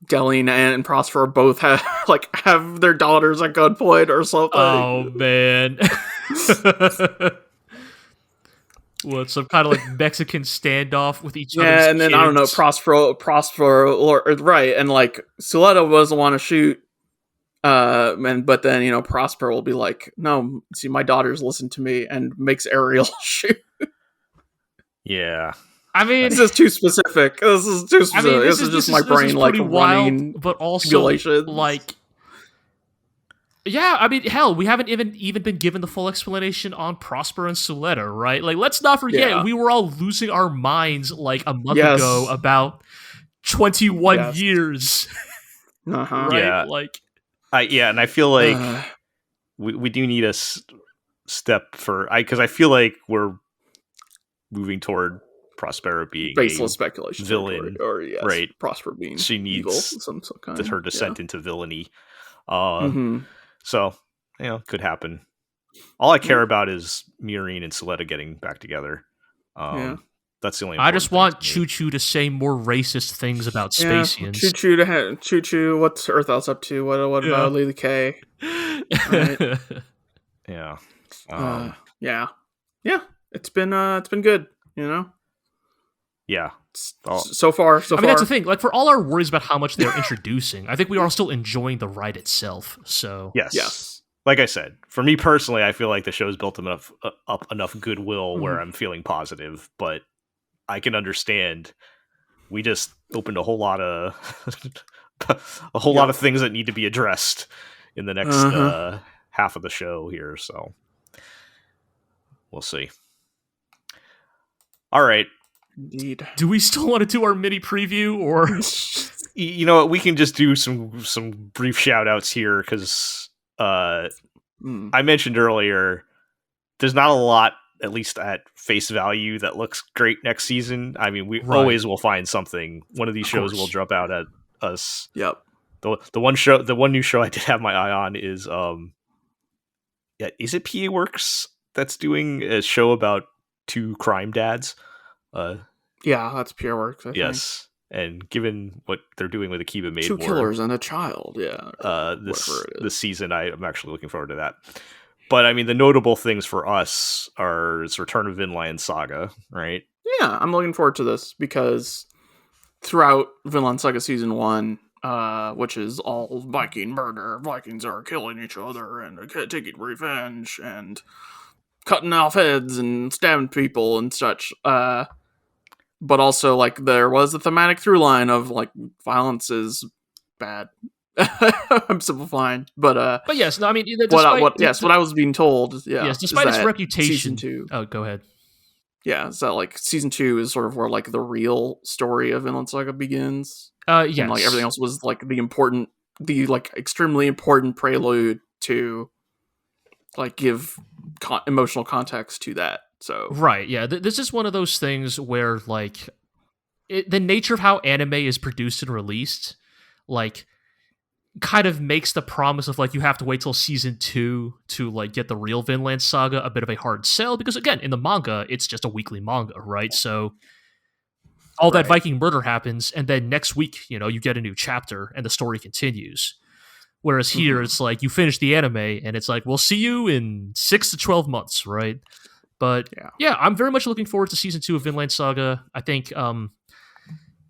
[SPEAKER 3] Delene and Prospera both have their daughters at gunpoint or something.
[SPEAKER 2] Oh man. What, some kind of like Mexican standoff with each other?
[SPEAKER 3] Yeah, and then kids. I don't know, Prospera, right? And like Suletta doesn't want to shoot, but then Prospera will be like, "No, see, my daughters listen to me," and makes Ariel shoot.
[SPEAKER 1] Yeah,
[SPEAKER 2] I mean,
[SPEAKER 3] this is too specific. This is just my brain like running,
[SPEAKER 2] wild, but also like. Yeah, I mean, hell, we haven't even been given the full explanation on Prosper and Suletta, right? Like, let's not forget, we were all losing our minds like a month ago about 21 years.
[SPEAKER 3] Uh-huh.
[SPEAKER 2] Right?
[SPEAKER 1] Yeah.
[SPEAKER 2] Like,
[SPEAKER 1] And I feel like we do need a step for because I feel like we're moving toward Prospera being
[SPEAKER 3] baseless speculation
[SPEAKER 1] villain,
[SPEAKER 3] or yes,
[SPEAKER 1] right?
[SPEAKER 3] Prosper being
[SPEAKER 1] she needs
[SPEAKER 3] evil, some kind.
[SPEAKER 1] her descent into villainy. So could happen. All I care about is Miorine and Suletta getting back together. That's the only.
[SPEAKER 2] I just want Choo Choo to say more racist things about Spacians.
[SPEAKER 3] Choo Choo. What's Earth House up to? What about Lily K? Right.
[SPEAKER 1] Yeah.
[SPEAKER 3] Yeah. It's been good.
[SPEAKER 1] Yeah.
[SPEAKER 3] So far.
[SPEAKER 2] I mean, that's the thing. Like, for all our worries about how much they're introducing, I think we are still enjoying the ride itself. So
[SPEAKER 1] yes. Like I said, for me personally, I feel like the show's built up enough goodwill where I'm feeling positive, but I can understand we just opened a whole lot of lot of things that need to be addressed in the next half of the show here, so we'll see. All right.
[SPEAKER 3] Indeed.
[SPEAKER 2] Do we still want to do our mini preview, or
[SPEAKER 1] you know what, we can just do some brief shout outs here because I mentioned earlier there's not a lot, at least at face value, that looks great next season. I mean, we always will find something. One of these shows will jump out at us.
[SPEAKER 3] Yep.
[SPEAKER 1] The one new show I did have my eye on is is it PA Works that's doing a show about two crime dads?
[SPEAKER 3] That's PA Works. I think.
[SPEAKER 1] And given what they're doing with Akiba Maid War,
[SPEAKER 3] 2 killers and a child. Yeah.
[SPEAKER 1] This season, I'm actually looking forward to that. But I mean, the notable things for us are its return of Vinland Saga, right?
[SPEAKER 3] Yeah, I'm looking forward to this because throughout Vinland Saga Season 1, which is all Viking murder, Vikings are killing each other and taking revenge and cutting off heads and stabbing people and such. But also, like, there was a thematic through line of, like, violence is bad. I'm simplifying, but
[SPEAKER 2] yes, no, I mean,
[SPEAKER 3] what I was being told,
[SPEAKER 2] yes, despite its reputation.
[SPEAKER 3] Season 2,
[SPEAKER 2] oh, go ahead.
[SPEAKER 3] Yeah, so like Season 2 is sort of where like the real story of Vinland Saga begins.
[SPEAKER 2] Yes,
[SPEAKER 3] and like everything else was like the extremely important prelude to like give emotional context to that. So
[SPEAKER 2] right, yeah, this is one of those things where like the nature of how anime is produced and released, like, kind of makes the promise of like you have to wait till Season 2 to like get the real Vinland Saga a bit of a hard sell, because again, in the manga it's just a weekly manga, right? So all that Viking murder happens, and then next week, you get a new chapter and the story continues. Whereas here it's like you finish the anime and it's like, we'll see you in 6 to 12 months, right? But yeah, I'm very much looking forward to Season 2 of Vinland Saga. I think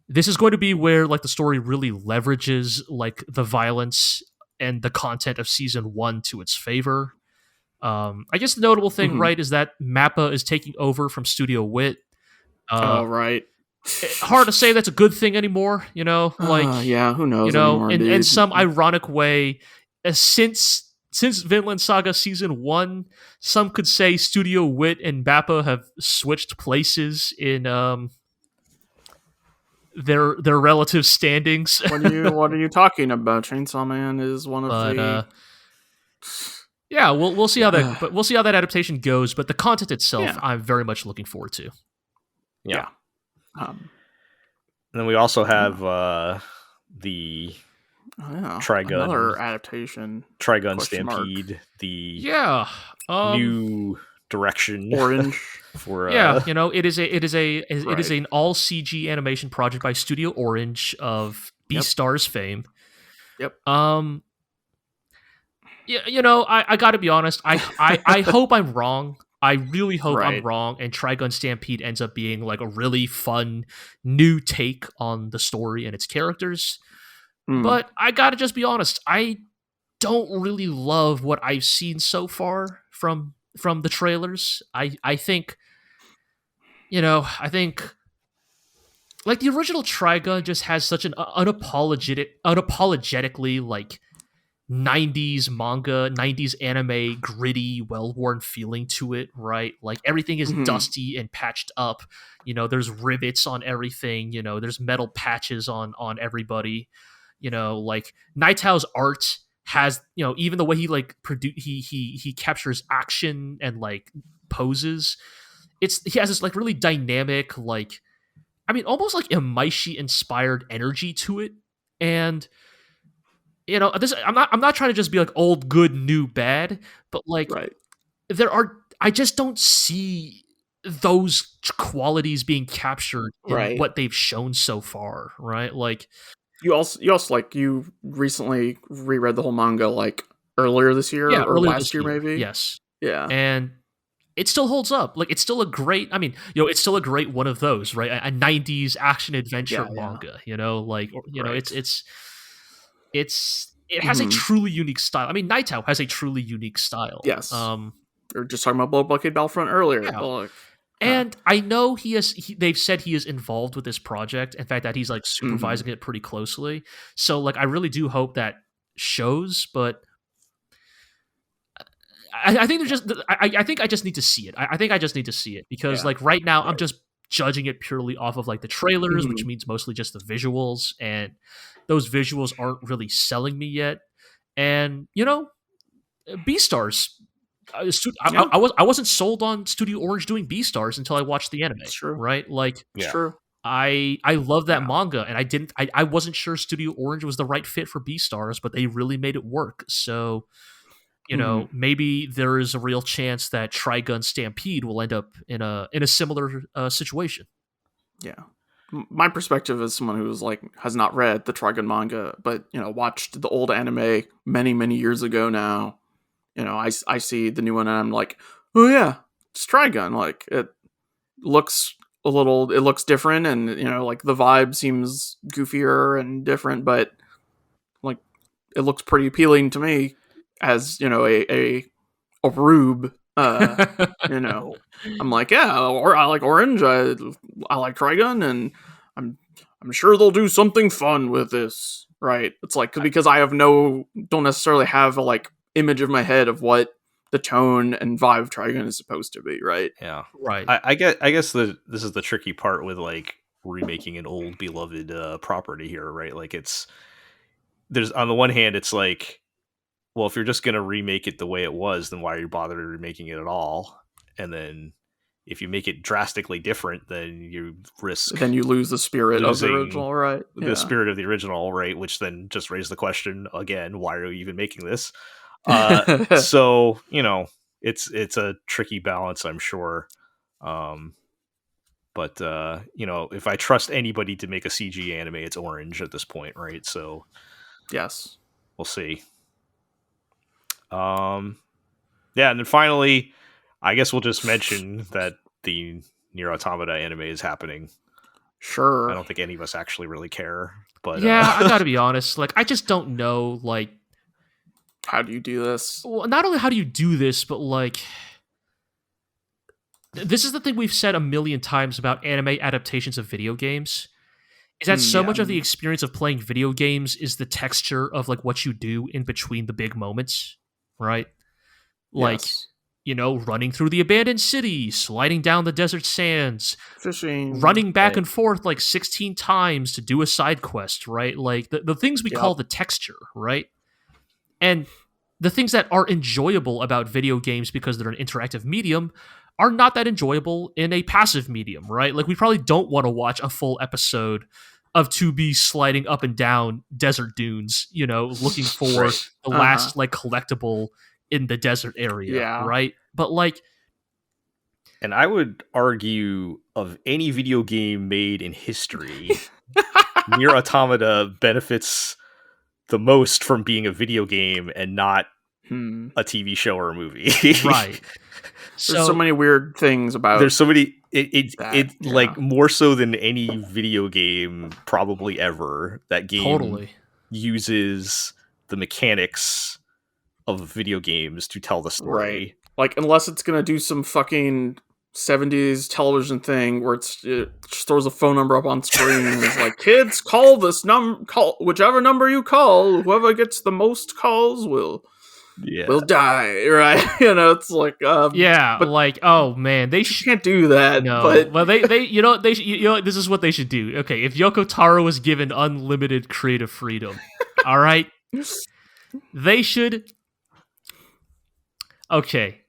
[SPEAKER 2] this is going to be where like the story really leverages like the violence and the content of Season 1 to its favor. I guess the notable thing, right, is that Mappa is taking over from Studio Wit.
[SPEAKER 3] Right.
[SPEAKER 2] Hard to say that's a good thing anymore, like
[SPEAKER 3] who knows, anymore,
[SPEAKER 2] in some ironic way, since Vinland Saga Season 1, some could say Studio Wit and Mappa have switched places in their relative standings.
[SPEAKER 3] What are you talking about? Chainsaw Man is one of the
[SPEAKER 2] yeah, we'll see how that but we'll see how that adaptation goes, but the content itself I'm very much looking forward to.
[SPEAKER 1] Yeah. And then we also have the Trigun,
[SPEAKER 3] another adaptation,
[SPEAKER 1] Trigun Stampede, the new direction
[SPEAKER 3] Orange
[SPEAKER 2] for it is an all CG animation project by Studio Orange of Beastars fame.
[SPEAKER 3] Yep.
[SPEAKER 2] I got to be honest. I hope I'm wrong. I really hope I'm wrong, and Trigun Stampede ends up being like a really fun new take on the story and its characters. But I gotta just be honest, I don't really love what I've seen so far from the trailers. I think like the original Trigun just has such an unapologetically like 90s manga, 90s anime, gritty, well-worn feeling to it, right? Like everything is dusty and patched up. There's rivets on everything. There's metal patches on everybody. Like Night Owl's art has, even the way he like he captures action and like poses. He has this like really dynamic, like, I mean, almost like Imaishi inspired energy to it. And I'm not trying to just be like old good, new bad, but like I just don't see those qualities being captured in what they've shown so far, right? Like
[SPEAKER 3] you also like, you recently reread the whole manga like earlier this year or last year maybe.
[SPEAKER 2] Yes.
[SPEAKER 3] Yeah.
[SPEAKER 2] And it still holds up. Like, it's still a great, I mean, it's still a great one of those, right? A 90s action adventure manga, like, it has a truly unique style. I mean, Naito has a truly unique style.
[SPEAKER 3] Yes. We were just talking about Blockade Battlefront earlier.
[SPEAKER 2] Yeah. And I know they've said he is involved with this project. In fact, that he's like supervising it pretty closely. So like, I really do hope that shows, but I think I think I just need to see it. I think I just need to see it because like right now I'm just judging it purely off of like the trailers, which means mostly just the visuals, and those visuals aren't really selling me yet. And Beastars. I wasn't sold on Studio Orange doing Beastars until I watched the anime.
[SPEAKER 3] It's true.
[SPEAKER 2] Right? Like,
[SPEAKER 3] it's true.
[SPEAKER 2] I love that manga, and I wasn't sure Studio Orange was the right fit for Beastars, but they really made it work. So, maybe there is a real chance that Trigun Stampede will end up in a similar situation. Yeah.
[SPEAKER 3] My perspective as someone who's like has not read the Trigun manga, but watched the old anime many years ago now. I see the new one and I'm like, oh yeah, it's Trigun. Like, it looks different, and like the vibe seems goofier and different, but like it looks pretty appealing to me as a rube. I'm like, yeah, or I like Orange. I like Trigun, and I'm sure they'll do something fun with this, right? It's like, because I don't necessarily have a like image of my head of what the tone and vibe of Trigun is supposed to be, right?
[SPEAKER 1] Yeah,
[SPEAKER 2] right.
[SPEAKER 1] I guess this is the tricky part with like remaking an old beloved property here, right? Like, there's on the one hand, it's like, well, if you're just gonna remake it the way it was, then why are you bothering remaking it at all? And then if you make it drastically different, then you
[SPEAKER 3] lose the spirit of the original, right?
[SPEAKER 1] The spirit of the original, right? Which then just raised the question again: why are you even making this? So it's a tricky balance, I'm sure. But if I trust anybody to make a CG anime, it's Orange at this point, right? So
[SPEAKER 3] yes,
[SPEAKER 1] we'll see. And then finally, I guess we'll just mention that the Nier Automata anime is happening.
[SPEAKER 3] Sure.
[SPEAKER 1] I don't think any of us actually really care, but
[SPEAKER 2] yeah, I gotta be honest. Like, I just don't know, like,
[SPEAKER 3] how do you do this?
[SPEAKER 2] Well, not only how do you do this, but like, this is the thing we've said a million times about anime adaptations of video games, is that so much of the experience of playing video games is the texture of like what you do in between the big moments, right? Like, running through the abandoned city, sliding down the desert sands,
[SPEAKER 3] fishing,
[SPEAKER 2] running back and forth like 16 times to do a side quest, right? Like the things we call the texture, right? And the things that are enjoyable about video games because they're an interactive medium are not that enjoyable in a passive medium, right? Like, we probably don't want to watch a full episode of 2B sliding up and down desert dunes, looking for the last like collectible in the desert area, right? But like,
[SPEAKER 1] and I would argue, of any video game made in history, Nier Automata benefits the most from being a video game and not a TV show or a movie.
[SPEAKER 2] Right.
[SPEAKER 3] There's so many weird things about.
[SPEAKER 1] There's so many. Like, more so than any video game probably ever. That game
[SPEAKER 2] totally
[SPEAKER 1] uses the mechanics of video games to tell the story.
[SPEAKER 3] Right. Like, unless it's gonna do some fucking 70s television thing where it just throws a phone number up on screen and it's like, kids, call this call whichever number you call, whoever gets the most calls will die, right? It's like
[SPEAKER 2] but like, oh man, they
[SPEAKER 3] can't do that.
[SPEAKER 2] No,
[SPEAKER 3] but
[SPEAKER 2] well, they this is what they should do. Okay, if Yoko Taro was given unlimited creative freedom, all right, They should. Okay.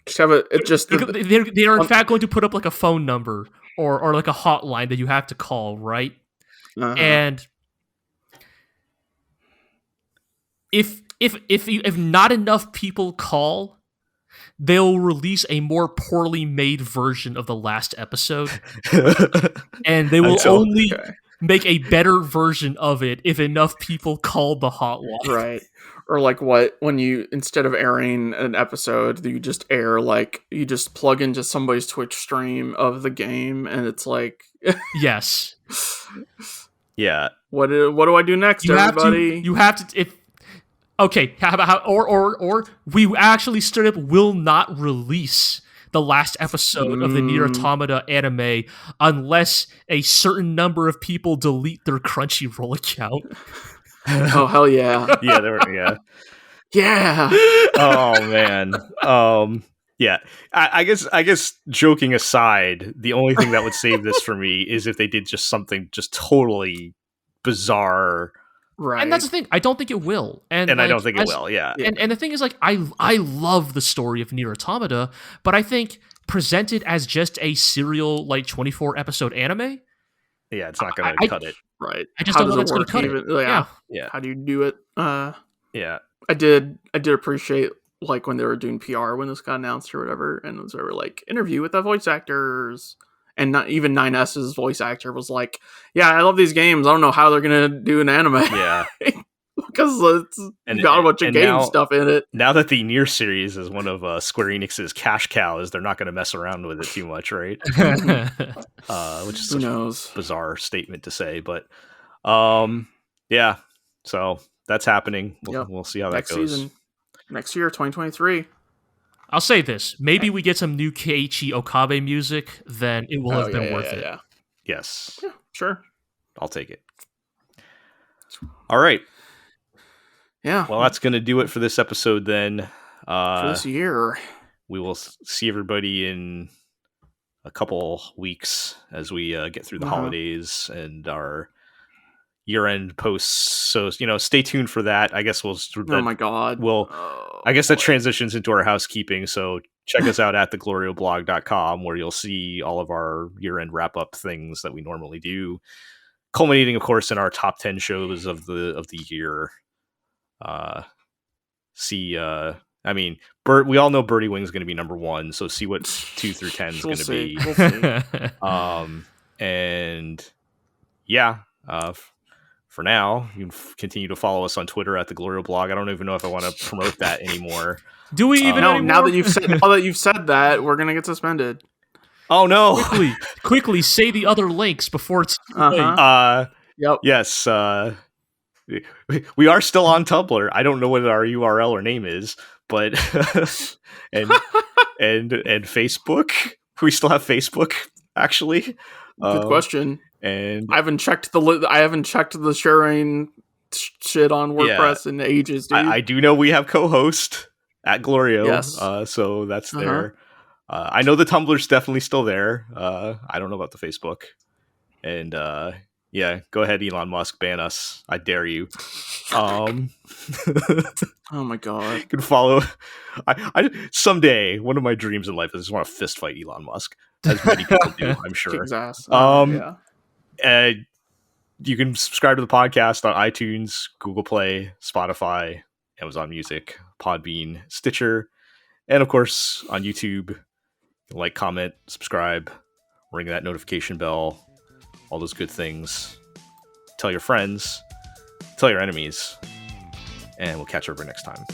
[SPEAKER 3] Just have it. It just
[SPEAKER 2] they are in fact going to put up like a phone number or like a hotline that you have to call, right? And if not enough people call, they'll release a more poorly made version of the last episode, and they will only make a better version of it if enough people call the hotline.
[SPEAKER 3] Right. Or like when you, instead of airing an episode, you just air, like, you just plug into somebody's Twitch stream of the game, and it's like...
[SPEAKER 2] Yes.
[SPEAKER 1] Yeah.
[SPEAKER 3] What do I do next, everybody?
[SPEAKER 2] You have to... Okay, or we actually straight up will not release the last episode of the Nier Automata anime unless a certain number of people delete their Crunchyroll account.
[SPEAKER 3] Oh, hell yeah.
[SPEAKER 1] Yeah.
[SPEAKER 3] Yeah.
[SPEAKER 1] Oh, man. Yeah. I guess joking aside, the only thing that would save this for me is if they did just something just totally bizarre.
[SPEAKER 3] Right.
[SPEAKER 2] And that's the thing. I don't think it will. And
[SPEAKER 1] I don't think it will, yeah.
[SPEAKER 2] And the thing is, like, I love the story of Nier Automata, but I think presented as just a serial, like, 24-episode anime...
[SPEAKER 1] Yeah, it's not going to cut it.
[SPEAKER 3] Right.
[SPEAKER 2] I just don't know if it's going to cut it.
[SPEAKER 3] Yeah. How do you do it?
[SPEAKER 1] Yeah.
[SPEAKER 3] I did appreciate, like, when they were doing PR when this got announced or whatever, and they were like, interview with the voice actors. And not even 9S's voice actor was like, yeah, I love these games. I don't know how they're going to do an anime.
[SPEAKER 1] Yeah.
[SPEAKER 3] Because it's got a bunch of game stuff in it.
[SPEAKER 1] Now that the Nier series is one of Square Enix's cash cows, they're not going to mess around with it too much, right? Which is such a bizarre statement to say, but yeah. So that's happening. We'll see how that goes.
[SPEAKER 3] Season. Next year, 2023.
[SPEAKER 2] I'll say this: maybe we get some new Keiichi Okabe music, then it will have been worth it.
[SPEAKER 3] Yeah.
[SPEAKER 1] Yes.
[SPEAKER 3] Yeah, sure.
[SPEAKER 1] I'll take it. All right.
[SPEAKER 3] Yeah.
[SPEAKER 1] Well, that's going to do it for this episode then.
[SPEAKER 3] For this year.
[SPEAKER 1] We will see everybody in a couple weeks as we get through the holidays and our year-end posts. So, stay tuned for that. I guess
[SPEAKER 3] oh my God.
[SPEAKER 1] I guess that transitions into our housekeeping. So check us out at theglorioblog.com where you'll see all of our year-end wrap-up things that we normally do. Culminating, of course, in our top 10 shows of the year. We all know Birdie Wing's going to be number 1, so see what 2 through 10 is going to be.
[SPEAKER 3] We'll see.
[SPEAKER 1] And yeah, for now, you can continue to follow us on Twitter at the GLORIO blog. I don't even know if I want to promote that anymore.
[SPEAKER 2] Do we even?
[SPEAKER 3] No, now that you've said that, we're going to get suspended.
[SPEAKER 1] Oh no!
[SPEAKER 2] Quickly say the other links before it's
[SPEAKER 3] Yep.
[SPEAKER 1] Yes. We are still on Tumblr. I don't know what our URL or name is, but and Facebook. We still have Facebook, actually.
[SPEAKER 3] Good question.
[SPEAKER 1] And
[SPEAKER 3] I haven't checked the sharing shit on WordPress in ages, dude.
[SPEAKER 1] I do know we have co-host at GLORIO.
[SPEAKER 3] Yes.
[SPEAKER 1] So that's there. I know the Tumblr's definitely still there. I don't know about the Facebook. And yeah, go ahead, Elon Musk, ban us. I dare you.
[SPEAKER 3] Oh my God.
[SPEAKER 1] You can follow. I someday, one of my dreams in life is I just want to fist fight Elon Musk, as many people do, I'm sure.
[SPEAKER 3] His ass.
[SPEAKER 1] You can subscribe to the podcast on iTunes, Google Play, Spotify, Amazon Music, Podbean, Stitcher, and of course on YouTube. Like, comment, subscribe, ring that notification bell, all those good things. Tell your friends, tell your enemies, and we'll catch you over next time.